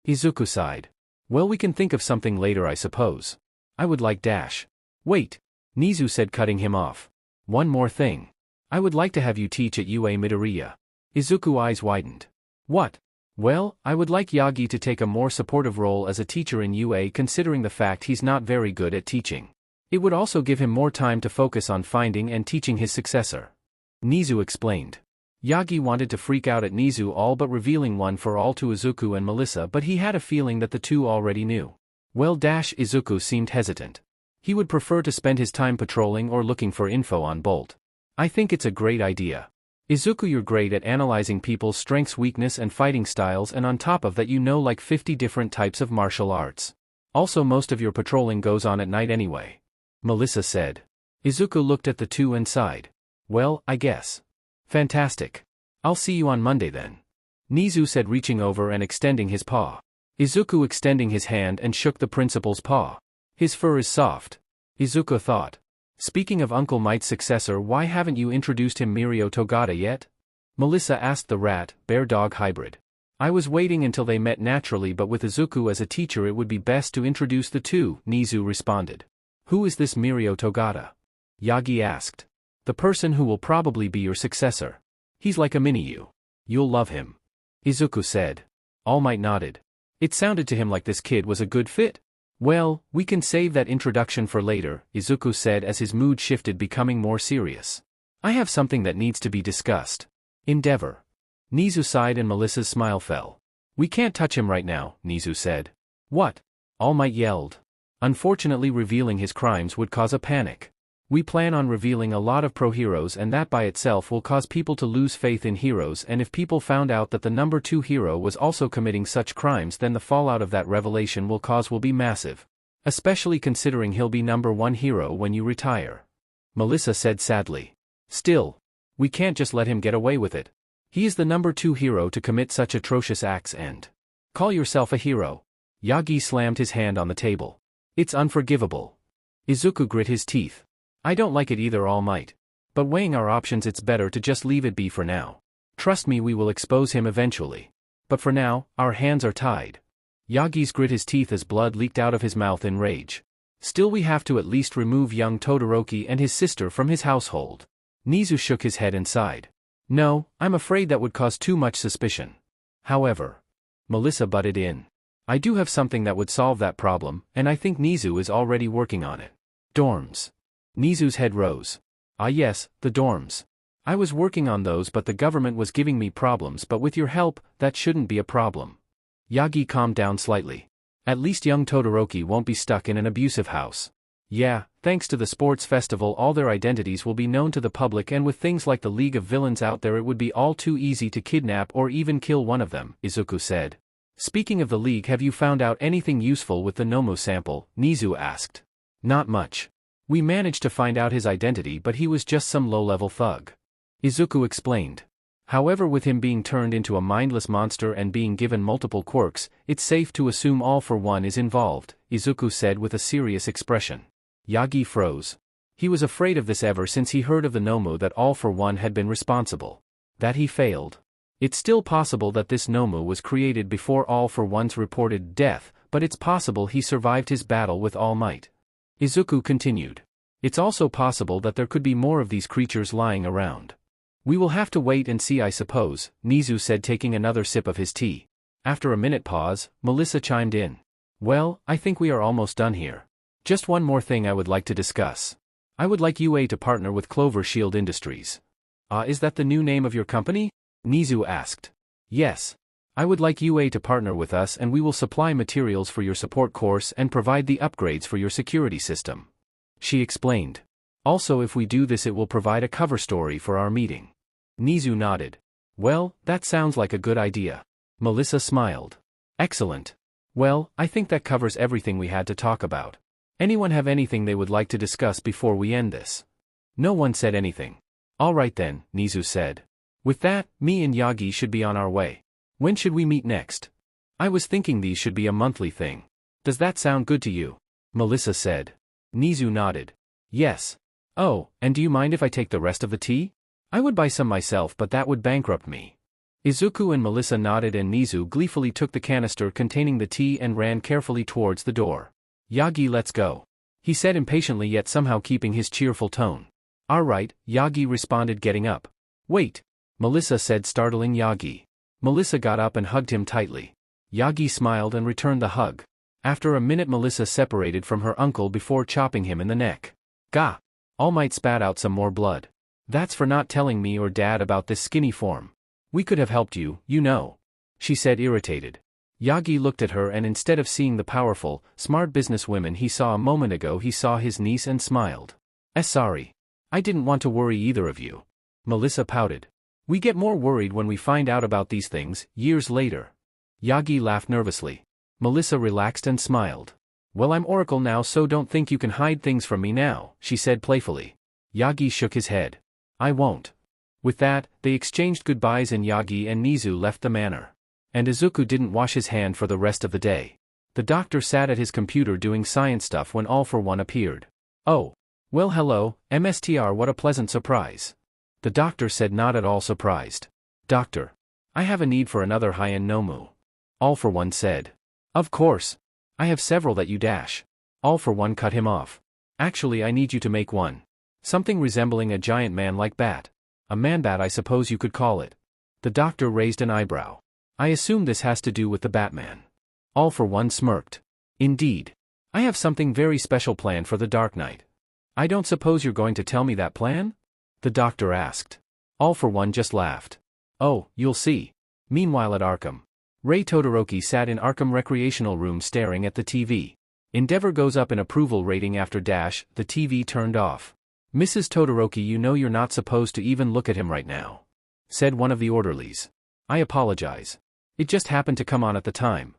Izuku sighed. Well, we can think of something later, I suppose. I would like dash. Wait, Nizu said, cutting him off. One more thing. I would like to have you teach at UA Midoriya. Izuku's eyes widened. What? Well, I would like Yagi to take a more supportive role as a teacher in UA, considering the fact he's not very good at teaching. It would also give him more time to focus on finding and teaching his successor. Nizu explained. Yagi wanted to freak out at Nizu all but revealing one for all to Izuku and Melissa, but he had a feeling that the two already knew. Well, Izuku seemed hesitant. He would prefer to spend his time patrolling or looking for info on Bolt. I think it's a great idea. Izuku, you're great at analyzing people's strengths, weakness and fighting styles, and on top of that you know like 50 different types of martial arts. Also, most of your patrolling goes on at night anyway. Melissa said. Izuku looked at the two and sighed. Well, I guess. Fantastic. I'll see you on Monday then. Nizu said, reaching over and extending his paw. Izuku extending his hand and shook the principal's paw. His fur is soft. Izuku thought. Speaking of Uncle Might's successor, why haven't you introduced him Mirio Togata yet? Melissa asked the rat-bear-dog hybrid. I was waiting until they met naturally, but with Izuku as a teacher it would be best to introduce the two, Nizu responded. Who is this Mirio Togata? Yagi asked. The person who will probably be your successor. He's like a mini-you. You'll love him. Izuku said. All Might nodded. It sounded to him like this kid was a good fit. Well, we can save that introduction for later, Izuku said as his mood shifted, becoming more serious. I have something that needs to be discussed. Endeavor. Nizu sighed and Melissa's smile fell. We can't touch him right now, Nizu said. What? All Might yelled. Unfortunately, revealing his crimes would cause a panic. We plan on revealing a lot of pro-heroes, and that by itself will cause people to lose faith in heroes, and if people found out that the number 2 hero was also committing such crimes, then the fallout of that revelation will be massive. Especially considering he'll be number 1 hero when you retire. Melissa said sadly. Still, we can't just let him get away with it. He is the number 2 hero to commit such atrocious acts and call yourself a hero. Yagi slammed his hand on the table. It's unforgivable. Izuku grit his teeth. I don't like it either, All Might. But weighing our options, it's better to just leave it be for now. Trust me, we will expose him eventually. But for now, our hands are tied. Yagi's grit his teeth as blood leaked out of his mouth in rage. Still, we have to at least remove young Todoroki and his sister from his household. Nizu shook his head and sighed. No, I'm afraid that would cause too much suspicion. However, Melissa butted in. I do have something that would solve that problem, and I think Nizu is already working on it. Dorms. Nizu's head rose. Ah yes, the dorms. I was working on those, but the government was giving me problems, but with your help, that shouldn't be a problem. Yagi calmed down slightly. At least young Todoroki won't be stuck in an abusive house. Yeah, thanks to the sports festival all their identities will be known to the public, and with things like the League of Villains out there it would be all too easy to kidnap or even kill one of them, Izuku said. Speaking of the League, have you found out anything useful with the Nomu sample? Nizu asked. Not much. We managed to find out his identity, but he was just some low-level thug. Izuku explained. However, with him being turned into a mindless monster and being given multiple quirks, it's safe to assume All for One is involved, Izuku said with a serious expression. Yagi froze. He was afraid of this ever since he heard of the Nomu that All for One had been responsible. That he failed. It's still possible that this Nomu was created before All for One's reported death, but it's possible he survived his battle with All Might. Izuku continued. It's also possible that there could be more of these creatures lying around. We will have to wait and see, I suppose, Nizu said, taking another sip of his tea. After a minute pause, Melissa chimed in. Well, I think we are almost done here. Just one more thing I would like to discuss. I would like UA to partner with Clover Shield Industries. Is that the new name of your company? Nizu asked. Yes. I would like UA to partner with us, and we will supply materials for your support course and provide the upgrades for your security system. She explained. Also, if we do this, it will provide a cover story for our meeting. Nizu nodded. Well, that sounds like a good idea. Melissa smiled. Excellent. Well, I think that covers everything we had to talk about. Anyone have anything they would like to discuss before we end this? No one said anything. All right then, Nizu said. With that, me and Yagi should be on our way. When should we meet next? I was thinking these should be a monthly thing. Does that sound good to you? Melissa said. Nizu nodded. Yes. Oh, and do you mind if I take the rest of the tea? I would buy some myself, but that would bankrupt me. Izuku and Melissa nodded, and Nizu gleefully took the canister containing the tea and ran carefully towards the door. Yagi, let's go, he said impatiently, yet somehow keeping his cheerful tone. All right, Yagi responded, getting up. Wait, Melissa said, startling Yagi. Melissa got up and hugged him tightly. Yagi smiled and returned the hug. After a minute, Melissa separated from her uncle before chopping him in the neck. Gah! All Might spat out some more blood. That's for not telling me or Dad about this skinny form. We could have helped you, you know, she said, irritated. Yagi looked at her, and instead of seeing the powerful, smart businesswoman he saw a moment ago, he saw his niece and smiled. Sorry. I didn't want to worry either of you. Melissa pouted. We get more worried when we find out about these things, years later. Yagi laughed nervously. Melissa relaxed and smiled. Well, I'm Oracle now, so don't think you can hide things from me now, she said playfully. Yagi shook his head. I won't. With that, they exchanged goodbyes, and Yagi and Nizu left the manor. And Izuku didn't wash his hand for the rest of the day. The doctor sat at his computer doing science stuff when All for One appeared. Oh. Well, hello, MSTR, what a pleasant surprise. The doctor said, not at all surprised. Doctor. I have a need for another high-end Nomu. All for One said. Of course. I have several that you dash. All for One cut him off. Actually, I need you to make one. Something resembling a giant man like bat. A man-bat, I suppose you could call it. The doctor raised an eyebrow. I assume this has to do with the Batman. All for One smirked. Indeed. I have something very special planned for the Dark Knight. I don't suppose you're going to tell me that plan? The doctor asked. All for One just laughed. Oh, you'll see. Meanwhile at Arkham. Ray Todoroki sat in Arkham recreational room staring at the TV. Endeavor goes up in approval rating after dash, the TV turned off. Mrs. Todoroki, you know you're not supposed to even look at him right now, said one of the orderlies. I apologize. It just happened to come on at the time.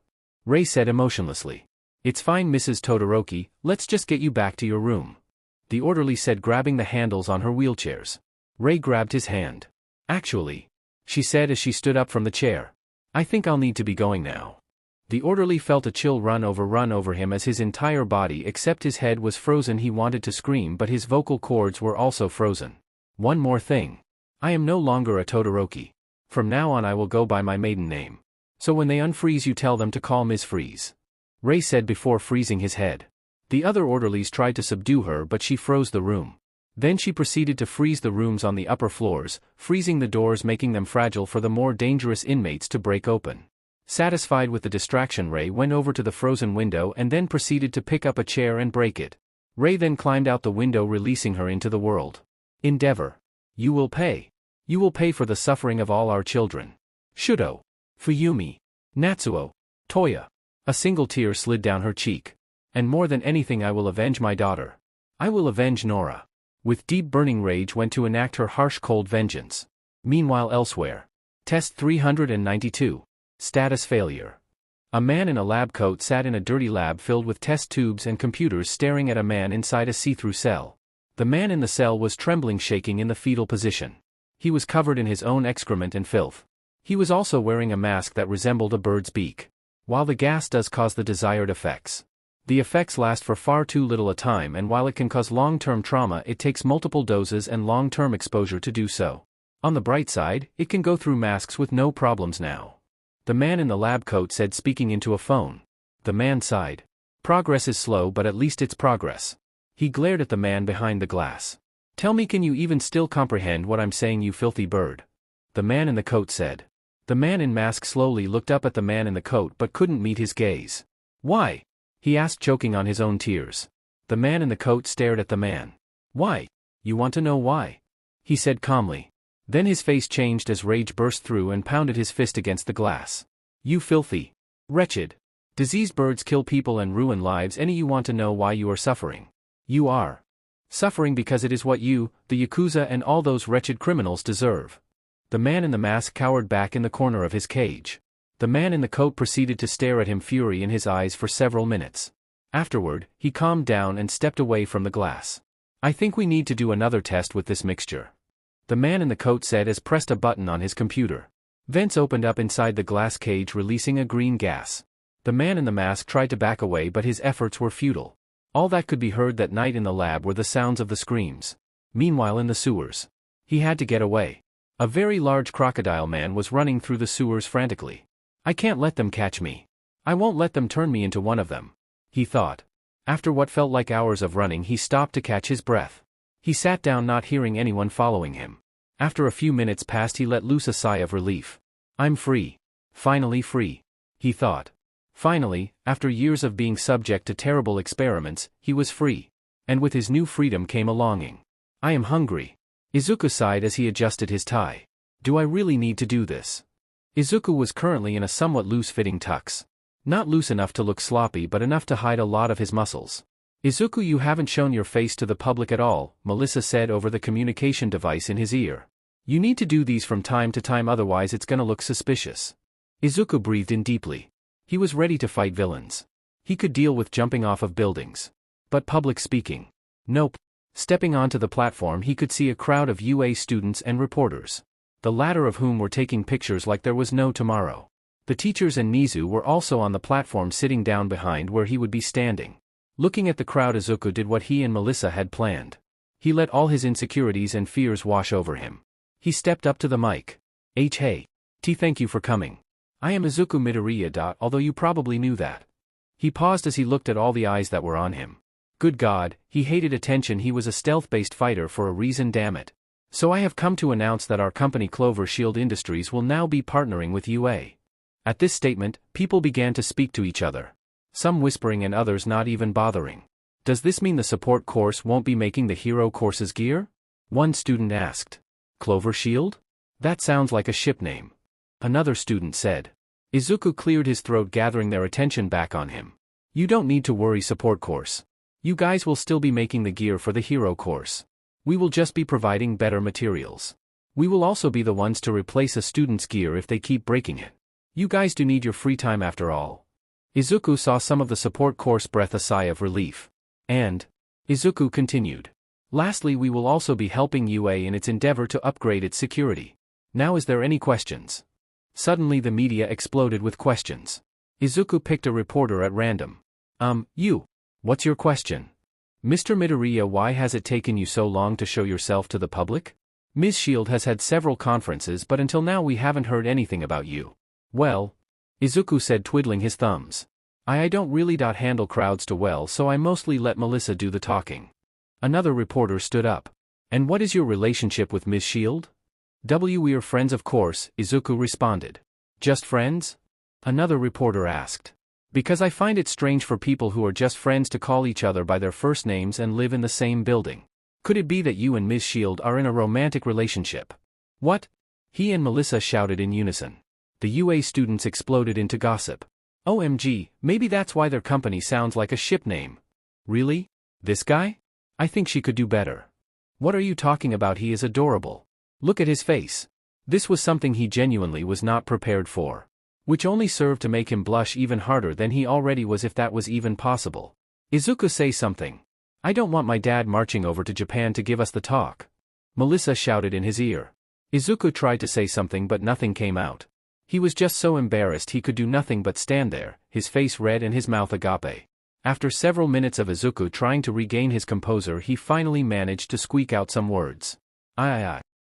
Ray said emotionlessly. It's fine, Mrs. Todoroki, let's just get you back to your room. The orderly said, grabbing the handles on her wheelchairs. Ray grabbed his hand. Actually, she said as she stood up from the chair. I think I'll need to be going now. The orderly felt a chill run over him as his entire body except his head was frozen. He wanted to scream, but his vocal cords were also frozen. One more thing. I am no longer a Todoroki. From now on I will go by my maiden name. So when they unfreeze you tell them to call Ms. Freeze. Ray said before freezing his head. The other orderlies tried to subdue her, but she froze the room. Then she proceeded to freeze the rooms on the upper floors, freezing the doors, making them fragile for the more dangerous inmates to break open. Satisfied with the distraction, Ray went over to the frozen window and then proceeded to pick up a chair and break it. Ray then climbed out the window, releasing her into the world. Endeavor. You will pay. You will pay for the suffering of all our children. Shudo. Fuyumi. Natsuo. Toya. A single tear slid down her cheek. And more than anything, I will avenge my daughter. I will avenge Nora. With deep burning rage went to enact her harsh cold vengeance. Meanwhile elsewhere. Test 392. Status failure. A man in a lab coat sat in a dirty lab filled with test tubes and computers, staring at a man inside a see-through cell. The man in the cell was trembling, shaking in the fetal position. He was covered in his own excrement and filth. He was also wearing a mask that resembled a bird's beak. While the gas does cause the desired effects, the effects last for far too little a time, and while it can cause long-term trauma, it takes multiple doses and long-term exposure to do so. On the bright side, it can go through masks with no problems now. The man in the lab coat said, speaking into a phone. The man sighed. Progress is slow, but at least it's progress. He glared at the man behind the glass. Tell me, can you even still comprehend what I'm saying, you filthy bird? The man in the coat said. The man in mask slowly looked up at the man in the coat but couldn't meet his gaze. Why? He asked, choking on his own tears. The man in the coat stared at the man. Why? You want to know why? He said calmly. Then his face changed as rage burst through and pounded his fist against the glass. You filthy, wretched, diseased birds kill people and ruin lives, and you want to know why you are suffering. You are suffering because it is what you, the Yakuza, and all those wretched criminals deserve. The man in the mask cowered back in the corner of his cage. The man in the coat proceeded to stare at him, fury in his eyes, for several minutes. Afterward, he calmed down and stepped away from the glass. I think we need to do another test with this mixture. The man in the coat said as pressed a button on his computer. Vents opened up inside the glass cage, releasing a green gas. The man in the mask tried to back away but his efforts were futile. All that could be heard that night in the lab were the sounds of the screams. Meanwhile in the sewers. He had to get away. A very large crocodile man was running through the sewers frantically. I can't let them catch me. I won't let them turn me into one of them, he thought. After what felt like hours of running he stopped to catch his breath. He sat down not hearing anyone following him. After a few minutes passed he let loose a sigh of relief. I'm free. Finally free, he thought. Finally, after years of being subject to terrible experiments, he was free. And with his new freedom came a longing. I am hungry. Izuku sighed as he adjusted his tie. Do I really need to do this? Izuku was currently in a somewhat loose-fitting tux. Not loose enough to look sloppy but enough to hide a lot of his muscles. Izuku, you haven't shown your face to the public at all, Melissa said over the communication device in his ear. You need to do these from time to time otherwise it's gonna look suspicious. Izuku breathed in deeply. He was ready to fight villains. He could deal with jumping off of buildings. But public speaking? Nope. Stepping onto the platform he could see a crowd of UA students and reporters. The latter of whom were taking pictures like there was no tomorrow. The teachers and Mizu were also on the platform sitting down behind where he would be standing. Looking at the crowd, Izuku did what he and Melissa had planned. He let all his insecurities and fears wash over him. He stepped up to the mic. Hey. Thank you for coming. I am Izuku Midoriya. Although you probably knew that. He paused as he looked at all the eyes that were on him. Good God, he hated attention. He was a stealth-based fighter for a reason, damn it. So I have come to announce that our company Clover Shield Industries will now be partnering with UA. At this statement, people began to speak to each other. Some whispering and others not even bothering. Does this mean the support course won't be making the hero course's gear? One student asked. Clover Shield? That sounds like a ship name. Another student said. Izuku cleared his throat, gathering their attention back on him. You don't need to worry, support course. You guys will still be making the gear for the hero course. We will just be providing better materials. We will also be the ones to replace a student's gear if they keep breaking it. You guys do need your free time after all. Izuku saw some of the support course breath a sigh of relief. And Izuku continued. Lastly, we will also be helping UA in its endeavor to upgrade its security. Now is there any questions? Suddenly the media exploded with questions. Izuku picked a reporter at random. You. What's your question? Mr. Midoriya, why has it taken you so long to show yourself to the public? Ms. Shield has had several conferences but until now we haven't heard anything about you. Well, Izuku said, twiddling his thumbs. I don't really handle crowds too well, so I mostly let Melissa do the talking. Another reporter stood up. And what is your relationship with Ms. Shield? We are friends, of course, Izuku responded. Just friends? Another reporter asked. Because I find it strange for people who are just friends to call each other by their first names and live in the same building. Could it be that you and Ms. Shield are in a romantic relationship? What? He and Melissa shouted in unison. The UA students exploded into gossip. OMG, maybe that's why their company sounds like a ship name. Really? This guy? I think she could do better. What are you talking about? He is adorable. Look at his face. This was something he genuinely was not prepared for. Which only served to make him blush even harder than he already was, if that was even possible. Izuku, say something. I don't want my dad marching over to Japan to give us the talk. Melissa shouted in his ear. Izuku tried to say something but nothing came out. He was just so embarrassed he could do nothing but stand there, his face red and his mouth agape. After several minutes of Izuku trying to regain his composure, he finally managed to squeak out some words.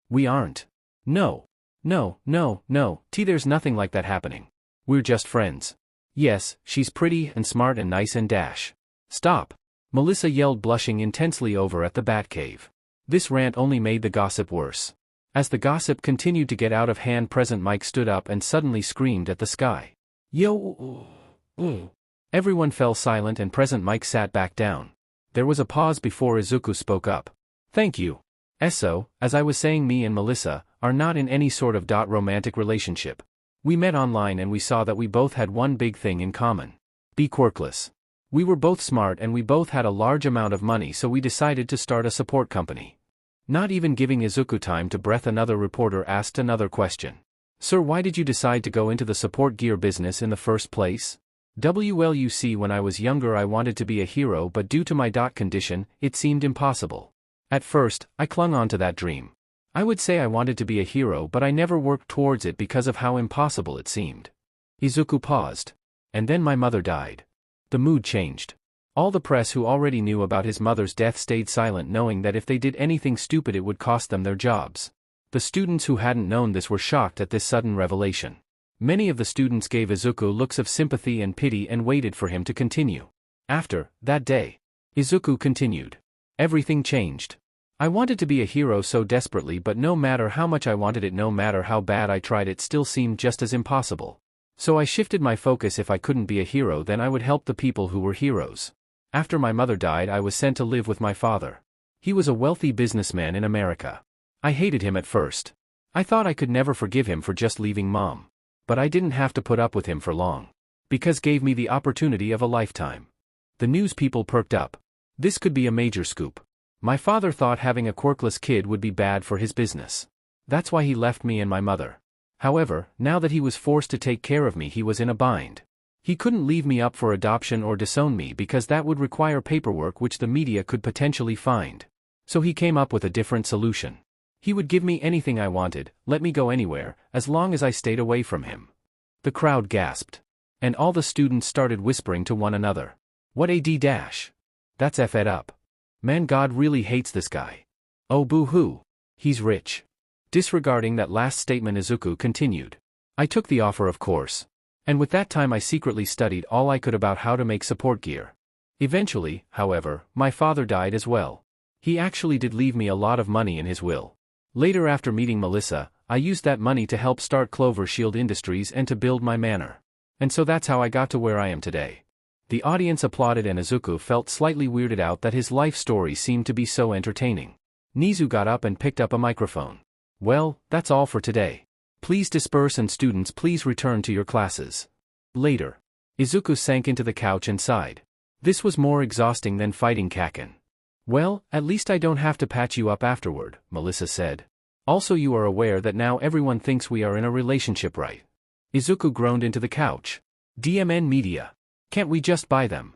We aren't. No, there's nothing like that happening. We're just friends. Yes, she's pretty and smart and nice and dash. Stop. Melissa yelled, blushing intensely over at the Batcave. This rant only made the gossip worse. As the gossip continued to get out of hand, Present Mike stood up and suddenly screamed at the sky. Yo! Everyone fell silent and Present Mike sat back down. There was a pause before Izuku spoke up. Thank you. So, as I was saying, me and Melissa are not in any sort of romantic relationship. We met online and we saw that we both had one big thing in common. Be quirkless. We were both smart and we both had a large amount of money, so we decided to start a support company. Not even giving Izuku time to breath, another reporter asked another question. Sir, why did you decide to go into the support gear business in the first place? You see, when I was younger I wanted to be a hero, but due to my condition, it seemed impossible. At first, I clung on to that dream. I would say I wanted to be a hero, but I never worked towards it because of how impossible it seemed. Izuku paused. And then my mother died. The mood changed. All the press who already knew about his mother's death stayed silent, knowing that if they did anything stupid it would cost them their jobs. The students who hadn't known this were shocked at this sudden revelation. Many of the students gave Izuku looks of sympathy and pity and waited for him to continue. After that day, Izuku continued. Everything changed. I wanted to be a hero so desperately, but no matter how much I wanted it, no matter how bad I tried, it still seemed just as impossible. So I shifted my focus. If I couldn't be a hero, then I would help the people who were heroes. After my mother died, I was sent to live with my father. He was a wealthy businessman in America. I hated him at first. I thought I could never forgive him for just leaving Mom. But I didn't have to put up with him for long. Because gave me the opportunity of a lifetime. The news people perked up. This could be a major scoop. My father thought having a quirkless kid would be bad for his business. That's why he left me and my mother. However, now that he was forced to take care of me, he was in a bind. He couldn't leave me up for adoption or disown me because that would require paperwork which the media could potentially find. So he came up with a different solution. He would give me anything I wanted, let me go anywhere, as long as I stayed away from him. The crowd gasped. And all the students started whispering to one another. What a dash. That's effed up. Man, God really hates this guy. Oh boo-hoo. He's rich. Disregarding that last statement, Izuku continued. I took the offer, of course. And with that time I secretly studied all I could about how to make support gear. Eventually, however, my father died as well. He actually did leave me a lot of money in his will. Later, after meeting Melissa, I used that money to help start Clover Shield Industries and to build my manor. And so that's how I got to where I am today. The audience applauded and Izuku felt slightly weirded out that his life story seemed to be so entertaining. Nizu got up and picked up a microphone. Well, that's all for today. Please disperse and students please return to your classes. Later. Izuku sank into the couch and sighed. This was more exhausting than fighting Kaken. Well, at least I don't have to patch you up afterward, Melissa said. Also, you are aware that now everyone thinks we are in a relationship, right? Izuku groaned into the couch. DMN Media. Can't we just buy them?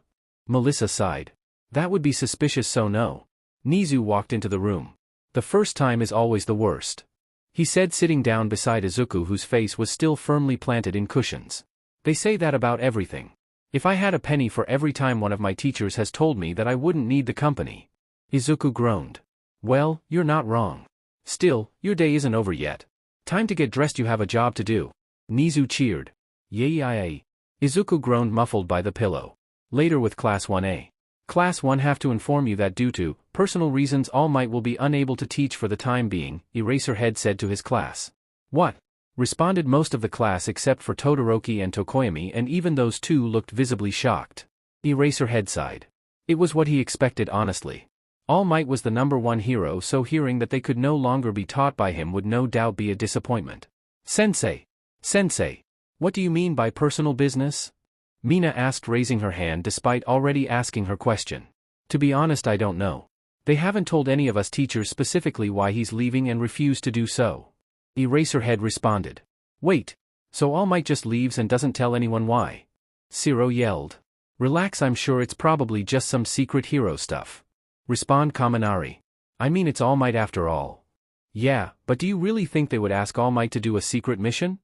Melissa sighed. That would be suspicious, so no. Nizu walked into the room. The first time is always the worst. He said, sitting down beside Izuku, whose face was still firmly planted in cushions. They say that about everything. If I had a penny for every time one of my teachers has told me that I wouldn't need the company. Izuku groaned. Well, you're not wrong. Still, your day isn't over yet. Time to get dressed, you have a job to do. Nizu cheered. Yay. Izuku groaned, muffled by the pillow. Later with Class 1A. Class 1 have to inform you that due to personal reasons All Might will be unable to teach for the time being, Eraserhead said to his class. What? Responded most of the class except for Todoroki and Tokoyami, and even those two looked visibly shocked. Eraserhead sighed. It was what he expected, honestly. All Might was the #1 hero, so hearing that they could no longer be taught by him would no doubt be a disappointment. Sensei, what do you mean by personal business? Mina asked, raising her hand despite already asking her question. To be honest, I don't know. They haven't told any of us teachers specifically why he's leaving and refused to do so. Eraserhead responded. Wait, so All Might just leaves and doesn't tell anyone why? Zero yelled. Relax, I'm sure it's probably just some secret hero stuff. Respond Kaminari. I mean, it's All Might after all. Yeah, but do you really think they would ask All Might to do a secret mission?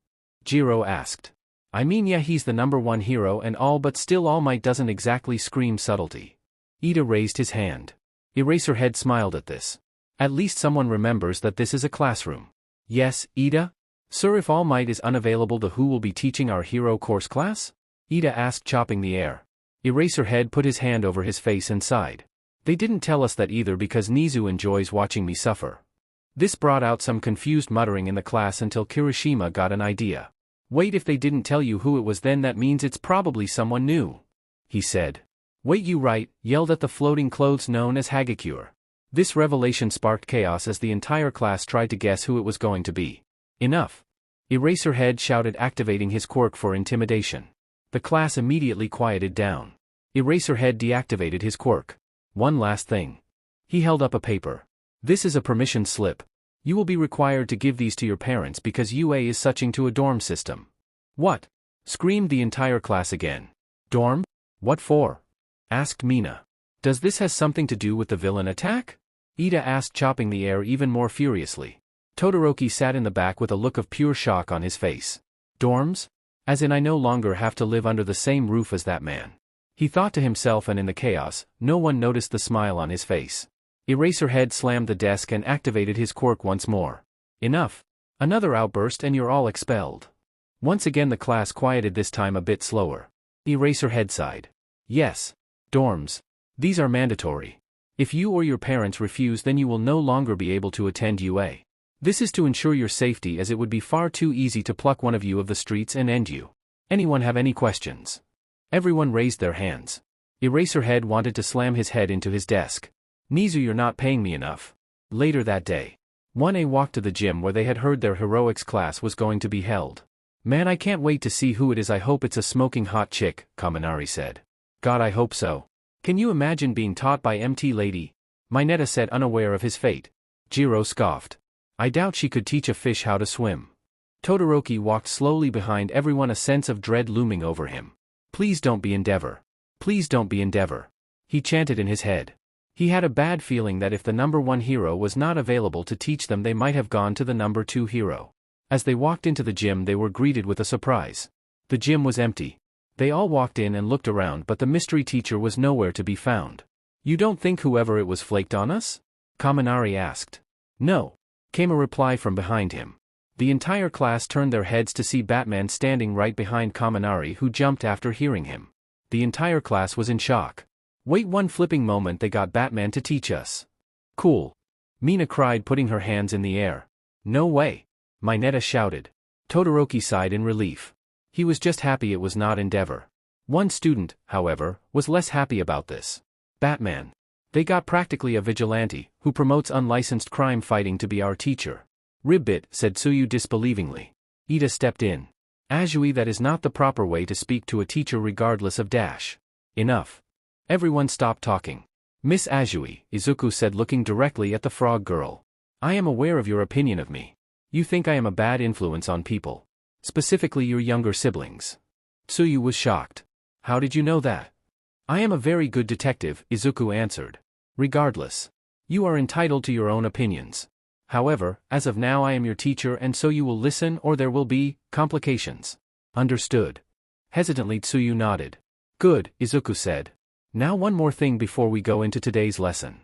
Jiro asked. I mean, yeah, he's the #1 hero and all, but still All Might doesn't exactly scream subtlety. Ida raised his hand. Eraserhead smiled at this. At least someone remembers that this is a classroom. Yes, Ida? Sir, if All Might is unavailable, then who will be teaching our hero course class? Ida asked, chopping the air. Eraserhead put his hand over his face and sighed. They didn't tell us that either because Nizu enjoys watching me suffer. This brought out some confused muttering in the class until Kirishima got an idea. Wait, if they didn't tell you who it was, then that means it's probably someone new. He said. Wait, you right, yelled at the floating clothes known as Hagakure. This revelation sparked chaos as the entire class tried to guess who it was going to be. Enough. Eraserhead shouted, activating his quirk for intimidation. The class immediately quieted down. Eraserhead deactivated his quirk. One last thing. He held up a paper. This is a permission slip. You will be required to give these to your parents because UA is switching to a dorm system. What? Screamed the entire class again. Dorm? What for? Asked Mina. Does this has something to do with the villain attack? Ida asked, chopping the air even more furiously. Todoroki sat in the back with a look of pure shock on his face. Dorms? As in I no longer have to live under the same roof as that man. He thought to himself, and in the chaos, no one noticed the smile on his face. Eraserhead slammed the desk and activated his quirk once more. Enough. Another outburst and you're all expelled. Once again the class quieted, this time a bit slower. Eraserhead sighed. Yes. Dorms. These are mandatory. If you or your parents refuse, then you will no longer be able to attend UA. This is to ensure your safety, as it would be far too easy to pluck one of you of the streets and end you. Anyone have any questions? Everyone raised their hands. Eraserhead wanted to slam his head into his desk. Nizu, you're not paying me enough. Later that day, 1A walked to the gym where they had heard their heroics class was going to be held. Man, I can't wait to see who it is. I hope it's a smoking hot chick, Kaminari said. God, I hope so. Can you imagine being taught by MT Lady? Mineta said, unaware of his fate. Jiro scoffed. I doubt she could teach a fish how to swim. Todoroki walked slowly behind everyone, a sense of dread looming over him. Please don't be Endeavor. Please don't be Endeavor. He chanted in his head. He had a bad feeling that if the number 1 hero was not available to teach them, they might have gone to the number 2 hero. As they walked into the gym, they were greeted with a surprise. The gym was empty. They all walked in and looked around, but the mystery teacher was nowhere to be found. You don't think whoever it was flaked on us? Kaminari asked. No. Came a reply from behind him. The entire class turned their heads to see Batman standing right behind Kaminari, who jumped after hearing him. The entire class was in shock. Wait one flipping moment, they got Batman to teach us. Cool. Mina cried, putting her hands in the air. No way. Mineta shouted. Todoroki sighed in relief. He was just happy it was not Endeavor. One student, however, was less happy about this. Batman. They got practically a vigilante, who promotes unlicensed crime fighting, to be our teacher. Ribbit, said Tsuyu disbelievingly. Ida stepped in. Azui, that is not the proper way to speak to a teacher regardless of dash. Enough. Everyone stopped talking. Miss Azui, Izuku said, looking directly at the frog girl. I am aware of your opinion of me. You think I am a bad influence on people. Specifically your younger siblings. Tsuyu was shocked. How did you know that? I am a very good detective, Izuku answered. Regardless. You are entitled to your own opinions. However, as of now I am your teacher, and so you will listen or there will be complications. Understood. Hesitantly Tsuyu nodded. Good, Izuku said. Now one more thing before we go into today's lesson.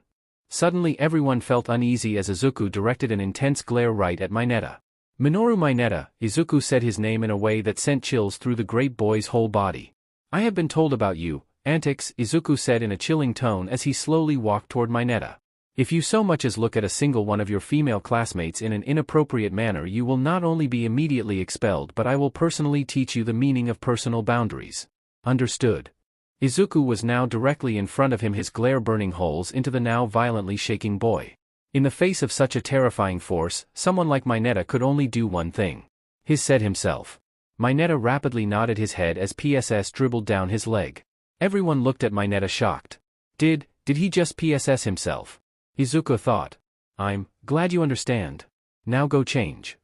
Suddenly everyone felt uneasy as Izuku directed an intense glare right at Mineta. Minoru Mineta, Izuku said his name in a way that sent chills through the great boy's whole body. I have been told about you, antics, Izuku said in a chilling tone as he slowly walked toward Mineta. If you so much as look at a single one of your female classmates in an inappropriate manner, you will not only be immediately expelled, but I will personally teach you the meaning of personal boundaries. Understood. Izuku was now directly in front of him, his glare burning holes into the now violently shaking boy. In the face of such a terrifying force, someone like Mineta could only do one thing. His said himself. Mineta rapidly nodded his head as PSS dribbled down his leg. Everyone looked at Mineta shocked. Did he just PSS himself? Izuku thought. I'm glad you understand. Now go change.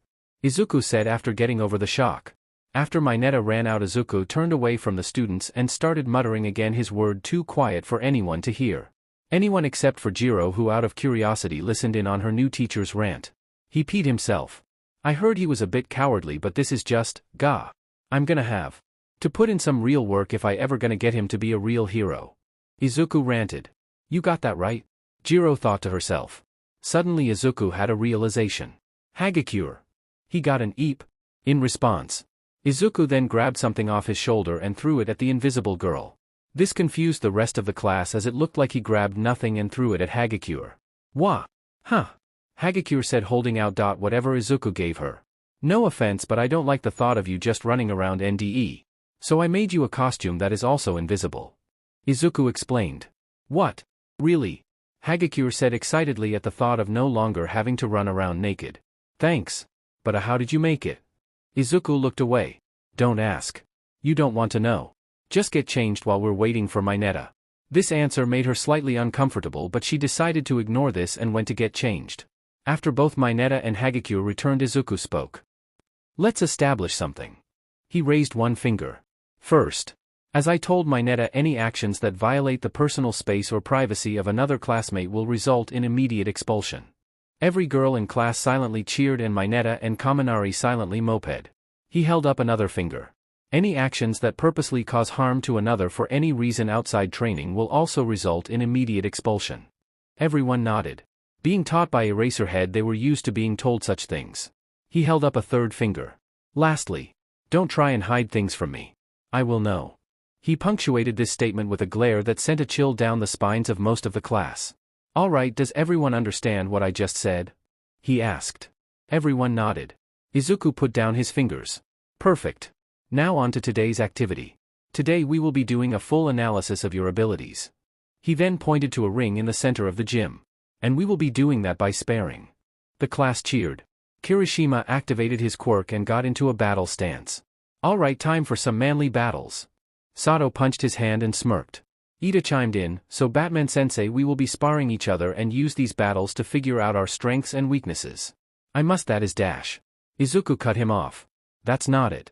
Izuku said after getting over the shock. After Mineta ran out, Izuku turned away from the students and started muttering again, his word too quiet for anyone to hear. Anyone except for Jiro, who out of curiosity listened in on her new teacher's rant. He peed himself. I heard he was a bit cowardly, but this is just, I'm gonna have to put in some real work if I ever gonna get him to be a real hero. Izuku ranted. You got that right? Jiro thought to herself. Suddenly Izuku had a realization. Hagakure. He got an eep. In response. Izuku then grabbed something off his shoulder and threw it at the invisible girl. This confused the rest of the class as it looked like he grabbed nothing and threw it at Hagakure. Wah! Huh! Hagakure said, holding out whatever Izuku gave her. No offense, but I don't like the thought of you just running around NDE. So I made you a costume that is also invisible. Izuku explained. What? Really? Hagakure said excitedly at the thought of no longer having to run around naked. Thanks. But how did you make it? Izuku looked away. Don't ask. You don't want to know. Just get changed while we're waiting for Mineta. This answer made her slightly uncomfortable, but she decided to ignore this and went to get changed. After both Mineta and Hagakure returned, Izuku spoke. Let's establish something. He raised one finger. First. As I told Mineta, any actions that violate the personal space or privacy of another classmate will result in immediate expulsion. Every girl in class silently cheered and Mineta and Kaminari silently moped. He held up another finger. Any actions that purposely cause harm to another for any reason outside training will also result in immediate expulsion. Everyone nodded. Being taught by Eraserhead, they were used to being told such things. He held up a third finger. Lastly, don't try and hide things from me. I will know. He punctuated this statement with a glare that sent a chill down the spines of most of the class. All right, does everyone understand what I just said? He asked. Everyone nodded. Izuku put down his fingers. Perfect. Now on to today's activity. Today we will be doing a full analysis of your abilities. He then pointed to a ring in the center of the gym. And we will be doing that by sparring. The class cheered. Kirishima activated his quirk and got into a battle stance. All right, time for some manly battles. Sato punched his hand and smirked. Ida chimed in, so Batman-sensei, we will be sparring each other and use these battles to figure out our strengths and weaknesses. That is dash. Izuku cut him off. That's not it.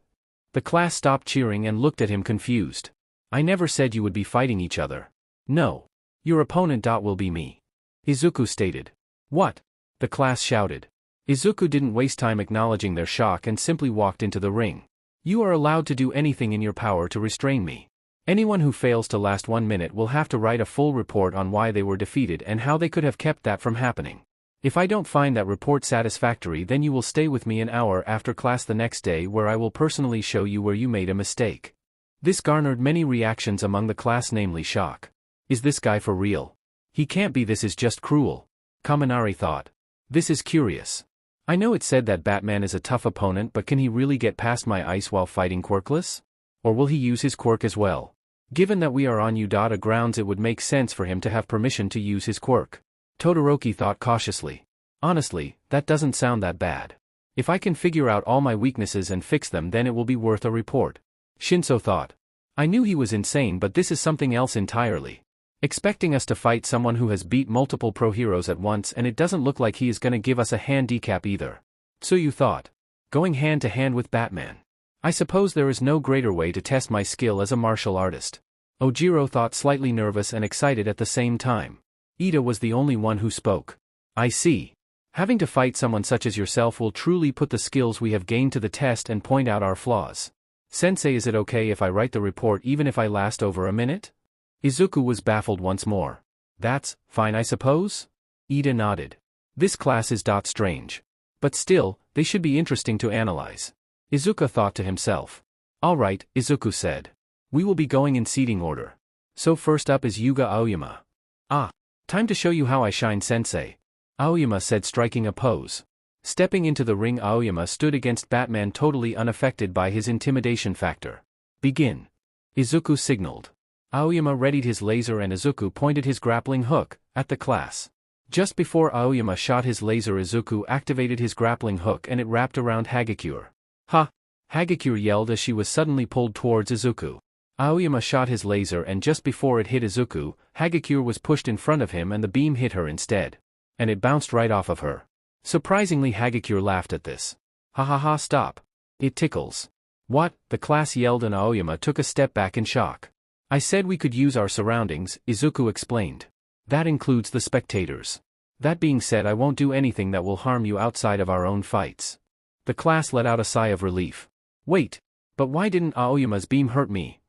The class stopped cheering and looked at him confused. I never said you would be fighting each other. No. Your opponent will be me. Izuku stated. What? The class shouted. Izuku didn't waste time acknowledging their shock and simply walked into the ring. You are allowed to do anything in your power to restrain me. Anyone who fails to last 1 minute will have to write a full report on why they were defeated and how they could have kept that from happening. If I don't find that report satisfactory, then you will stay with me an hour after class the next day, where I will personally show you where you made a mistake. This garnered many reactions among the class, namely shock. Is this guy for real? He can't be, this is just cruel. Kaminari thought. This is curious. I know it said that Batman is a tough opponent, but can he really get past my ice while fighting quirkless? Or will he use his quirk as well? Given that we are on U.A grounds, it would make sense for him to have permission to use his quirk. Todoroki thought cautiously. Honestly, that doesn't sound that bad. If I can figure out all my weaknesses and fix them, then it will be worth a report. Shinso thought. I knew he was insane, but this is something else entirely. Expecting us to fight someone who has beat multiple pro heroes at once, and it doesn't look like he is gonna give us a handicap either. So you thought. Going hand to hand with Batman. I suppose there is no greater way to test my skill as a martial artist. Ojiro thought, slightly nervous and excited at the same time. Ida was the only one who spoke. I see. Having to fight someone such as yourself will truly put the skills we have gained to the test and point out our flaws. Sensei, is it okay if I write the report even if I last over a minute? Izuku was baffled once more. That's fine, I suppose? Ida nodded. This class is strange. But still, they should be interesting to analyze. Izuku thought to himself. All right, Izuku said. We will be going in seating order. So first up is Yuga Aoyama. Ah. Time to show you how I shine, sensei. Aoyama said, striking a pose. Stepping into the ring, Aoyama stood against Batman, totally unaffected by his intimidation factor. Begin. Izuku signaled. Aoyama readied his laser and Izuku pointed his grappling hook at the class. Just before Aoyama shot his laser, Izuku activated his grappling hook and it wrapped around Hagakure. Ha! Hagakure yelled as she was suddenly pulled towards Izuku. Aoyama shot his laser and just before it hit Izuku, Hagakure was pushed in front of him and the beam hit her instead. And it bounced right off of her. Surprisingly, Hagakure laughed at this. Ha ha ha, stop. It tickles. What? The class yelled and Aoyama took a step back in shock. I said we could use our surroundings, Izuku explained. That includes the spectators. That being said, I won't do anything that will harm you outside of our own fights. The class let out a sigh of relief. Wait. But why didn't Aoyama's beam hurt me?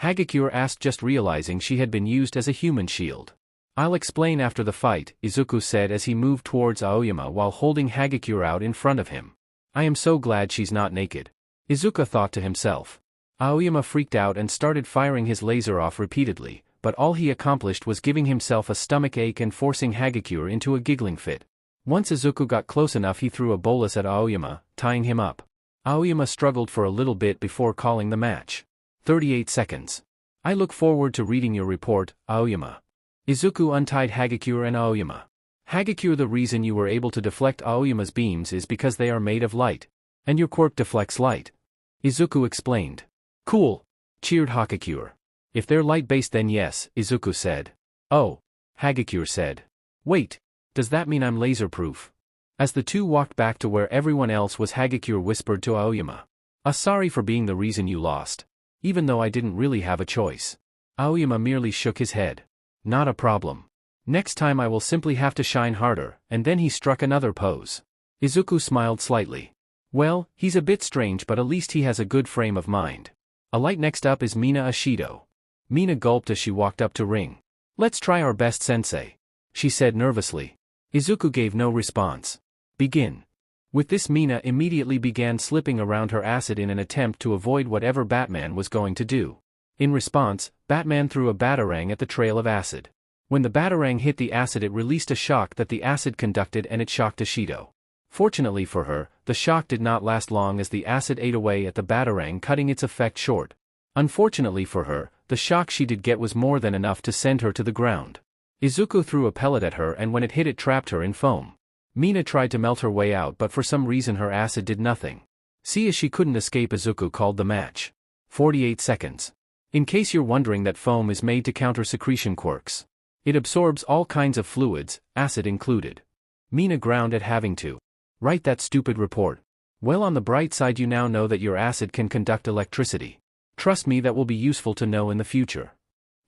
Hagakure asked, just realizing she had been used as a human shield. I'll explain after the fight, Izuku said as he moved towards Aoyama while holding Hagakure out in front of him. I am so glad she's not naked. Izuku thought to himself. Aoyama freaked out and started firing his laser off repeatedly, but all he accomplished was giving himself a stomach ache and forcing Hagakure into a giggling fit. Once Izuku got close enough, he threw a bolus at Aoyama, tying him up. Aoyama struggled for a little bit before calling the match. 38 seconds. I look forward to reading your report, Aoyama. Izuku untied Hagakure and Aoyama. Hagakure, the reason you were able to deflect Aoyama's beams is because they are made of light. And your quirk deflects light. Izuku explained. Cool. Cheered Hagakure. If they're light-based then yes, Izuku said. Oh. Hagakure said. Wait. Does that mean I'm laser-proof? As the two walked back to where everyone else was, Hagakure whispered to Aoyama. Sorry for being the reason you lost. Even though I didn't really have a choice. Aoyama merely shook his head. Not a problem. Next time I will simply have to shine harder, and then he struck another pose. Izuku smiled slightly. Well, he's a bit strange, but at least he has a good frame of mind. Alight next up is Mina Ashido. Mina gulped as she walked up to ring. Let's try our best, sensei, she said nervously. Izuku gave no response. Begin. With this, Mina immediately began slipping around her acid in an attempt to avoid whatever Batman was going to do. In response, Batman threw a batarang at the trail of acid. When the batarang hit the acid, it released a shock that the acid conducted and it shocked Ashido. Fortunately for her, the shock did not last long as the acid ate away at the batarang, cutting its effect short. Unfortunately for her, the shock she did get was more than enough to send her to the ground. Izuku threw a pellet at her, and when it hit, it trapped her in foam. Mina tried to melt her way out, but for some reason her acid did nothing. See, as she couldn't escape, Izuku called the match. 48 seconds. In case you're wondering, that foam is made to counter secretion quirks. It absorbs all kinds of fluids, acid included. Mina ground at having to write that stupid report. Well, on the bright side, you now know that your acid can conduct electricity. Trust me, that will be useful to know in the future.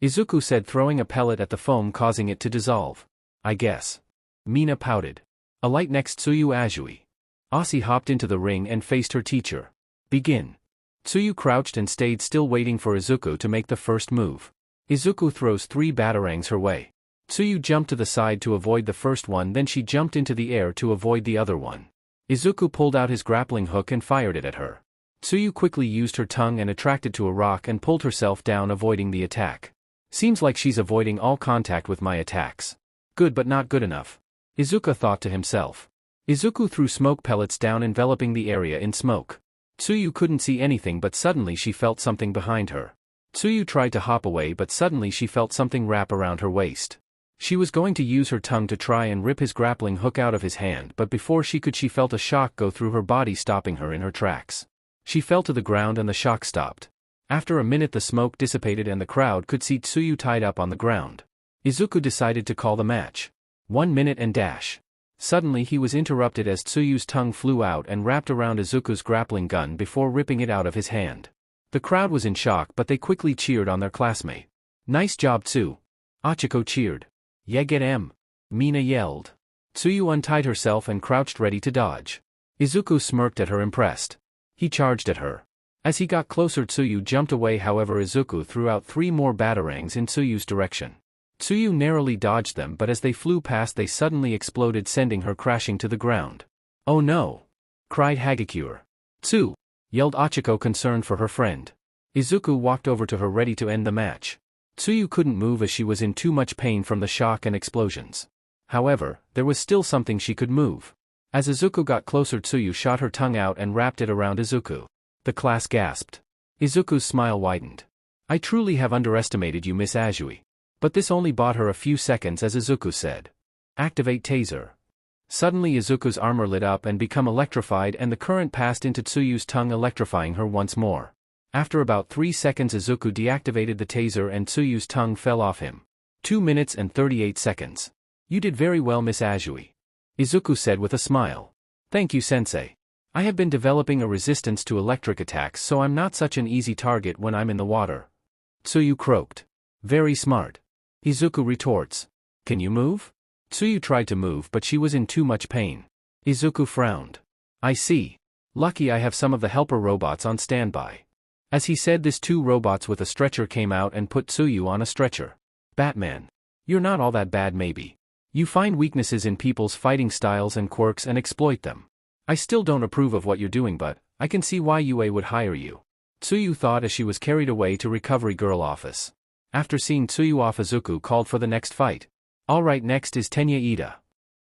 Izuku said, throwing a pellet at the foam, causing it to dissolve. I guess. Mina pouted. Alight next, Tsuyu Azui. Asi hopped into the ring and faced her teacher. Begin. Tsuyu crouched and stayed still, waiting for Izuku to make the first move. Izuku throws 3 batarangs her way. Tsuyu jumped to the side to avoid the first one, then she jumped into the air to avoid the other one. Izuku pulled out his grappling hook and fired it at her. Tsuyu quickly used her tongue and attracted to a rock and pulled herself down, avoiding the attack. Seems like she's avoiding all contact with my attacks. Good, but not good enough, Izuku thought to himself. Izuku threw smoke pellets down, enveloping the area in smoke. Tsuyu couldn't see anything, but suddenly she felt something behind her. Tsuyu tried to hop away, but suddenly she felt something wrap around her waist. She was going to use her tongue to try and rip his grappling hook out of his hand, but before she could, she felt a shock go through her body, stopping her in her tracks. She fell to the ground and the shock stopped. After a minute, the smoke dissipated and the crowd could see Tsuyu tied up on the ground. Izuku decided to call the match. 1 minute and dash. Suddenly he was interrupted as Tsuyu's tongue flew out and wrapped around Izuku's grappling gun before ripping it out of his hand. The crowd was in shock, but they quickly cheered on their classmate. Nice job, Tsu. Achiko cheered. Yeah, get em. Mina yelled. Tsuyu untied herself and crouched ready to dodge. Izuku smirked at her, impressed. He charged at her. As he got closer, Tsuyu jumped away, however Izuku threw out 3 more batarangs in Tsuyu's direction. Tsuyu narrowly dodged them, but as they flew past, they suddenly exploded, sending her crashing to the ground. Oh no! Cried Hagakure. Tsu! Yelled Achiko, concerned for her friend. Izuku walked over to her, ready to end the match. Tsuyu couldn't move as she was in too much pain from the shock and explosions. However, there was still something she could move. As Izuku got closer, Tsuyu shot her tongue out and wrapped it around Izuku. The class gasped. Izuku's smile widened. I truly have underestimated you, Miss Azui. But this only bought her a few seconds, as Izuku said. Activate taser. Suddenly Izuku's armor lit up and became electrified, and the current passed into Tsuyu's tongue, electrifying her once more. After about 3 seconds, Izuku deactivated the taser and Tsuyu's tongue fell off him. 2 minutes and 38 seconds. You did very well, Miss Azui. Izuku said with a smile. Thank you, sensei. I have been developing a resistance to electric attacks, so I'm not such an easy target when I'm in the water. Tsuyu croaked. Very smart. Izuku retorts. Can you move? Tsuyu tried to move, but she was in too much pain. Izuku frowned. I see. Lucky I have some of the helper robots on standby. As he said this, 2 robots with a stretcher came out and put Tsuyu on a stretcher. Batman. You're not all that bad, maybe. You find weaknesses in people's fighting styles and quirks and exploit them. I still don't approve of what you're doing, but I can see why UA would hire you. Tsuyu thought as she was carried away to Recovery Girl office. After seeing Tsuyu off, Izuku called for the next fight. Alright, next is Tenya Ida.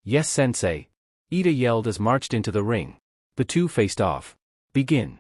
Yes, sensei. Ida yelled as marched into the ring. The two faced off. Begin.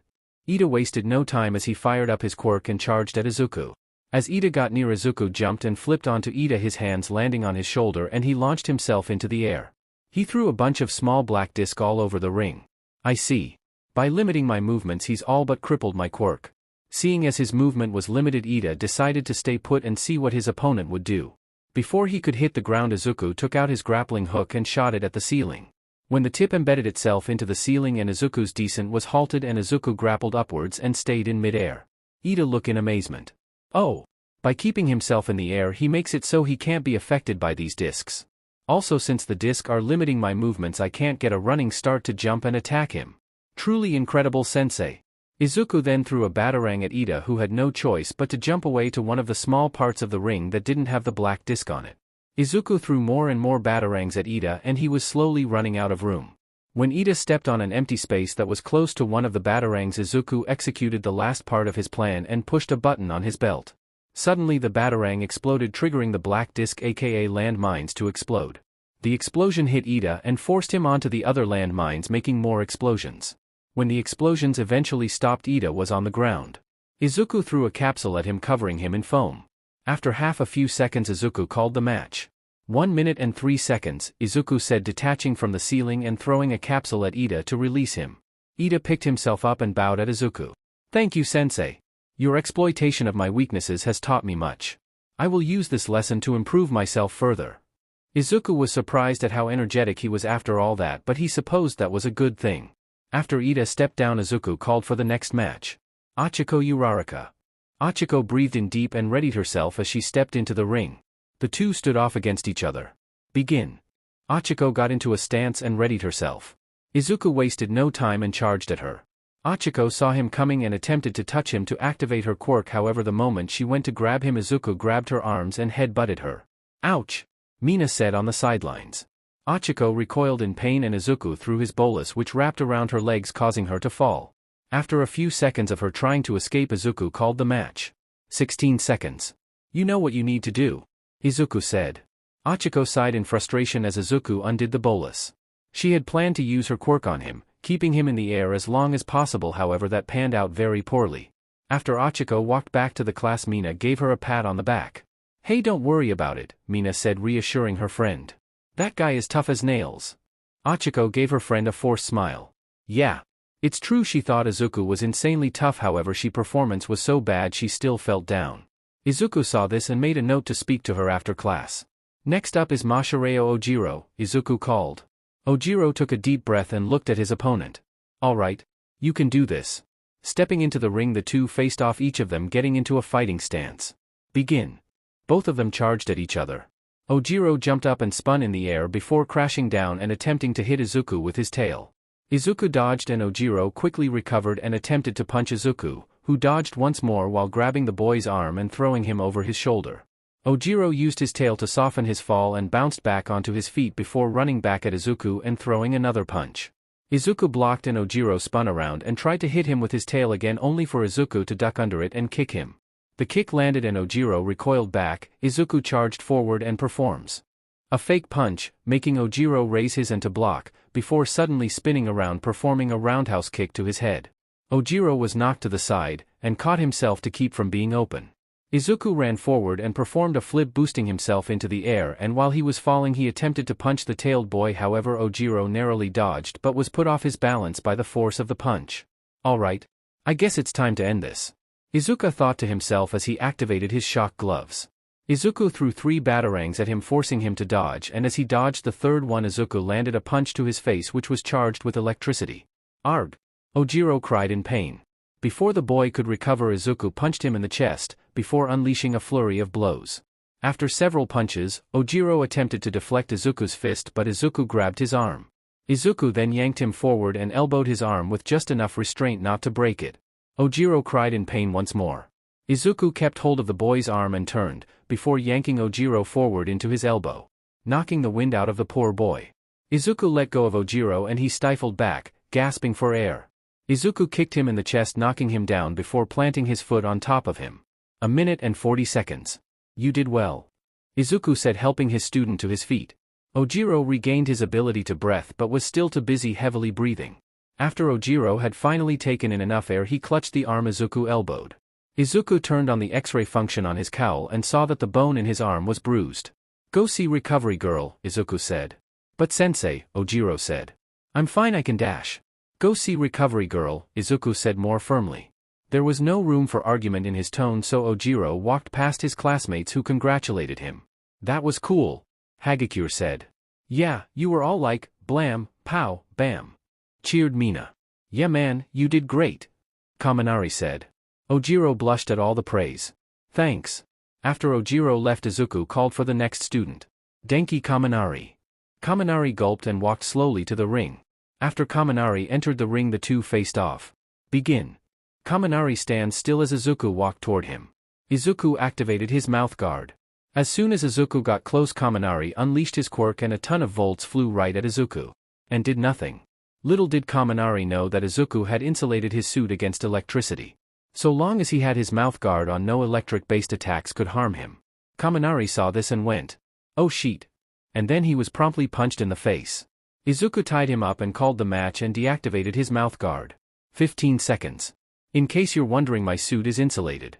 Ida wasted no time as he fired up his quirk and charged at Izuku. As Ida got near, Izuku jumped and flipped onto Ida, his hands landing on his shoulder, and he launched himself into the air. He threw a bunch of small black discs all over the ring. I see. By limiting my movements, he's all but crippled my quirk. Seeing as his movement was limited, Ida decided to stay put and see what his opponent would do. Before he could hit the ground, Izuku took out his grappling hook and shot it at the ceiling. When the tip embedded itself into the ceiling and Izuku's descent was halted, and Izuku grappled upwards and stayed in midair. Ida looked in amazement. Oh! By keeping himself in the air, he makes it so he can't be affected by these discs. Also, since the discs are limiting my movements, I can't get a running start to jump and attack him. Truly incredible, sensei. Izuku then threw a batarang at Ida, who had no choice but to jump away to one of the small parts of the ring that didn't have the black disc on it. Izuku threw more and more batarangs at Ida and he was slowly running out of room. When Ida stepped on an empty space that was close to one of the batarangs, Izuku executed the last part of his plan and pushed a button on his belt. Suddenly the batarang exploded, triggering the black disc aka landmines to explode. The explosion hit Ida and forced him onto the other landmines, making more explosions. When the explosions eventually stopped, Ida was on the ground. Izuku threw a capsule at him, covering him in foam. After a few seconds, Izuku called the match. 1 minute and 3 seconds, Izuku said, detaching from the ceiling and throwing a capsule at Ida to release him. Ida picked himself up and bowed at Izuku. "Thank you, sensei. Your exploitation of my weaknesses has taught me much. I will use this lesson to improve myself further." Izuku was surprised at how energetic he was after all that, but he supposed that was a good thing. After Ida stepped down, Izuku called for the next match. "Achiko Uraraka." Achiko breathed in deep and readied herself as she stepped into the ring. The two stood off against each other. "Begin." Achiko got into a stance and readied herself. Izuku wasted no time and charged at her. Achiko saw him coming and attempted to touch him to activate her quirk, however the moment she went to grab him, Izuku grabbed her arms and head-butted her. "Ouch!" Mina said on the sidelines. Achiko recoiled in pain and Izuku threw his bolus, which wrapped around her legs, causing her to fall. After a few seconds of her trying to escape, Izuku called the match. 16 seconds. "You know what you need to do," Izuku said. Achiko sighed in frustration as Izuku undid the bolus. She had planned to use her quirk on him, keeping him in the air as long as possible, however that panned out very poorly. After Achiko walked back to the class, Mina gave her a pat on the back. "Hey, don't worry about it," Mina said, reassuring her friend. "That guy is tough as nails." Achiko gave her friend a forced smile. "Yeah. It's true." She thought Izuku was insanely tough, however her performance was so bad she still felt down. Izuku saw this and made a note to speak to her after class. "Next up is Mashireo Ojiro," Izuku called. Ojiro took a deep breath and looked at his opponent. "All right. You can do this." Stepping into the ring, the two faced off, each of them getting into a fighting stance. "Begin." Both of them charged at each other. Ojiro jumped up and spun in the air before crashing down and attempting to hit Izuku with his tail. Izuku dodged and Ojiro quickly recovered and attempted to punch Izuku, who dodged once more while grabbing the boy's arm and throwing him over his shoulder. Ojiro used his tail to soften his fall and bounced back onto his feet before running back at Izuku and throwing another punch. Izuku blocked and Ojiro spun around and tried to hit him with his tail again, only for Izuku to duck under it and kick him. The kick landed and Ojiro recoiled back. Izuku charged forward and performs a fake punch, making Ojiro raise his hand to block, before suddenly spinning around, performing a roundhouse kick to his head. Ojiro was knocked to the side, and caught himself to keep from being open. Izuku ran forward and performed a flip, boosting himself into the air, and while he was falling he attempted to punch the tailed boy, however Ojiro narrowly dodged but was put off his balance by the force of the punch. "Alright. I guess it's time to end this," Izuku thought to himself as he activated his shock gloves. Izuku threw 3 batarangs at him, forcing him to dodge, and as he dodged the third one, Izuku landed a punch to his face which was charged with electricity. "Arg!" Ojiro cried in pain. Before the boy could recover, Izuku punched him in the chest, before unleashing a flurry of blows. After several punches, Ojiro attempted to deflect Izuku's fist, but Izuku grabbed his arm. Izuku then yanked him forward and elbowed his arm with just enough restraint not to break it. Ojiro cried in pain once more. Izuku kept hold of the boy's arm and turned, before yanking Ojiro forward into his elbow, knocking the wind out of the poor boy. Izuku let go of Ojiro and he stifled back, gasping for air. Izuku kicked him in the chest, knocking him down before planting his foot on top of him. 1 minute and 40 seconds. "You did well," Izuku said, helping his student to his feet. Ojiro regained his ability to breath but was still too busy heavily breathing. After Ojiro had finally taken in enough air, he clutched the arm Izuku elbowed. Izuku turned on the X-ray function on his cowl and saw that the bone in his arm was bruised. "Go see Recovery Girl," Izuku said. "But sensei," Ojiro said. "I'm fine, I can dash." "Go see Recovery Girl," Izuku said more firmly. There was no room for argument in his tone, so Ojiro walked past his classmates who congratulated him. "That was cool," Hagakure said. "Yeah, you were all like, blam, pow, bam," cheered Mina. "Yeah man, you did great," Kaminari said. Ojiro blushed at all the praise. "Thanks." After Ojiro left, Izuku called for the next student. "Denki Kaminari." Kaminari gulped and walked slowly to the ring. After Kaminari entered the ring, the two faced off. "Begin." Kaminari stands still as Izuku walked toward him. Izuku activated his mouth guard. As soon as Izuku got close, Kaminari unleashed his quirk and a ton of volts flew right at Izuku. And did nothing. Little did Kaminari know that Izuku had insulated his suit against electricity. So long as he had his mouth guard on, no electric-based attacks could harm him. Kaminari saw this and went, "Oh shit." And then he was promptly punched in the face. Izuku tied him up and called the match and deactivated his mouth guard. 15 seconds. In case you're wondering, my suit is insulated.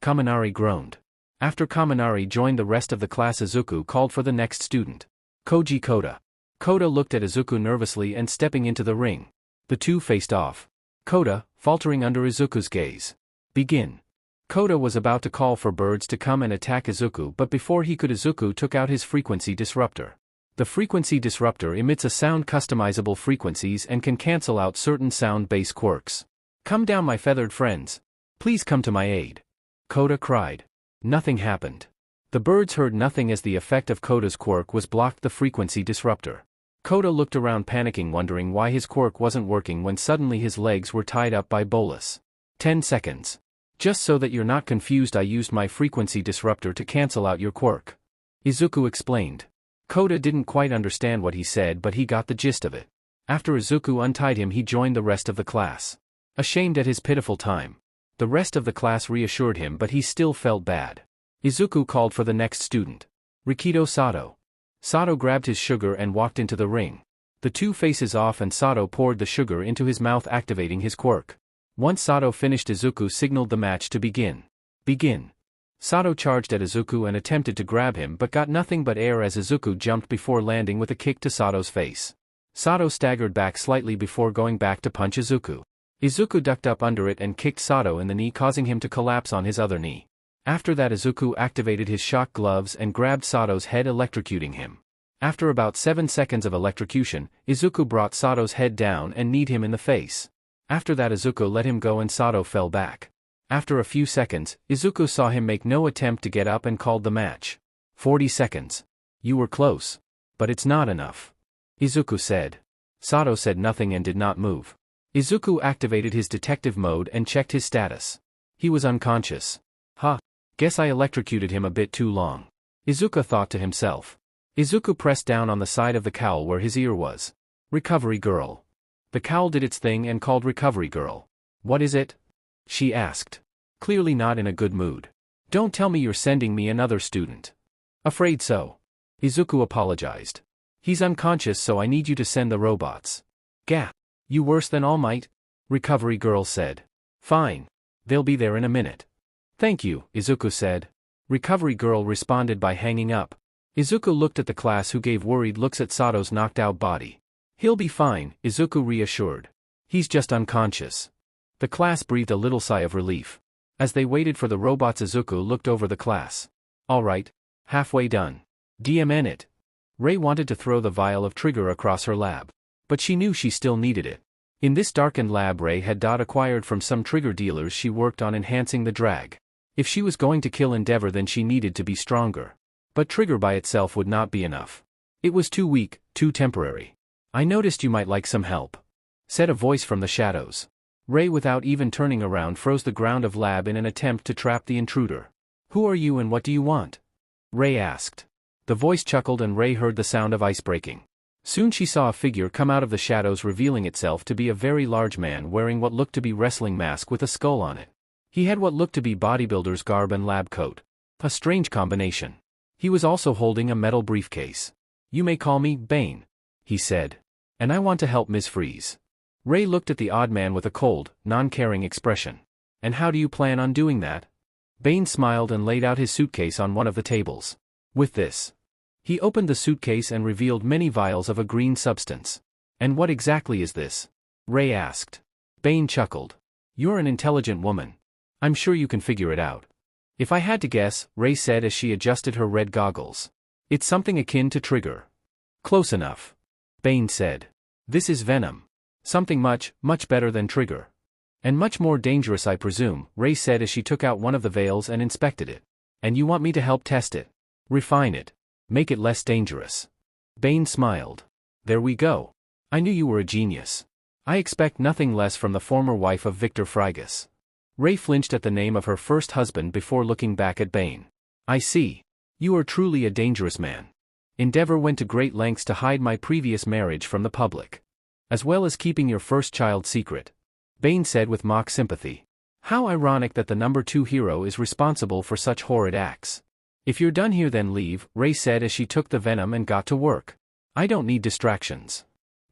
Kaminari groaned. After Kaminari joined the rest of the class, Izuku called for the next student. Koji Koda. Koda looked at Izuku nervously and stepping into the ring. The two faced off. Koda, faltering under Izuku's gaze. Begin. Koda was about to call for birds to come and attack Izuku, but before he could, Izuku took out his frequency disruptor. The frequency disruptor emits a sound customizable frequencies and can cancel out certain sound-based quirks. "Come down, my feathered friends. Please come to my aid." Koda cried. Nothing happened. The birds heard nothing as the effect of Koda's quirk was blocked the frequency disruptor. Koda looked around panicking, wondering why his quirk wasn't working, when suddenly his legs were tied up by Bolus. 10 seconds. Just so that you're not confused, I used my frequency disruptor to cancel out your quirk. Izuku explained. Koda didn't quite understand what he said, but he got the gist of it. After Izuku untied him, he joined the rest of the class. Ashamed at his pitiful time. The rest of the class reassured him, but he still felt bad. Izuku called for the next student. Rikido Sato. Sato grabbed his sugar and walked into the ring. The two faces off and Sato poured the sugar into his mouth, activating his quirk. Once Sato finished, Izuku signaled the match to begin. Begin. Sato charged at Izuku and attempted to grab him, but got nothing but air as Izuku jumped before landing with a kick to Sato's face. Sato staggered back slightly before going back to punch Izuku. Izuku ducked up under it and kicked Sato in the knee, causing him to collapse on his other knee. After that, Izuku activated his shock gloves and grabbed Sato's head, electrocuting him. After about 7 seconds of electrocution, Izuku brought Sato's head down and kneed him in the face. After that, Izuku let him go and Sato fell back. After a few seconds, Izuku saw him make no attempt to get up and called the match. 40 seconds. You were close. But it's not enough. Izuku said. Sato said nothing and did not move. Izuku activated his detective mode and checked his status. He was unconscious. Huh. Guess I electrocuted him a bit too long. Izuku thought to himself. Izuku pressed down on the side of the cowl where his ear was. Recovery girl. The cowl did its thing and called recovery girl. What is it? She asked. Clearly not in a good mood. Don't tell me you're sending me another student. Afraid so. Izuku apologized. He's unconscious, so I need you to send the robots. Gah. You worse than All Might? Recovery girl said. Fine. They'll be there in a minute. Thank you, Izuku said. Recovery girl responded by hanging up. Izuku looked at the class, who gave worried looks at Sato's knocked out body. He'll be fine, Izuku reassured. He's just unconscious. The class breathed a little sigh of relief. As they waited for the robots, Izuku looked over the class. All right. Halfway done. DMN it. Rei wanted to throw the vial of trigger across her lab. But she knew she still needed it. In this darkened lab Rei had acquired from some trigger dealers, she worked on enhancing the drag. If she was going to kill Endeavor, then she needed to be stronger. But trigger by itself would not be enough. It was too weak, too temporary. I noticed you might like some help, said a voice from the shadows. Rei, without even turning around, froze the ground of lab in an attempt to trap the intruder. Who are you and what do you want? Rei asked. The voice chuckled and Rei heard the sound of ice breaking. Soon she saw a figure come out of the shadows, revealing itself to be a very large man wearing what looked to be wrestling mask with a skull on it. He had what looked to be bodybuilder's garb and lab coat. A strange combination. He was also holding a metal briefcase. You may call me Bane, he said. And I want to help Ms. Freeze. Rei looked at the odd man with a cold, non-caring expression. And how do you plan on doing that? Bane smiled and laid out his suitcase on one of the tables. With this. He opened the suitcase and revealed many vials of a green substance. And what exactly is this? Rei asked. Bane chuckled. You're an intelligent woman. I'm sure you can figure it out. If I had to guess, Rei said as she adjusted her red goggles. It's something akin to trigger. Close enough. Bane said. This is venom. Something much, much better than trigger. And much more dangerous, I presume, Rei said as she took out one of the vials and inspected it. And you want me to help test it? Refine it. Make it less dangerous. Bane smiled. There we go. I knew you were a genius. I expect nothing less from the former wife of Victor Frigus. Ray flinched at the name of her first husband before looking back at Bane. I see. You are truly a dangerous man. Endeavor went to great lengths to hide my previous marriage from the public. As well as keeping your first child secret. Bane said with mock sympathy. How ironic that the number 2 hero is responsible for such horrid acts. If you're done here then leave, Ray said as she took the venom and got to work. I don't need distractions.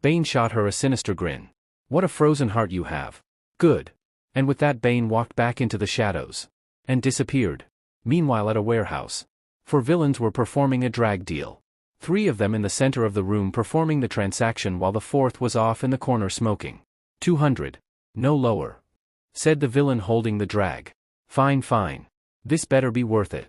Bane shot her a sinister grin. What a frozen heart you have. Good. And with that Bane walked back into the shadows. And disappeared. Meanwhile at a warehouse. 4 villains were performing a drag deal. 3 of them in the center of the room performing the transaction while the 4th was off in the corner smoking. 200. No lower. Said the villain holding the drag. Fine fine. This better be worth it.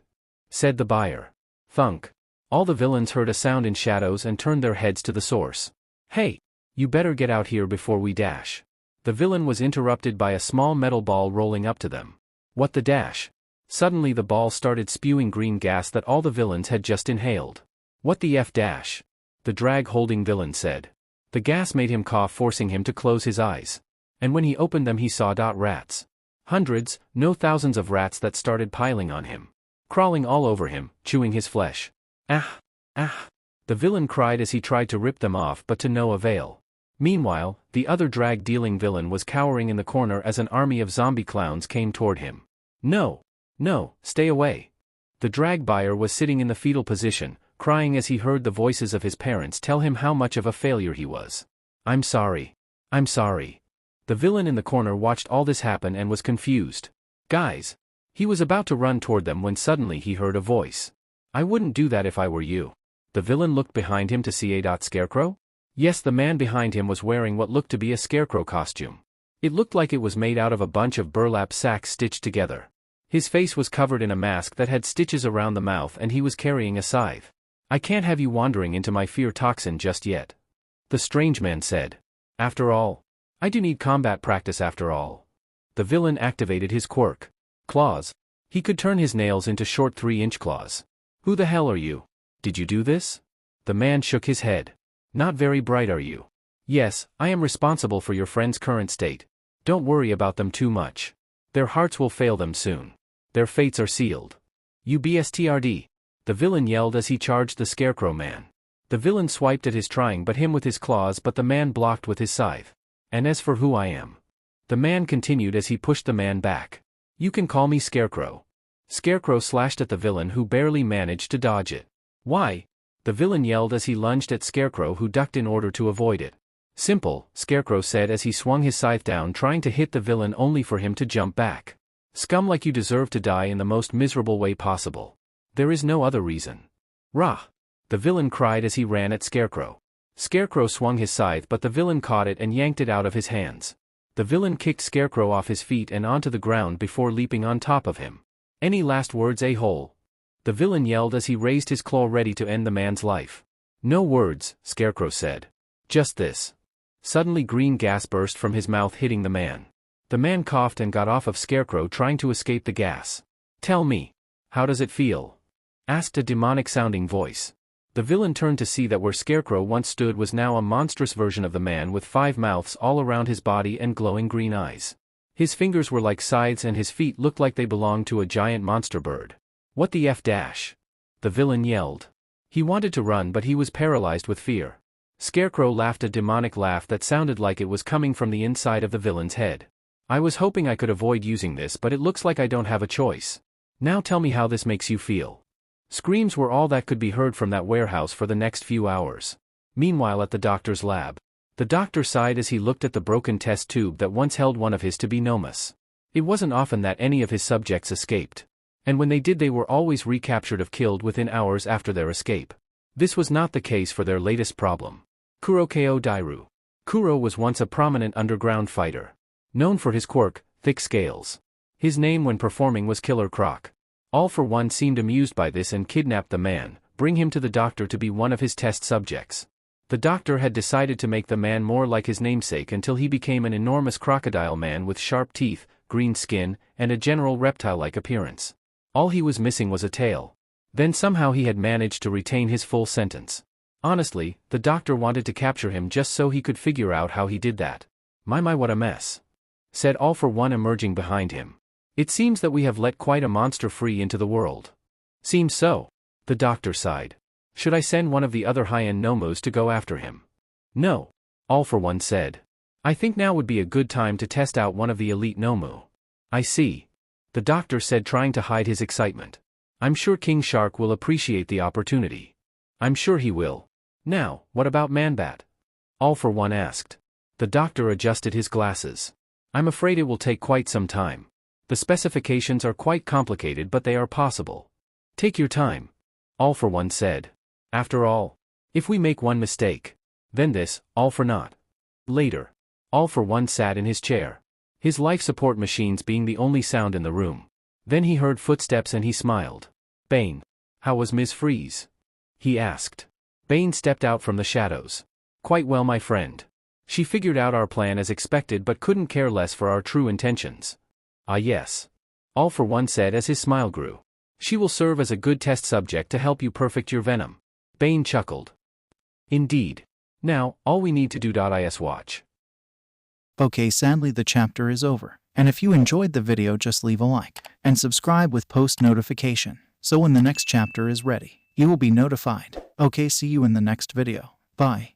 Said the buyer. Thunk. All the villains heard a sound in shadows and turned their heads to the source. Hey! You better get out here before we dash. The villain was interrupted by a small metal ball rolling up to them. What the dash? Suddenly the ball started spewing green gas that all the villains had just inhaled. What the F dash? The drag-holding villain said. The gas made him cough, forcing him to close his eyes. And when he opened them he saw rats. Hundreds, no thousands of rats that started piling on him. Crawling all over him, chewing his flesh. Ah! Ah! The villain cried as he tried to rip them off but to no avail. Meanwhile, the other drag-dealing villain was cowering in the corner as an army of zombie clowns came toward him. No! No, stay away! The drag buyer was sitting in the fetal position, crying as he heard the voices of his parents tell him how much of a failure he was. I'm sorry. I'm sorry. The villain in the corner watched all this happen and was confused. Guys! He was about to run toward them when suddenly he heard a voice. I wouldn't do that if I were you. The villain looked behind him to see a scarecrow? Yes, the man behind him was wearing what looked to be a scarecrow costume. It looked like it was made out of a bunch of burlap sacks stitched together. His face was covered in a mask that had stitches around the mouth and he was carrying a scythe. I can't have you wandering into my fear toxin just yet. The strange man said. After all, I do need combat practice after all. The villain activated his quirk. Claws. He could turn his nails into short 3-inch claws. Who the hell are you? Did you do this? The man shook his head. Not very bright are you? Yes, I am responsible for your friend's current state. Don't worry about them too much. Their hearts will fail them soon. Their fates are sealed. You bstrd. The villain yelled as he charged the scarecrow man. The villain swiped at his trying but him with his claws but the man blocked with his scythe. And as for who I am. The man continued as he pushed the man back. You can call me Scarecrow. Scarecrow slashed at the villain who barely managed to dodge it. Why? The villain yelled as he lunged at Scarecrow who ducked in order to avoid it. Simple, Scarecrow said as he swung his scythe down trying to hit the villain only for him to jump back. Scum like you deserve to die in the most miserable way possible. There is no other reason. Rah! The villain cried as he ran at Scarecrow. Scarecrow swung his scythe but the villain caught it and yanked it out of his hands. The villain kicked Scarecrow off his feet and onto the ground before leaping on top of him. Any last words, a-hole? The villain yelled as he raised his claw ready to end the man's life. No words, Scarecrow said. Just this. Suddenly green gas burst from his mouth hitting the man. The man coughed and got off of Scarecrow trying to escape the gas. Tell me. How does it feel? Asked a demonic-sounding voice. The villain turned to see that where Scarecrow once stood was now a monstrous version of the man with 5 mouths all around his body and glowing green eyes. His fingers were like scythes and his feet looked like they belonged to a giant monster bird. What the F dash? The villain yelled. He wanted to run but he was paralyzed with fear. Scarecrow laughed a demonic laugh that sounded like it was coming from the inside of the villain's head. I was hoping I could avoid using this but it looks like I don't have a choice. Now tell me how this makes you feel. Screams were all that could be heard from that warehouse for the next few hours. Meanwhile at the doctor's lab. The doctor sighed as he looked at the broken test tube that once held one of his to-be nomus. It wasn't often that any of his subjects escaped. And when they did they were always recaptured or killed within hours after their escape. This was not the case for their latest problem. Kurokeo Dairu. Kuro was once a prominent underground fighter. Known for his quirk, thick scales. His name when performing was Killer Croc. All for One seemed amused by this and kidnapped the man, bring him to the doctor to be one of his test subjects. The doctor had decided to make the man more like his namesake until he became an enormous crocodile man with sharp teeth, green skin, and a general reptile-like appearance. All he was missing was a tail. Then somehow he had managed to retain his full sentence. Honestly, the doctor wanted to capture him just so he could figure out how he did that. My what a mess," said All for One, emerging behind him. "It seems that we have let quite a monster free into the world." "Seems so," the doctor sighed. "Should I send one of the other high-end Nomos to go after him?" "No," All for One said. "I think now would be a good time to test out one of the elite Nomu." "I see," the doctor said, trying to hide his excitement. "I'm sure King Shark will appreciate the opportunity." "I'm sure he will. Now, what about Man-Bat?" All for One asked. The doctor adjusted his glasses. "I'm afraid it will take quite some time. The specifications are quite complicated, but they are possible." "Take your time," All for One said. "After all, if we make one mistake, then this, all for naught." Later, All for One sat in his chair, his life support machines being the only sound in the room. Then he heard footsteps and he smiled. "Bane, how was Ms. Freeze?" he asked. Bane stepped out from the shadows. "Quite well, my friend. She figured out our plan as expected but couldn't care less for our true intentions." "Ah yes," All for One said as his smile grew. "She will serve as a good test subject to help you perfect your venom." Bane chuckled. "Indeed. Now, all we need to do is watch." Okay, sadly the chapter is over. And if you enjoyed the video, just leave a like and subscribe with post notification, so when the next chapter is ready, you will be notified. Okay, see you in the next video. Bye.